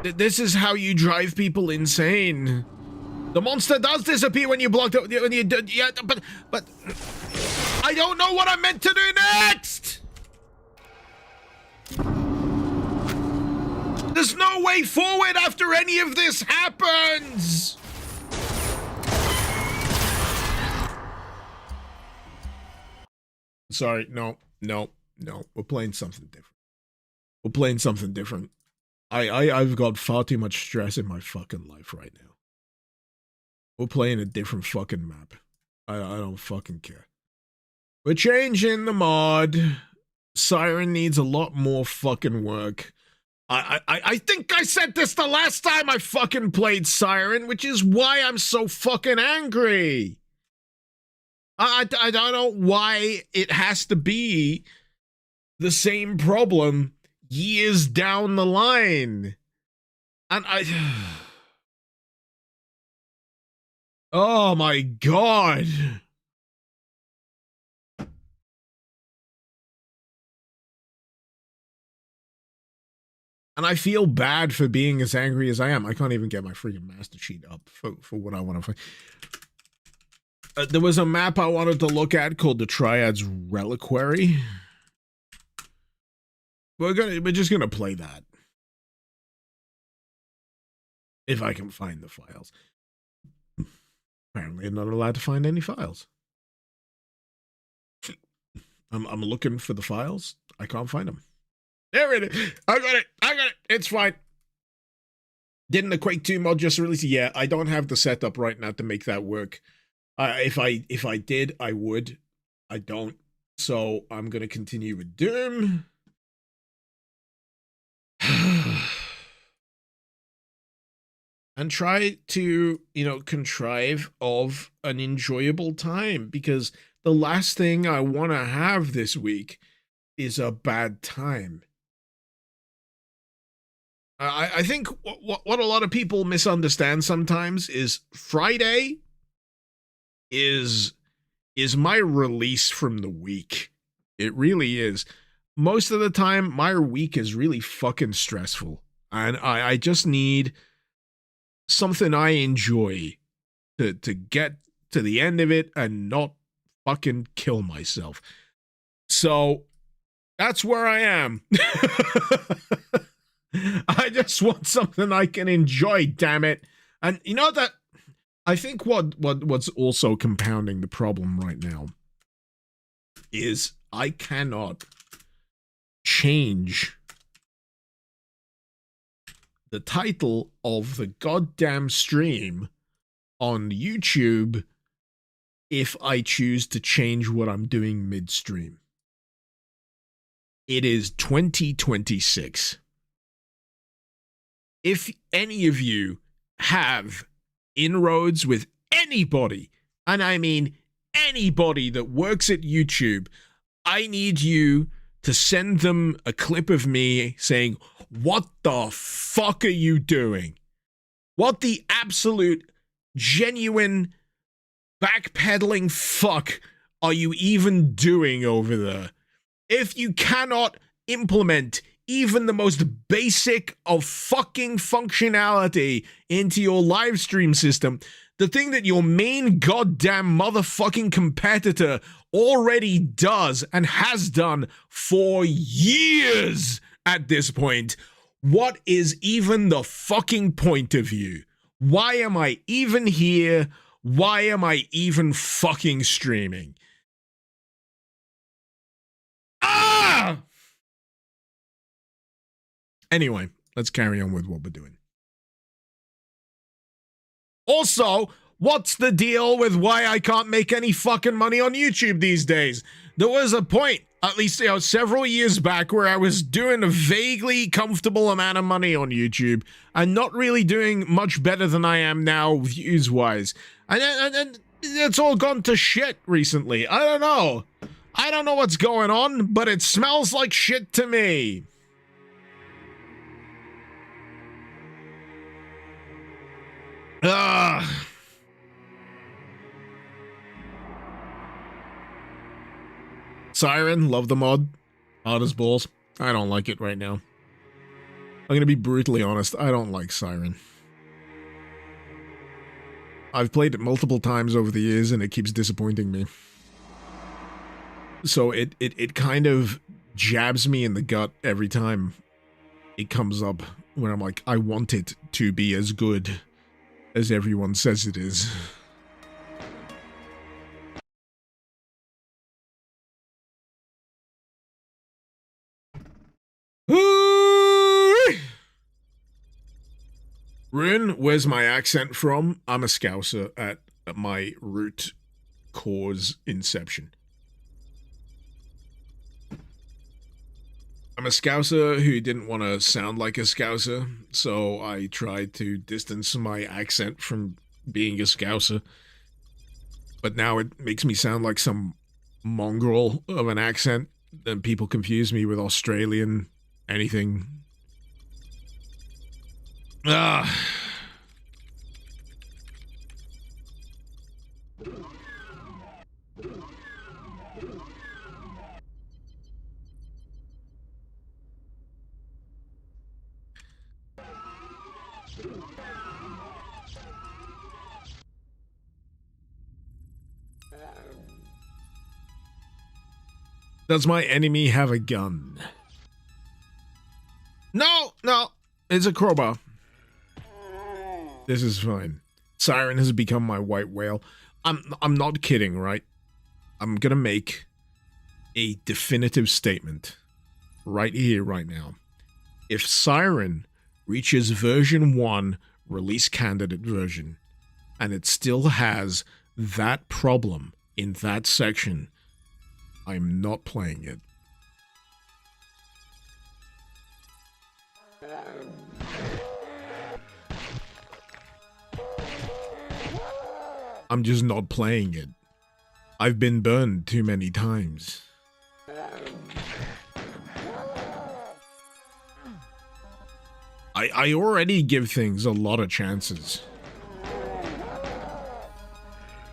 This is how you drive people insane. The monster does disappear when you block it. When you do, yeah, but I don't know what I'm meant to do next. There's no way forward after any of this happens. Sorry, no. We're playing something different. We're playing something different. I've got far too much stress in my fucking life right now. We're playing a different fucking map. I don't fucking care. We're changing the mod. Siren needs a lot more fucking work. I think I said this the last time I fucking played Siren, which is why I'm so fucking angry. I don't know why it has to be the same problem years down the line. And oh my god. And I feel bad for being as angry as I am. I can't even get my freaking master sheet up for what I want to find. There was a map I wanted to look at called the Triad's Reliquary. We're just gonna play that. If I can find the files. Apparently I'm not allowed to find any files. I'm looking for the files. I can't find them. There it is. I got it. It's fine. Didn't the Quake 2 mod just release? Yeah, I don't have the setup right now to make that work. If I did, I would. I don't. So I'm gonna continue with Doom. And try to, contrive of an enjoyable time, because the last thing I want to have this week is a bad time. I think what a lot of people misunderstand sometimes is Friday is my release from the week. It really is. Most of the time, my week is really fucking stressful. And I just need something I enjoy to get to the end of it and not fucking kill myself. So that's where I am. I just want something I can enjoy, damn it. And you know that I think what's also compounding the problem right now is I cannot change the title of the goddamn stream on YouTube if I choose to change what I'm doing midstream. It is 2026. If any of you have inroads with anybody, and I mean anybody that works at YouTube, I need you to send them a clip of me saying, "What the fuck are you doing? What the absolute, genuine, backpedaling fuck are you even doing over there? If you cannot implement even the most basic of fucking functionality into your live stream system, the thing that your main goddamn motherfucking competitor already does and has done for years at this point, what is even the fucking point of you? Why am I even here? Why am I even fucking streaming? Ah! Anyway, let's carry on with what we're doing. Also, what's the deal with why I can't make any fucking money on YouTube these days? There was a point, at least, several years back, where I was doing a vaguely comfortable amount of money on YouTube and not really doing much better than I am now views-wise. And it's all gone to shit recently. I don't know. I don't know what's going on, but it smells like shit to me. Siren, love the mod. Hard as balls. I don't like it right now. I'm gonna be brutally honest, I don't like Siren. I've played it multiple times over the years and it keeps disappointing me. So it kind of jabs me in the gut every time it comes up, when I'm like, I want it to be as good as everyone says it is. Rune, where's my accent from? I'm a Scouser at my root cause inception. I'm a Scouser who didn't want to sound like a Scouser, so I tried to distance my accent from being a Scouser. But now it makes me sound like some mongrel of an accent, and people confuse me with Australian anything. Does my enemy have a gun? No, it's a crowbar. This is fine. Siren has become my white whale. I'm not kidding, right? I'm gonna make a definitive statement right here, right now. If Siren reaches version 1, release candidate version, and it still has that problem in that section, I'm not playing it. I'm just not playing it. I've been burned too many times. I already give things a lot of chances.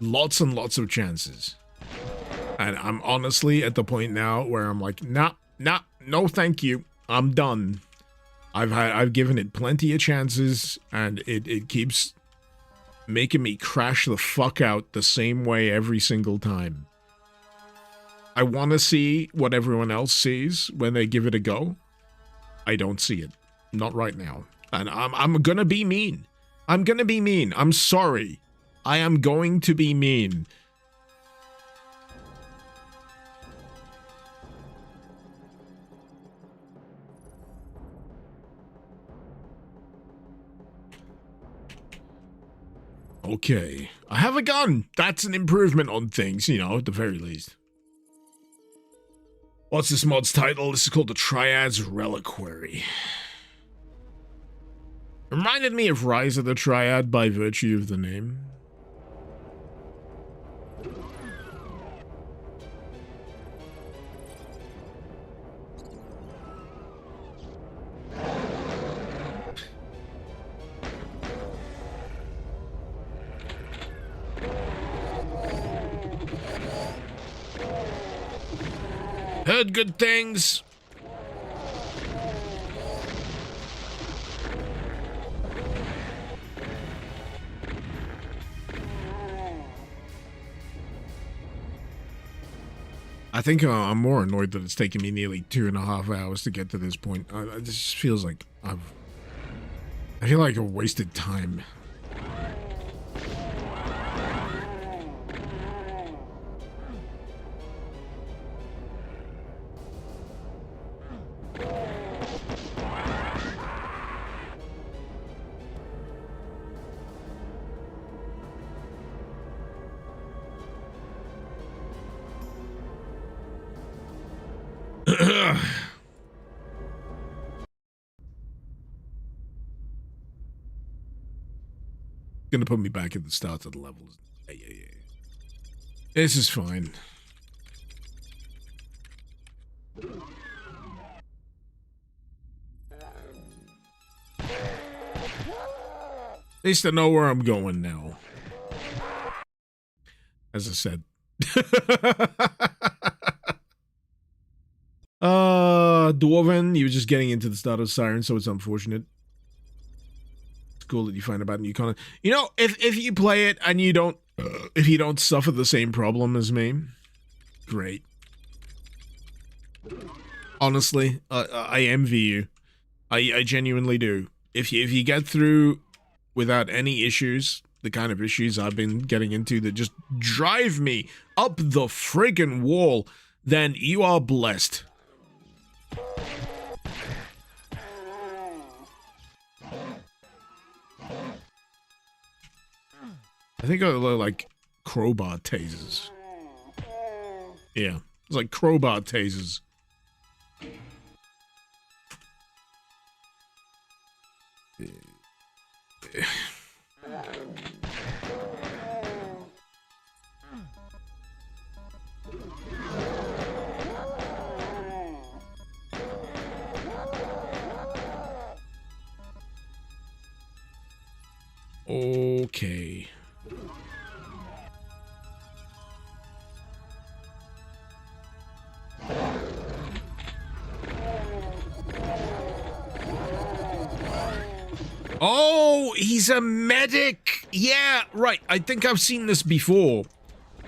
Lots and lots of chances. And I'm honestly at the point now where I'm like, nah, no thank you. I'm done. I've given it plenty of chances, and it keeps making me crash the fuck out the same way every single time. I want to see what everyone else sees when they give it a go. I don't see it. Not right now. And I'm gonna be mean. I'm gonna be mean. I'm sorry. I am going to be mean. Okay, I have a gun. That's an improvement on things, you know, at the very least. What's this mod's title? This is called the Triad's Reliquary. Reminded me of Rise of the Triad by virtue of the name. Heard good things. I think I'm more annoyed that it's taken me nearly 2.5 hours to get to this point. It just feels like I feel like I've wasted time. Gonna put me back at the start of the levels. Yeah. This is fine. At least I know where I'm going now. As I said. Dwarven, you were just getting into the start of Siren, so it's unfortunate. It's cool that you find about new content. You know, if you play it and you don't suffer the same problem as me, great. Honestly, I envy you. I genuinely do. If you get through without any issues, the kind of issues I've been getting into that just drive me up the friggin' wall, then you are blessed. I think I like crowbar tasers. Yeah, it's like crowbar tasers. Okay. Oh, he's a medic! Yeah, right. I think I've seen this before.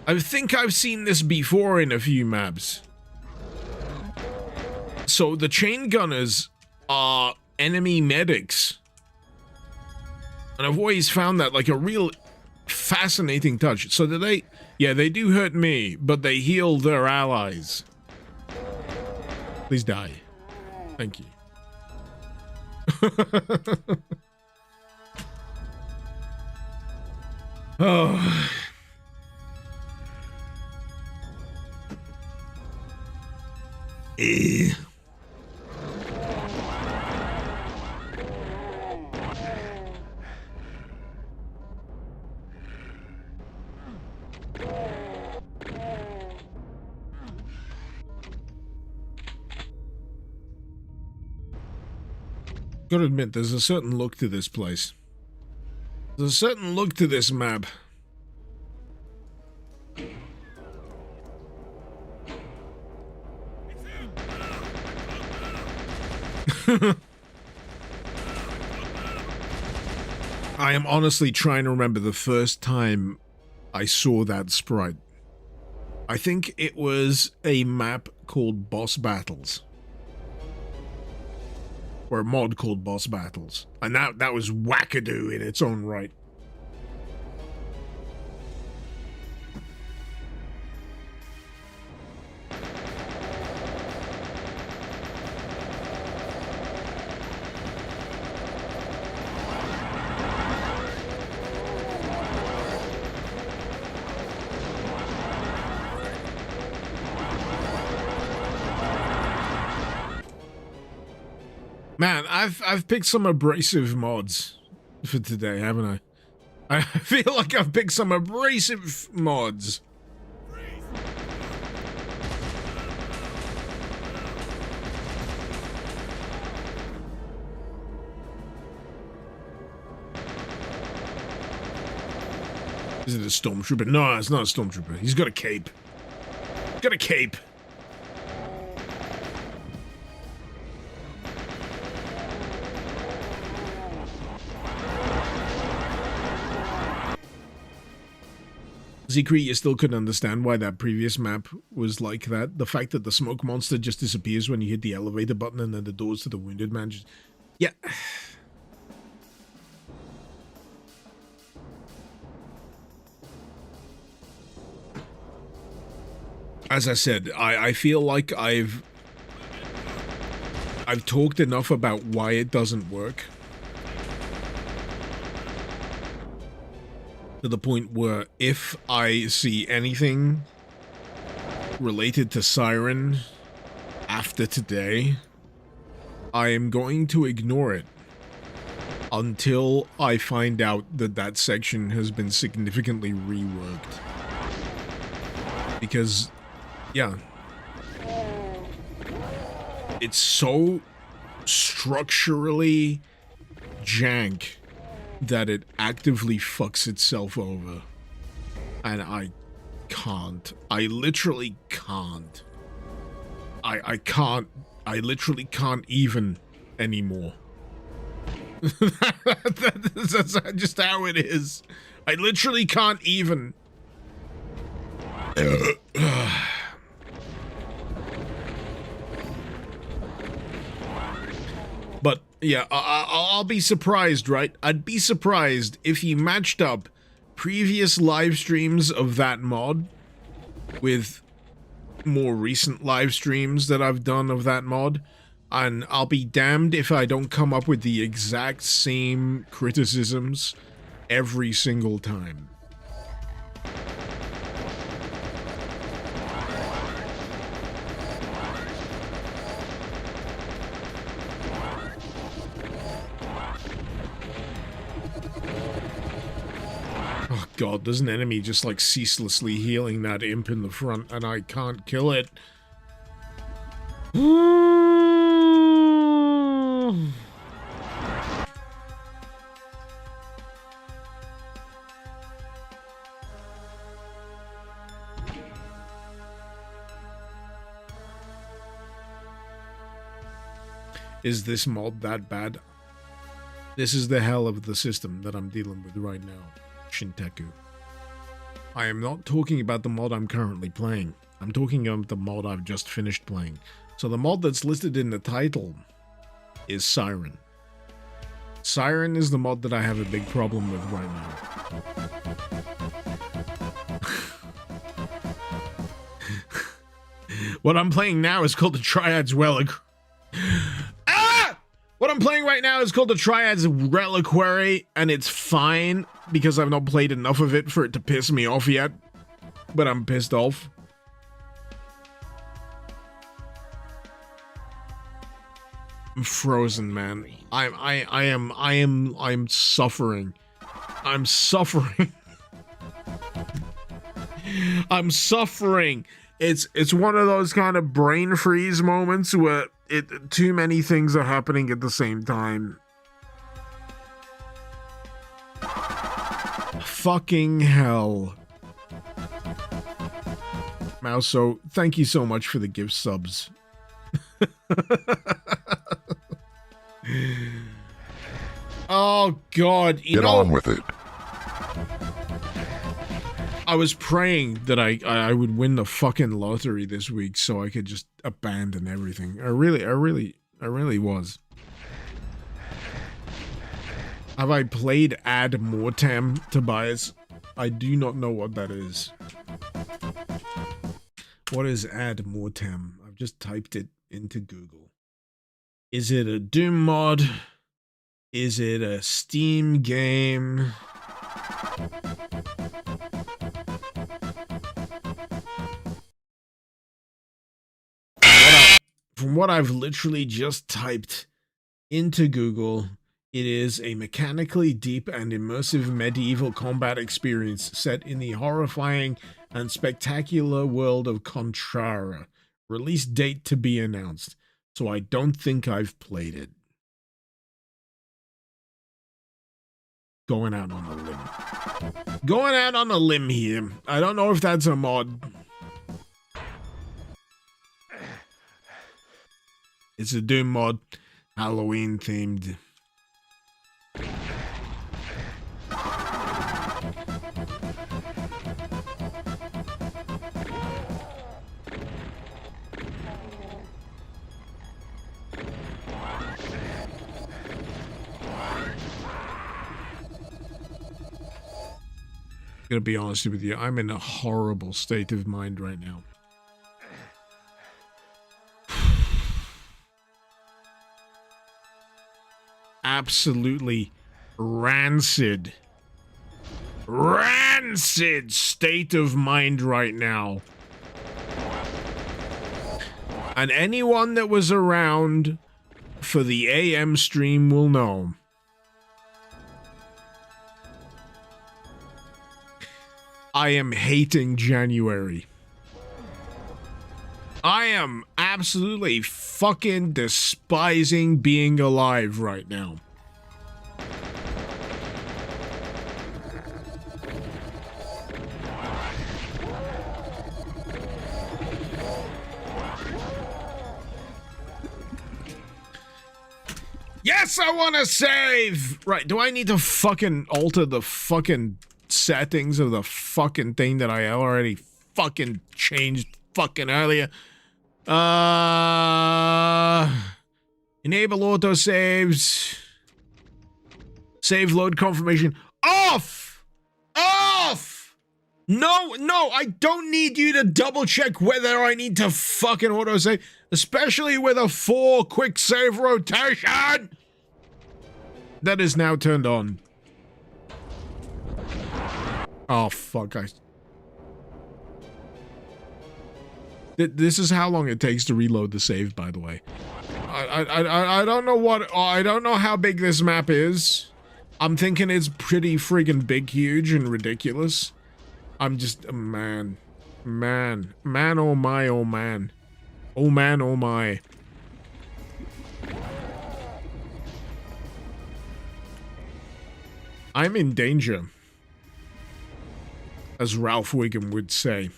I think I've seen this before in a few maps. So the chain gunners are enemy medics. And I've always found that like a real fascinating touch. So do they... Yeah, they do hurt me, but they heal their allies. Please die. Thank you. Oh. Gotta admit, there's a certain look to this place. There's a certain look to this map. I am honestly trying to remember the first time I saw that sprite. I think it was a map called Boss Battles. Or a mod called Boss Battles. And that was wackadoo in its own right. Man, I've picked some abrasive mods for today, haven't I? I feel like I've picked some abrasive mods. Is it a stormtrooper? No, it's not a stormtrooper. He's got a cape. He's got a cape. Zikri, you still couldn't understand why that previous map was like that. The fact that the smoke monster just disappears when you hit the elevator button and then the doors to the wounded man just... Yeah. As I said, I feel like I've talked enough about why it doesn't work. To the point where if I see anything related to Siren after today, I am going to ignore it until I find out that that section has been significantly reworked. Because, yeah, it's so structurally jank that it actively fucks itself over. And I can't. I literally can't. I can't. I literally can't even anymore. That's just how it is. I literally can't even. But yeah, I'll be surprised, right? I'd be surprised if you matched up previous live streams of that mod with more recent live streams that I've done of that mod, and I'll be damned if I don't come up with the exact same criticisms every single time. Oh god, there's an enemy just like ceaselessly healing that imp in the front and I can't kill it. Is this mod that bad? This is the hell of the system that I'm dealing with right now. Shinteku. I am not talking about the mod I'm currently playing. I'm talking about the mod I've just finished playing. So the mod that's listed in the title is SIREN. SIREN is the mod that I have a big problem with right now. What I'm playing now is called the Triad's Relic. What I'm playing right now is called the Triad's Reliquary, and it's fine because I've not played enough of it for it to piss me off yet. But I'm pissed off. I'm frozen, man. I'm suffering. I'm suffering. I'm suffering. It's one of those kind of brain freeze moments where too many things are happening at the same time. Fucking hell. Mouso, thank you so much for the gift subs. Oh god, Get on with it. I was praying that I would win the fucking lottery this week so I could just abandon everything. I really was. Have I played Ad Mortem, Tobias? I do not know what that is. What is Ad Mortem? I've just typed it into Google. Is it a Doom mod? Is it a Steam game? From what I've literally just typed into Google, it is a mechanically deep and immersive medieval combat experience set in the horrifying and spectacular world of Contrara. Release date to be announced. So I don't think I've played it. Going out on a limb. Going out on a limb here. I don't know if that's a mod. It's a Doom mod, Halloween themed. Gonna be honest with you, I'm in a horrible state of mind right now. Absolutely rancid state of mind right now. And anyone that was around for the AM stream will know. I am hating January. I am absolutely fucking despising being alive right now. Yes, I want to save! Right, do I need to fucking alter the fucking settings of the fucking thing that I already fucking changed fucking earlier? Enable autosaves. Save load confirmation. Off! Off! No, I don't need you to double check whether I need to fucking autosave, especially with a 4 quick save rotation. That is now turned on. Oh, fuck, This is how long it takes to reload the save, by the way. I don't know what... I don't know how big this map is. I'm thinking it's pretty friggin' big, huge, and ridiculous. I'm just... Man, oh my, oh man. Oh man, oh my. I'm in danger, as Ralph Wiggum would say.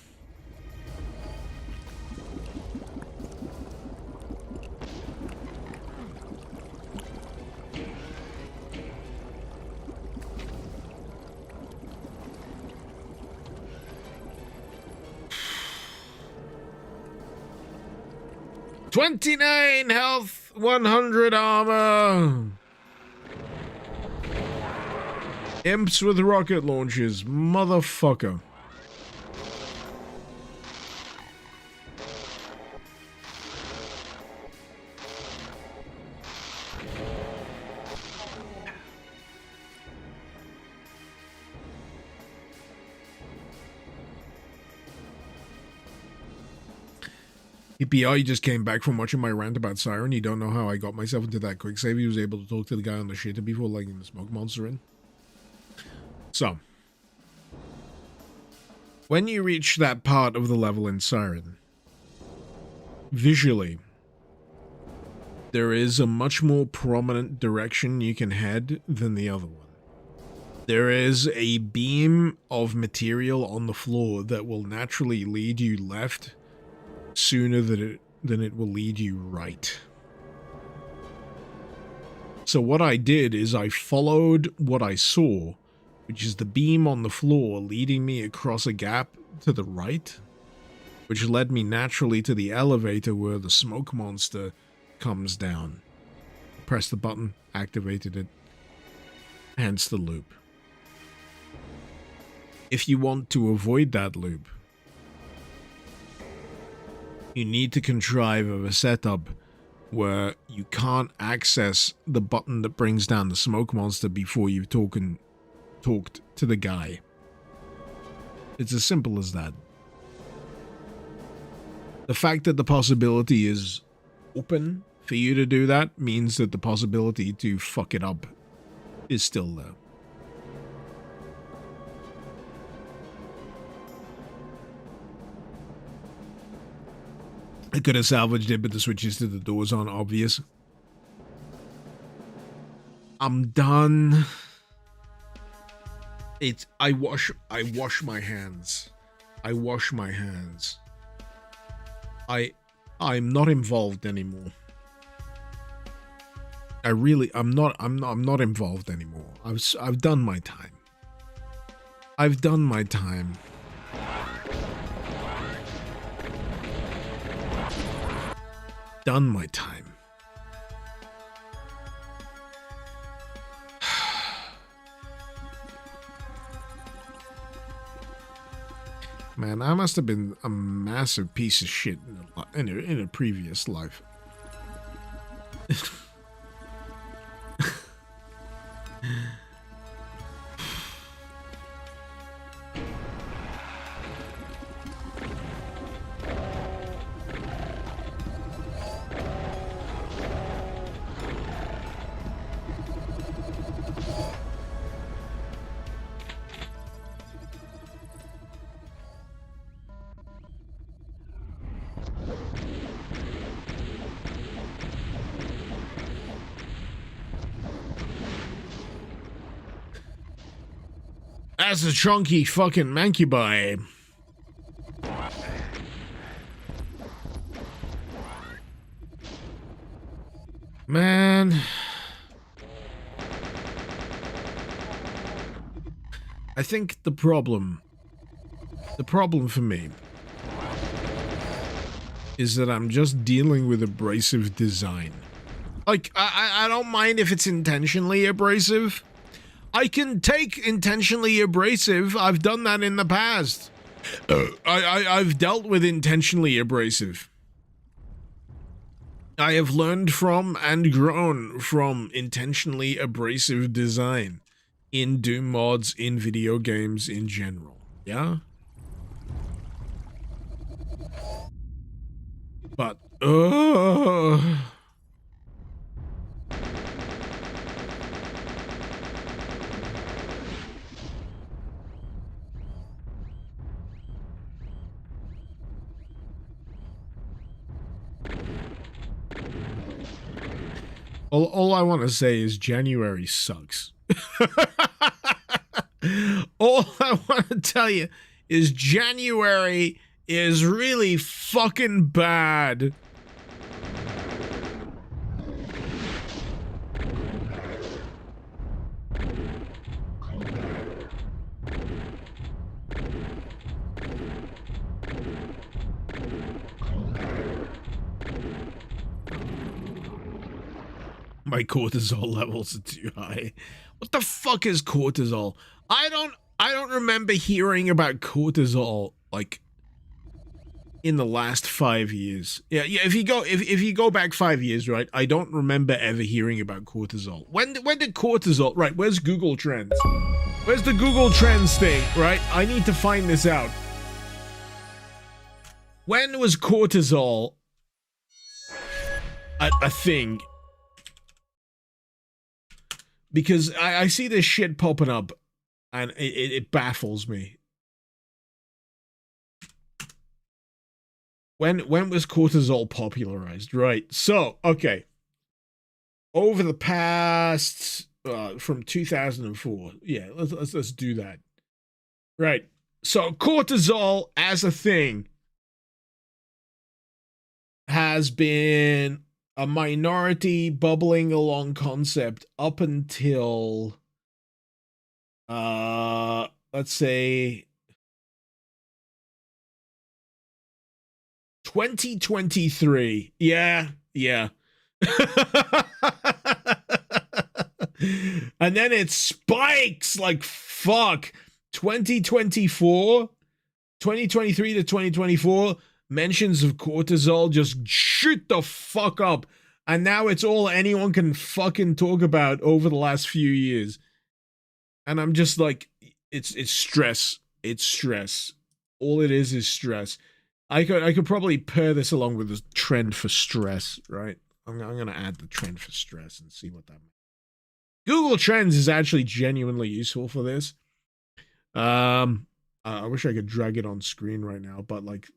$29 health, 100 armor. Imps with rocket launches, motherfucker. EPI just came back from watching my rant about Siren. You don't know how I got myself into that quick save. He was able to talk to the guy on the shitter before letting the smoke monster in. So, when you reach that part of the level in Siren, visually, there is a much more prominent direction you can head than the other one. There is a beam of material on the floor that will naturally lead you left sooner than it will lead you right. So what I did is I followed what I saw, which is the beam on the floor leading me across a gap to the right, which led me naturally to the elevator where the smoke monster comes down. Press the button, activated it, hence the loop. If you want to avoid that loop, you need to contrive a setup where you can't access the button that brings down the smoke monster before you've talked to the guy. It's as simple as that. The fact that the possibility is open for you to do that means that the possibility to fuck it up is still there. I could have salvaged it, but the switches to the doors aren't obvious. I'm done. I wash my hands. I wash my hands. I'm not involved anymore. I'm not involved anymore. I've done my time. I've done my time. Done my time. Man, I must have been a massive piece of shit in a previous life. That's a chunky fucking mancubi. Man. I think the problem for me is that I'm just dealing with abrasive design. Like, I don't mind if it's intentionally abrasive. I can take intentionally abrasive. I've done that in the past. I've dealt with intentionally abrasive. I have learned from and grown from intentionally abrasive design in Doom mods, in video games in general. Yeah? But, All I want to say is January sucks. All I want to tell you is January is really fucking bad. My cortisol levels are too high. What the fuck is cortisol? I don't remember hearing about cortisol like in the last 5 years. Yeah. If you go back 5 years, right? I don't remember ever hearing about cortisol. When did cortisol? Right? Where's Google Trends? Where's the Google Trends thing? Right? I need to find this out. When was cortisol a thing? Because I see this shit popping up, and it baffles me. When was cortisol popularized? Right. So, okay. Over the past from 2004. Yeah, let's do that. Right. So cortisol as a thing has been a minority bubbling along concept up until let's say 2023. Yeah. And then it spikes like fuck. 2023 to 2024, mentions of cortisol just shoot the fuck up. And now it's all anyone can fucking talk about over the last few years. And I'm just like, it's stress. It's stress. All it is stress. I could probably pair this along with the trend for stress, right? I'm gonna add the trend for stress and see what that means. Google Trends is actually genuinely useful for this. I wish I could drag it on screen right now, but like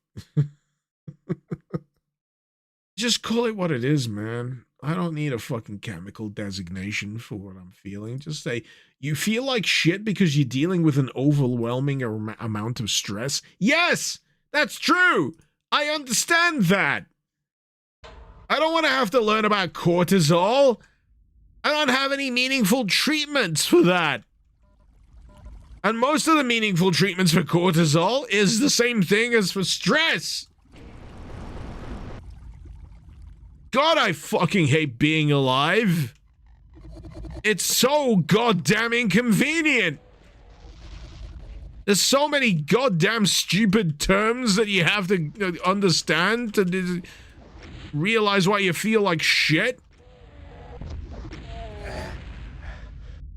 just call it what it is, man. I don't need a fucking chemical designation for what I'm feeling. Just say, you feel like shit because you're dealing with an overwhelming amount of stress? Yes, that's true. I understand that. I don't want to have to learn about cortisol. I don't have any meaningful treatments for that. And most of the meaningful treatments for cortisol is the same thing as for stress. God, I fucking hate being alive. It's so goddamn inconvenient. There's so many goddamn stupid terms that you have to understand to realize why you feel like shit.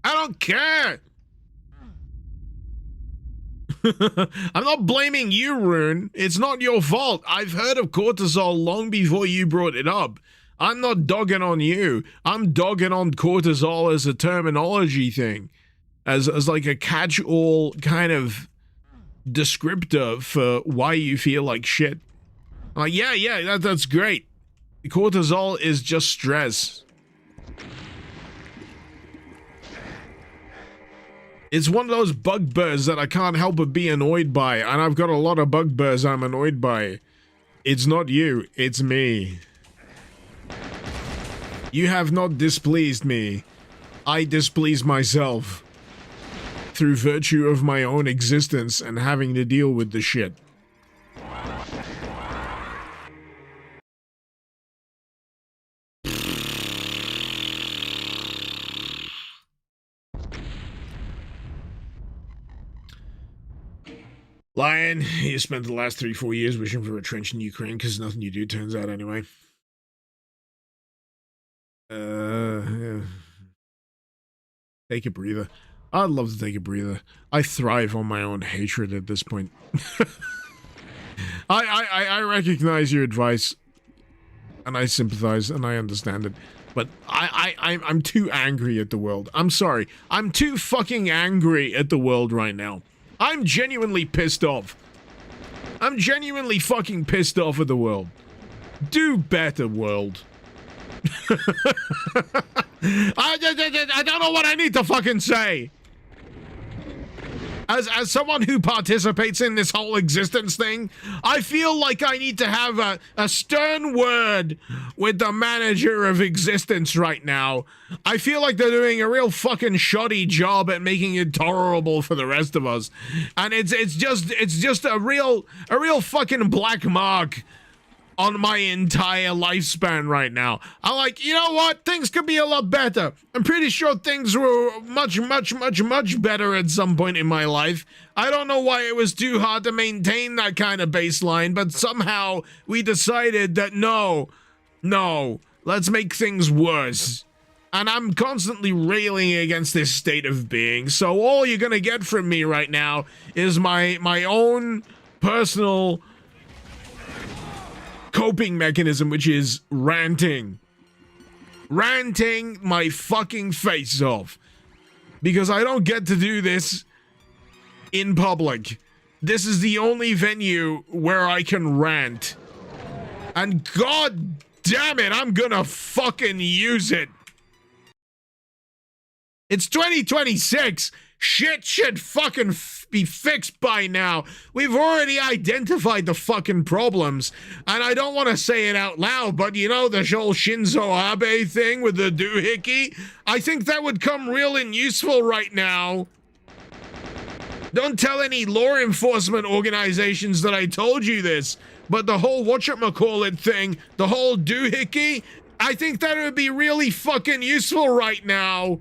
I don't care. I'm not blaming you, Rune. It's not your fault. I've heard of cortisol long before you brought it up. I'm not dogging on you. I'm dogging on cortisol as a terminology thing. As like a catch-all kind of descriptor for why you feel like shit. I'm like, yeah, that's great. Cortisol is just stress. It's one of those bugbears that I can't help but be annoyed by, and I've got a lot of bugbears I'm annoyed by. It's not you, it's me. You have not displeased me. I displease myself. Through virtue of my own existence and having to deal with the shit. Lion, you spent the last 3-4 years wishing for a trench in Ukraine because nothing you do turns out anyway. Yeah. Take a breather. I'd love to take a breather. I thrive on my own hatred at this point. I recognize your advice, and I sympathize, and I understand it. But I'm too angry at the world. I'm sorry. I'm too fucking angry at the world right now. I'm genuinely pissed off. I'm genuinely fucking pissed off at the world. Do better, world. I don't know what I need to fucking say. As someone who participates in this whole existence thing, I feel like I need to have a stern word with the manager of existence right now. I feel like they're doing a real fucking shoddy job at making it tolerable for the rest of us. And it's just a real fucking black mark on my entire lifespan right now. I'm like, you know what? Things could be a lot better. I'm pretty sure things were much better at some point in my life. I don't know why it was too hard to maintain that kind of baseline, but somehow we decided that no, let's make things worse. And I'm constantly railing against this state of being, so all you're gonna get from me right now is my own personal coping mechanism, which is ranting my fucking face off, because I don't get to do this in public. This is the only venue where I can rant, and god damn it, I'm gonna fucking use it. It's 2026. Shit should fucking be fixed by now. We've already identified the fucking problems. And I don't want to say it out loud, but you know the whole Shinzo Abe thing with the doohickey? I think that would come real and useful right now. Don't tell any law enforcement organizations that I told you this, but the whole whatchamacallit thing, the whole doohickey, I think that would be really fucking useful right now.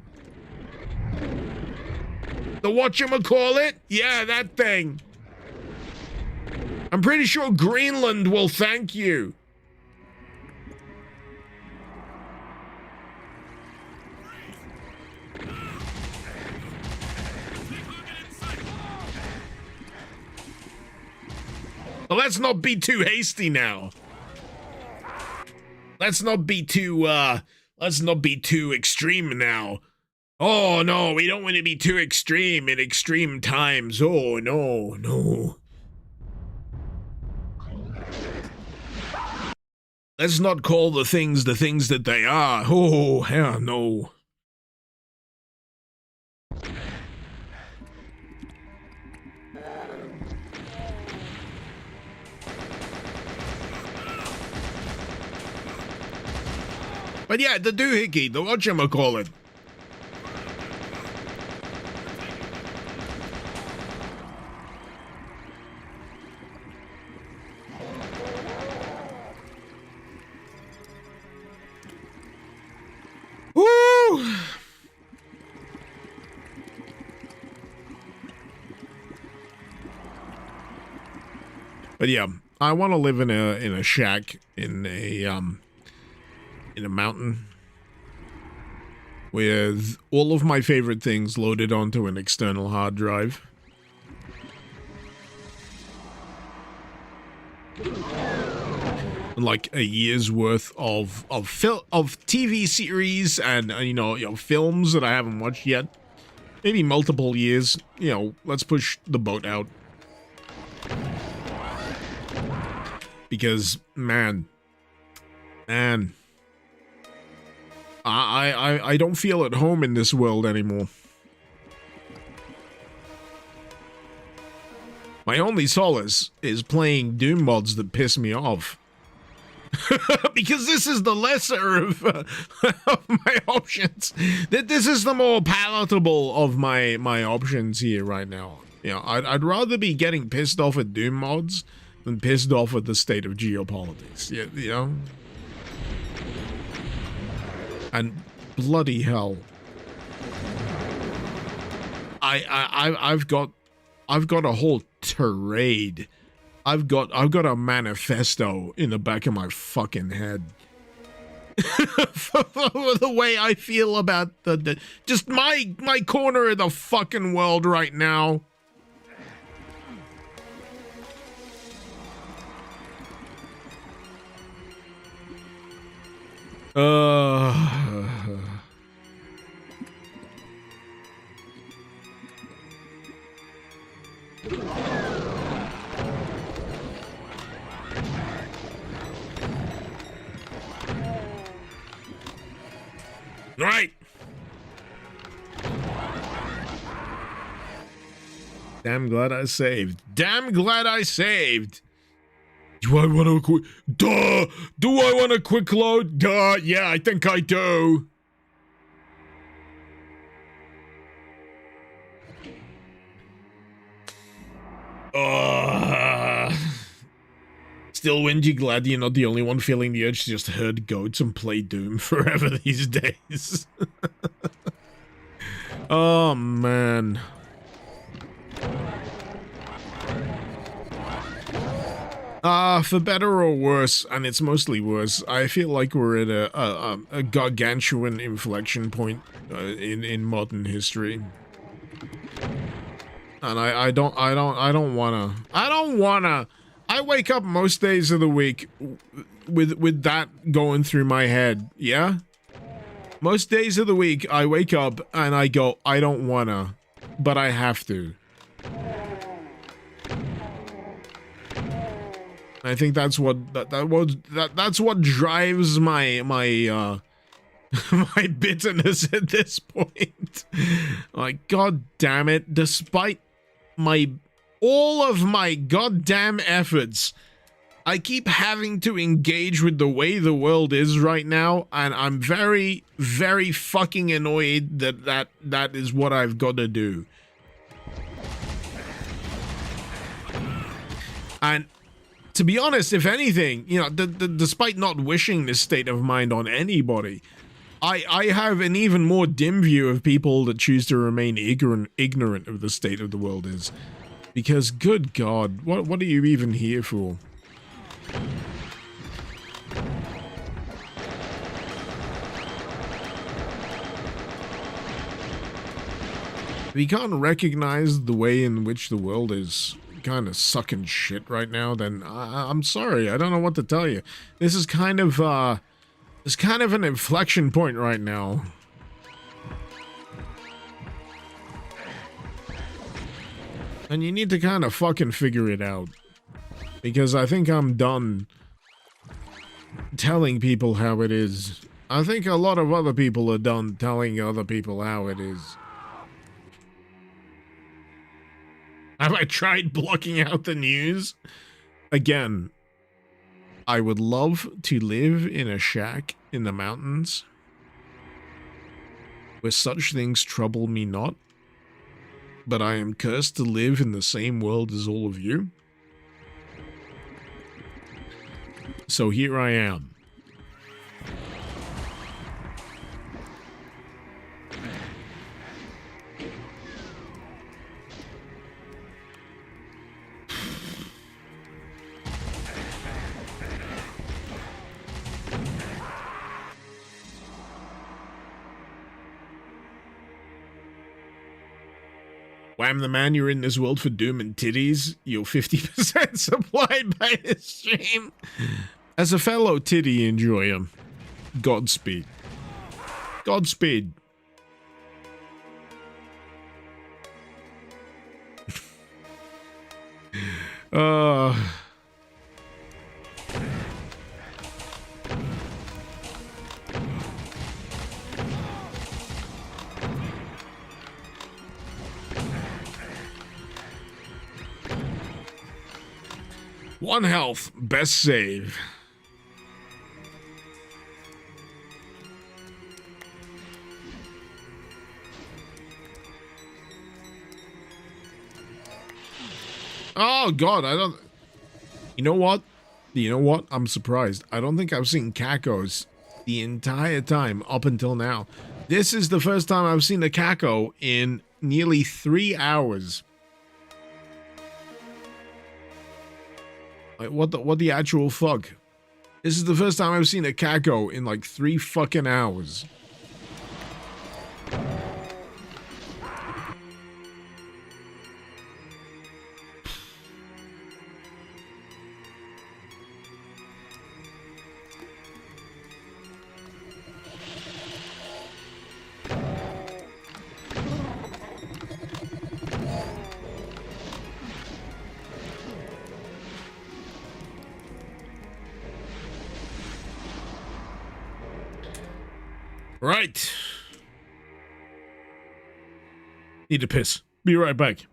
The whatchamacallit? Yeah, that thing. I'm pretty sure Greenland will thank you. Well, let's not be too hasty now. Let's not be too extreme now. Oh, no, we don't want to be too extreme in extreme times. Oh, no. Let's not call the things that they are. Oh, hell no. But yeah, the doohickey, the whatchamacallit. Woo! But yeah, I want to live in a shack in a mountain with all of my favorite things loaded onto an external hard drive. Like a year's worth of TV series and you know films that I haven't watched yet. Maybe multiple years. You know, let's push the boat out. Because man, I don't feel at home in this world anymore. My only solace is playing Doom mods that piss me off. Because this is the lesser of my options. This is the more palatable of my options here right now. You know, I'd rather be getting pissed off at Doom mods than pissed off at the state of geopolitics. You know? And bloody hell. I've got a whole tirade. I've got a manifesto in the back of my fucking head. For the way I feel about the just my corner of the fucking world right now. Right. Damn glad I saved. Damn glad I saved. Do I want a quick... Duh! Do I want a quick load? Duh! Yeah, I think I do. Still, Wendy, glad you're not the only one feeling the urge to just herd goats and play Doom forever these days. Oh, man. For better or worse, and it's mostly worse, I feel like we're at a gargantuan inflection point in modern history. And I don't wanna. I wake up most days of the week with that going through my head, yeah? Most days of the week, I wake up and I go, I don't wanna, but I have to. I think that's what that's what drives my my bitterness at this point. Like, god damn it, despite all of my goddamn efforts, I keep having to engage with the way the world is right now, and I'm very, very fucking annoyed that is what I've got to do. And to be honest, if anything, you know, despite not wishing this state of mind on anybody, I have an even more dim view of people that choose to remain ignorant of the state of the world is. Because, good God, what are you even here for? If you can't recognize the way in which the world is kind of sucking shit right now, then I'm sorry. I don't know what to tell you. This is kind of an inflection point right now. And you need to kind of fucking figure it out. Because I think I'm done telling people how it is. I think a lot of other people are done telling other people how it is. Have I tried blocking out the news? Again, I would love to live in a shack in the mountains where such things trouble me not. But I am cursed to live in the same world as all of you. So here I am. Wham the man, you're in this world for doom and titties. You're 50% supplied by this stream. As a fellow titty enjoyer, Godspeed. Godspeed. One health, best save. Oh god, I don't... You know what? You know what? I'm surprised. I don't think I've seen Cacos the entire time up until now. This is the first time I've seen a Caco in nearly 3 hours. Like, what the actual fuck? This is the first time I've seen a Caco in like 3 fucking hours. Right. Need to piss. Be right back.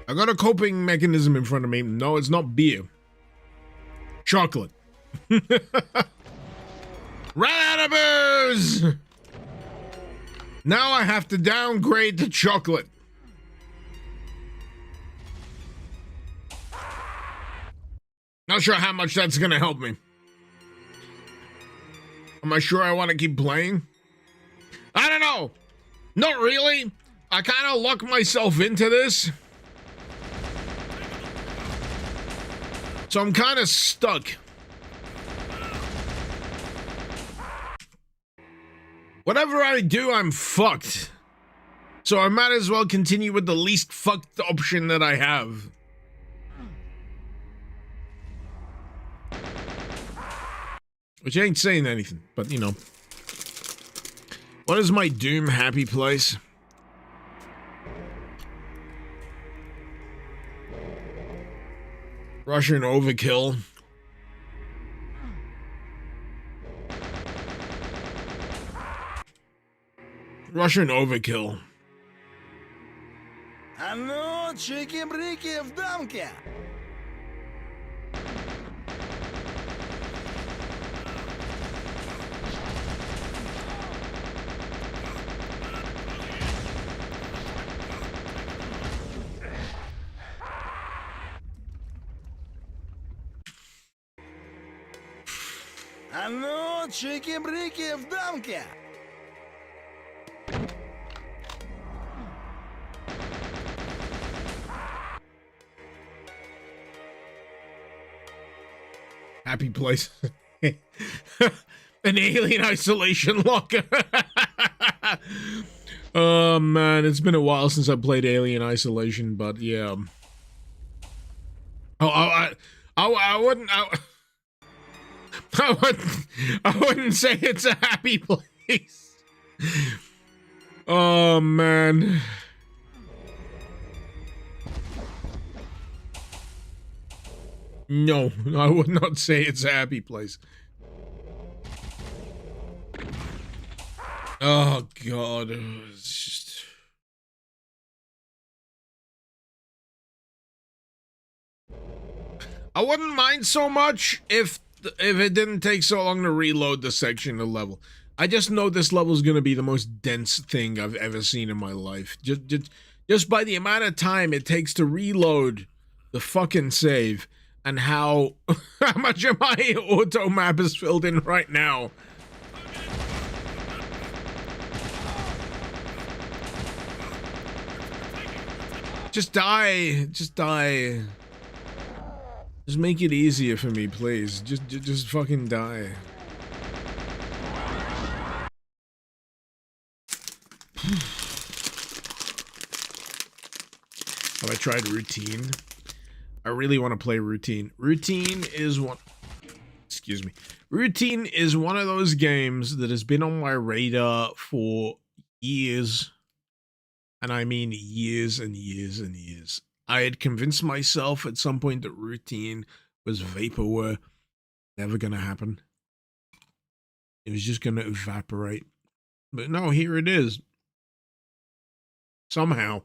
I got a coping mechanism in front of me. No, it's not beer. Chocolate. Ran out of booze! Now I have to downgrade to chocolate. Not sure how much that's gonna help me. Am I sure I want to keep playing? I don't know. Not really. I kind of lucked myself into this. So I'm kind of stuck. Whatever I do, I'm fucked. So I might as well continue with the least fucked option that I have. Which ain't saying anything, but you know. What is my doom happy place? Russian overkill. Russian overkill. Anno, чики-брики в дамке! Анно, чики-брики в дамке! Happy place. An alien isolation locker. Oh man, it's been a while since I played Alien Isolation, but yeah. I wouldn't say it's a happy place. Oh man. No, I would not say it's a happy place. Oh god, it's just... I wouldn't mind so much if it didn't take so long to reload the section of level. I just know this level is gonna be the most dense thing I've ever seen in my life. Just by the amount of time it takes to reload the fucking save. And how much of my auto map is filled in right now. Just die. Just die. Just make it easier for me, please. Just fucking die. Have I tried routine? I really want to play routine. Routine is one... Excuse me. Routine is one of those games that has been on my radar for years. And I mean years and years and years. I had convinced myself at some point that routine was vaporware. Never gonna happen. It was just gonna evaporate. But no, here it is. Somehow.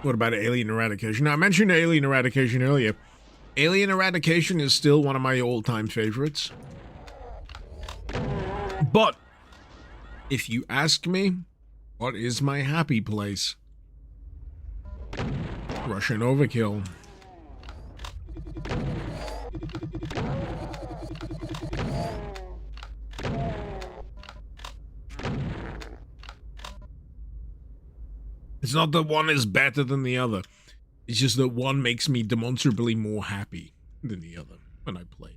What about alien eradication? Now, I mentioned alien eradication earlier. Alien eradication is still one of my all-time favorites. But, if you ask me, what is my happy place? Russian overkill. It's not that one is better than the other. It's just that one makes me demonstrably more happy than the other when I play.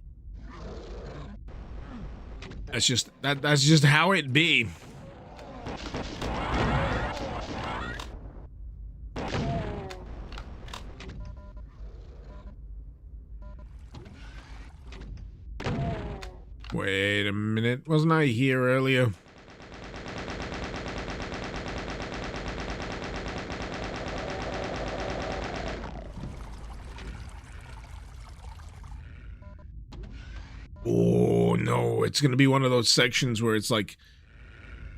That's just how it be. Wait a minute. Wasn't I here earlier? Oh no, it's gonna be one of those sections where it's like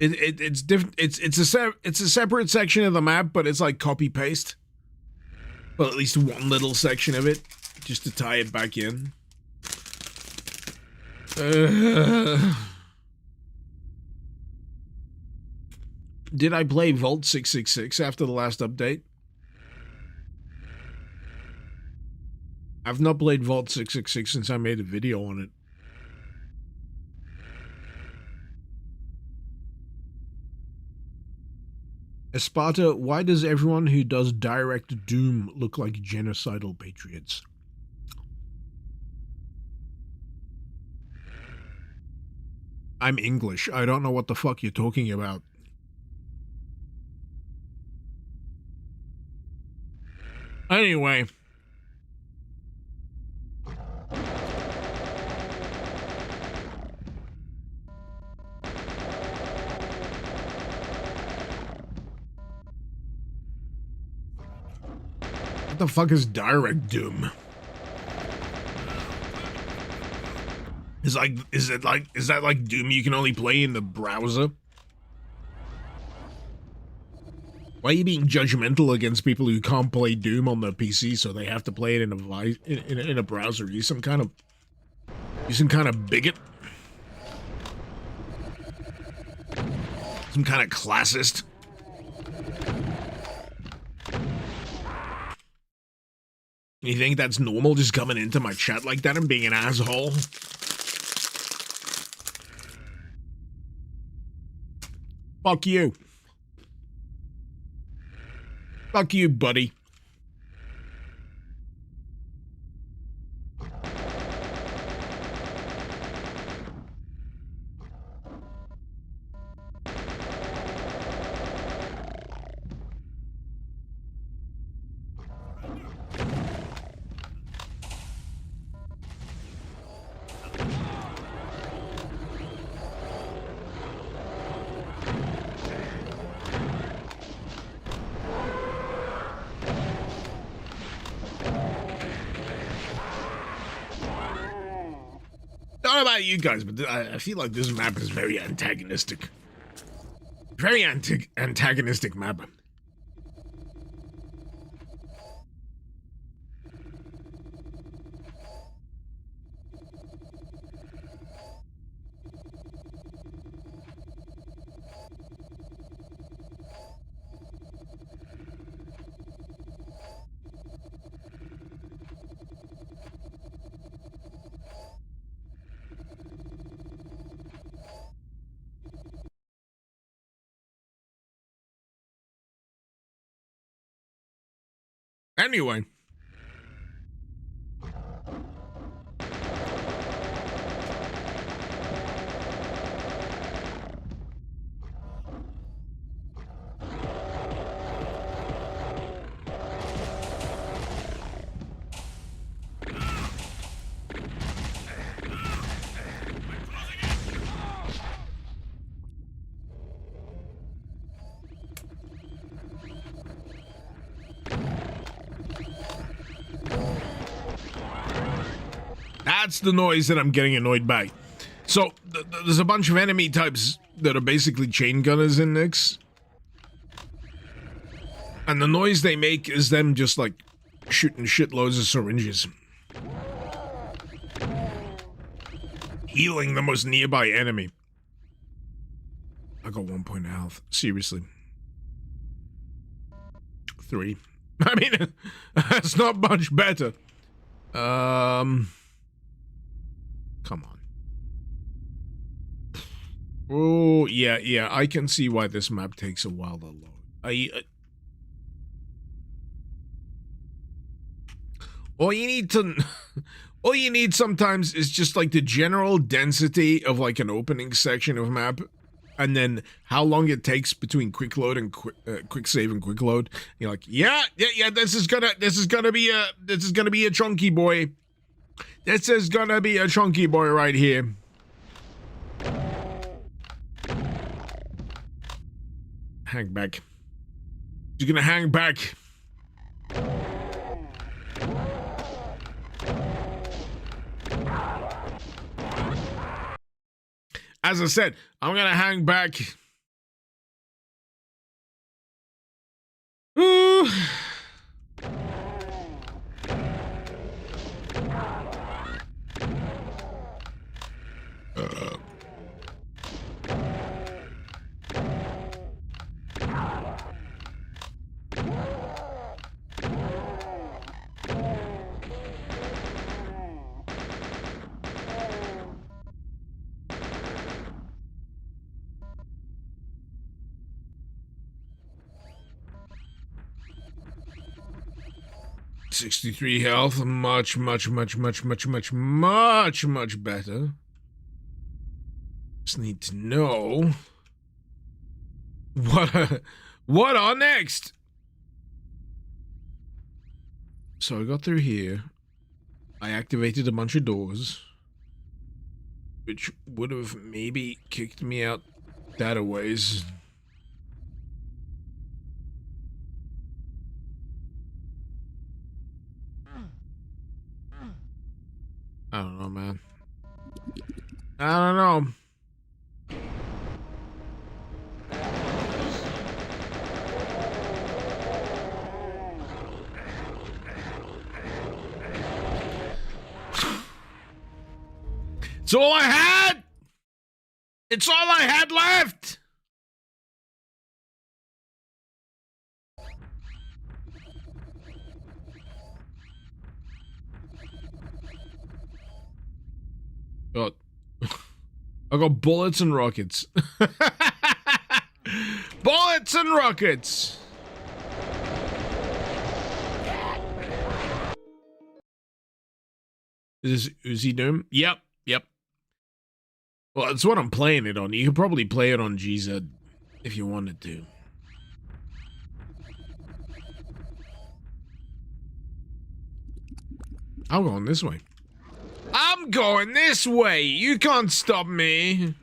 it's different. It's a separate section of the map, but it's like copy paste. Well, at least one little section of it, just to tie it back in. Did I play Vault 666 after the last update? I've not played Vault 666 since I made a video on it. Esparta, why does everyone who does direct doom look like genocidal patriots? I'm English. I don't know what the fuck you're talking about. Anyway. What the fuck is direct doom? Is that like Doom you can only play in the browser? Why are you being judgmental against people who can't play Doom on their PC, so they have to play it in a browser? You some kind of bigot? Some kind of classist? You think that's normal, just coming into my chat like that and being an asshole? Fuck you. Fuck you, buddy. I don't know about you guys, but I feel like this map is very antagonistic. Very antagonistic map. Anyway. That's the noise that I'm getting annoyed by. So, there's a bunch of enemy types that are basically chain gunners in Nyx. And the noise they make is them just, like, shooting shitloads of syringes. Healing the most nearby enemy. I got 1 point of health. Seriously. 3. I mean, that's not much better. Come on. Oh, yeah, I can see why this map takes a while to load. All you need sometimes is just like the general density of like an opening section of map, and then how long it takes between quick load and quick save and quick load. You're like, yeah, this is gonna be a chunky boy. This is gonna be a chunky boy right here. hang back. She's gonna hang back. As I said, I'm gonna hang back. Ooh. $63 health, much better. Just need to know what on next. So I got through here. I activated a bunch of doors, which would have maybe kicked me out that a ways. I don't know, man. I don't know. It's all I had! It's all I had left! God. I got bullets and rockets. Bullets and rockets! Is this Uzi Doom? Yep. Well, that's what I'm playing it on. You could probably play it on GZ if you wanted to. I'm going this way. I'm going this way! You can't stop me!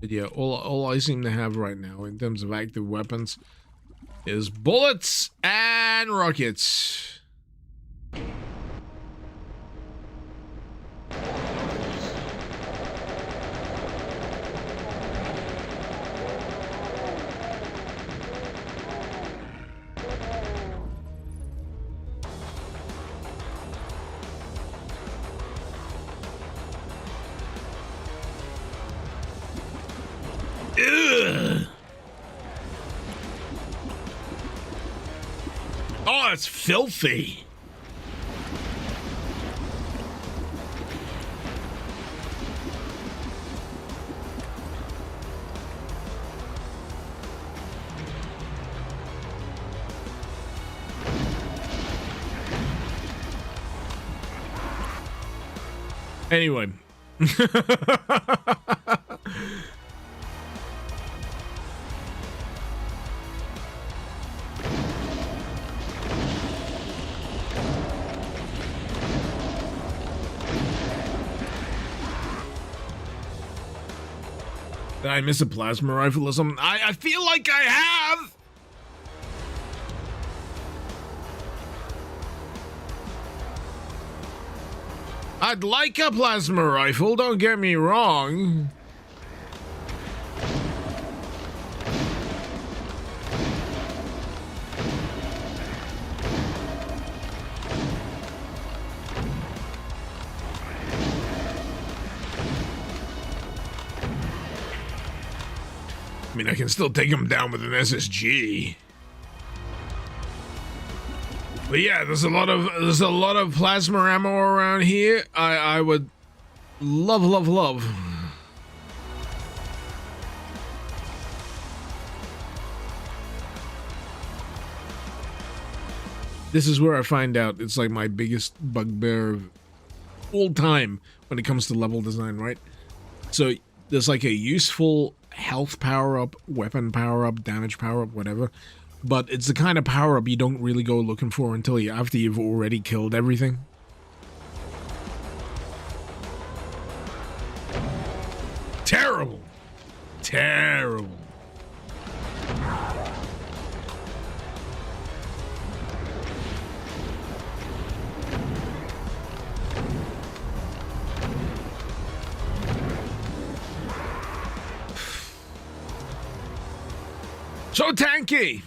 But yeah, all I seem to have right now in terms of active weapons is bullets and rockets. Ugh. Oh, it's filthy. Anyway. Did I miss a plasma rifle or something? I feel like I have! I'd like a plasma rifle, don't get me wrong. I mean, I can still take him down with an SSG. But yeah, there's a lot of plasma ammo around here. I would love. This is where I find out it's like my biggest bugbear of all time when it comes to level design, right? So there's like a useful health power-up, weapon power-up, damage power-up, whatever. but it's the kind of power-up you don't really go looking for until after you've already killed everything. Terrible. Terrible. So tanky.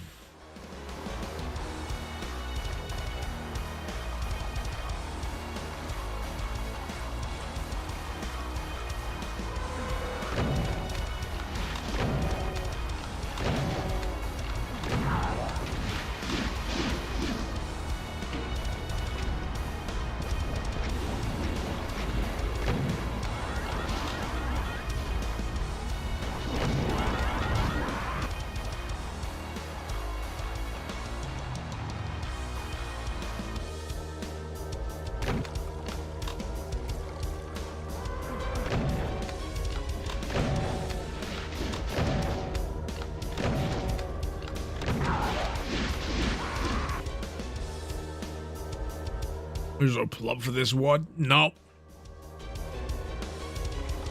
There's a plug for this one. No.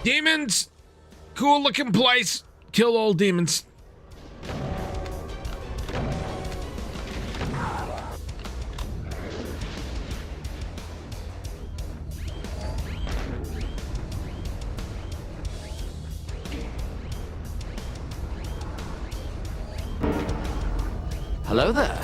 Demons. Cool looking place. Kill all demons. Hello there.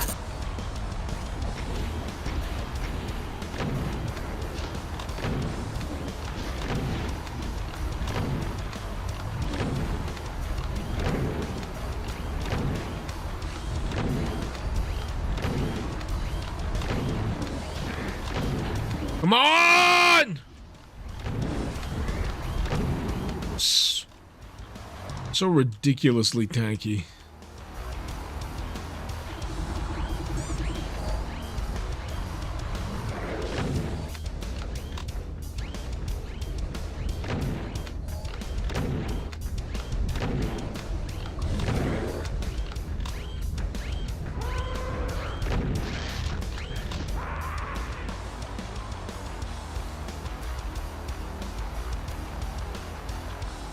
Come on! So ridiculously tanky.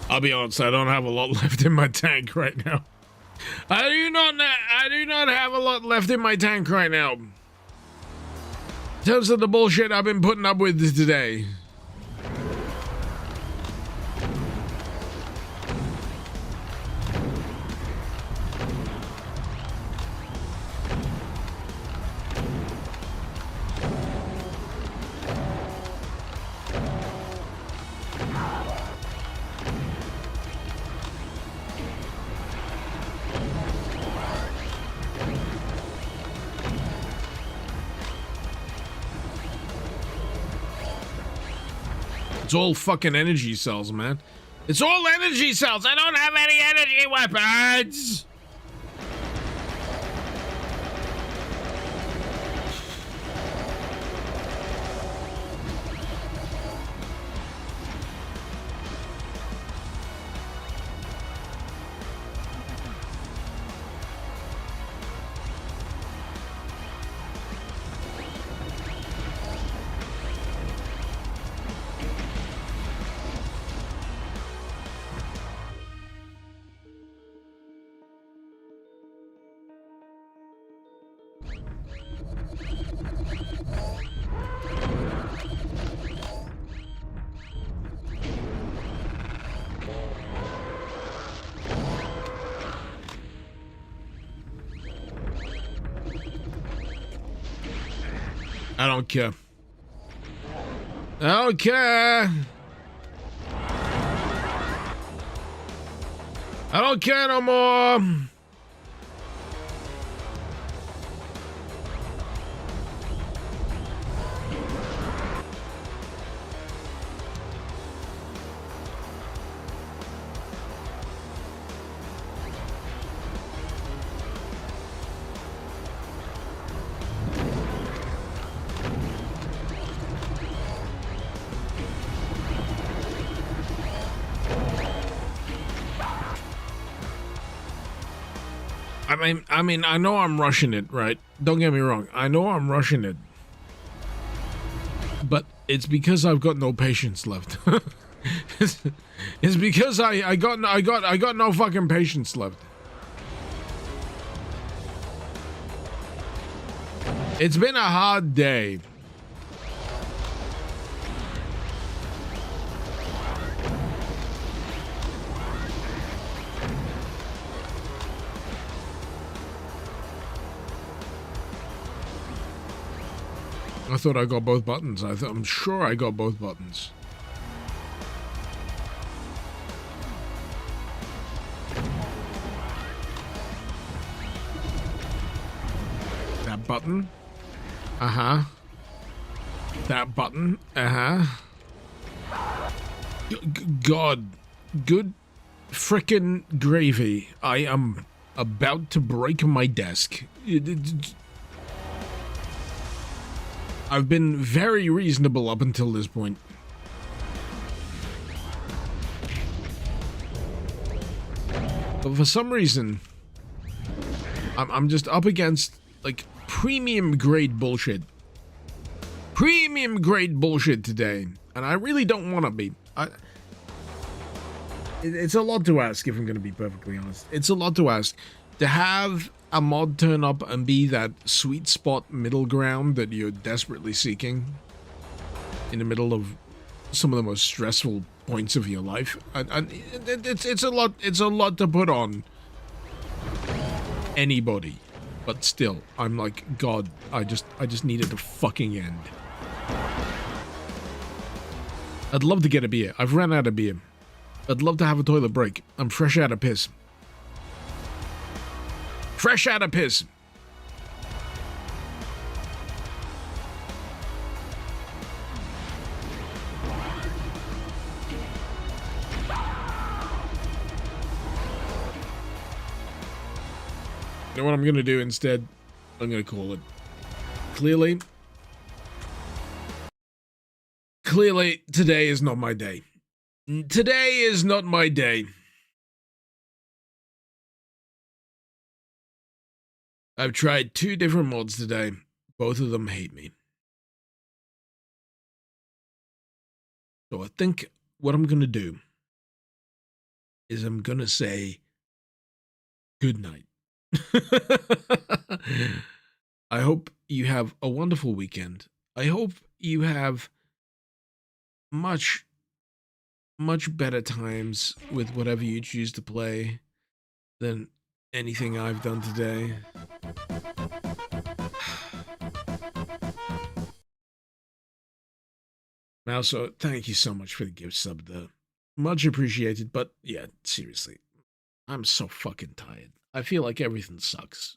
I'll be honest, I don't have a lot left in my tank right now. I do not have a lot left in my tank right now. In terms of the bullshit I've been putting up with today. It's all fucking energy cells, man. It's all energy cells. I don't have any energy weapons. I don't care. I don't care. I don't care no more. I mean, I know I'm rushing it, right? Don't get me wrong. I know I'm rushing it. But it's because I've got no patience left. It's because I got no fucking patience left. It's been a hard day. I thought I got both buttons. I'm sure I got both buttons. That button. Uh-huh. That button. Uh-huh. God. Good frickin' gravy. I am about to break my desk. I've been very reasonable up until this point. But for some reason, I'm just up against, like, premium grade bullshit. Premium grade bullshit today. And I really don't want to be. It's a lot to ask, if I'm going to be perfectly honest. It's a lot to ask. To have a mod turn up and be that sweet spot middle ground that you're desperately seeking in the middle of some of the most stressful points of your life. And it's a lot to put on anybody. But still, I'm like, God, I just needed to fucking end. I'd love to get a beer. I've ran out of beer. I'd love to have a toilet break. I'm fresh out of piss. Fresh out of piss. You know what I'm going to do instead? I'm going to call it. Clearly, today is not my day. Today is not my day. I've tried 2 different mods today. Both of them hate me. So I think what I'm going to do is I'm going to say good night. I hope you have a wonderful weekend. I hope you have much better times with whatever you choose to play than anything I've done today. Also, thank you so much for the gift sub, though. Much appreciated, but yeah, seriously. I'm so fucking tired. I feel like everything sucks.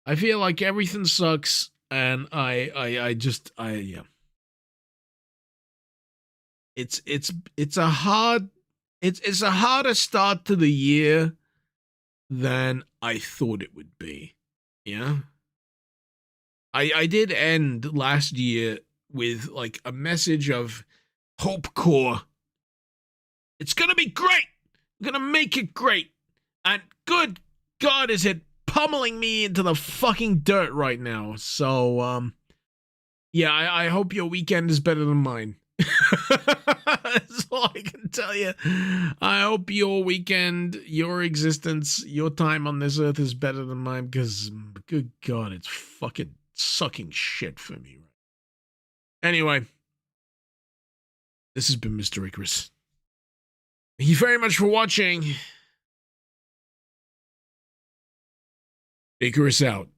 I feel like everything sucks, and yeah. It's a harder start to the year than I thought it would be. Yeah. I did end last year with like a message of hope core. It's gonna be great. I'm gonna make it great. And good God, is it pummeling me into the fucking dirt right now. So, yeah, I hope your weekend is better than mine. That's all I can tell you. I hope your weekend, your existence, your time on this earth is better than mine, because, good God, it's fucking sucking shit for me. Anyway, this has been Mr. Icarus. Thank you very much for watching. Icarus out.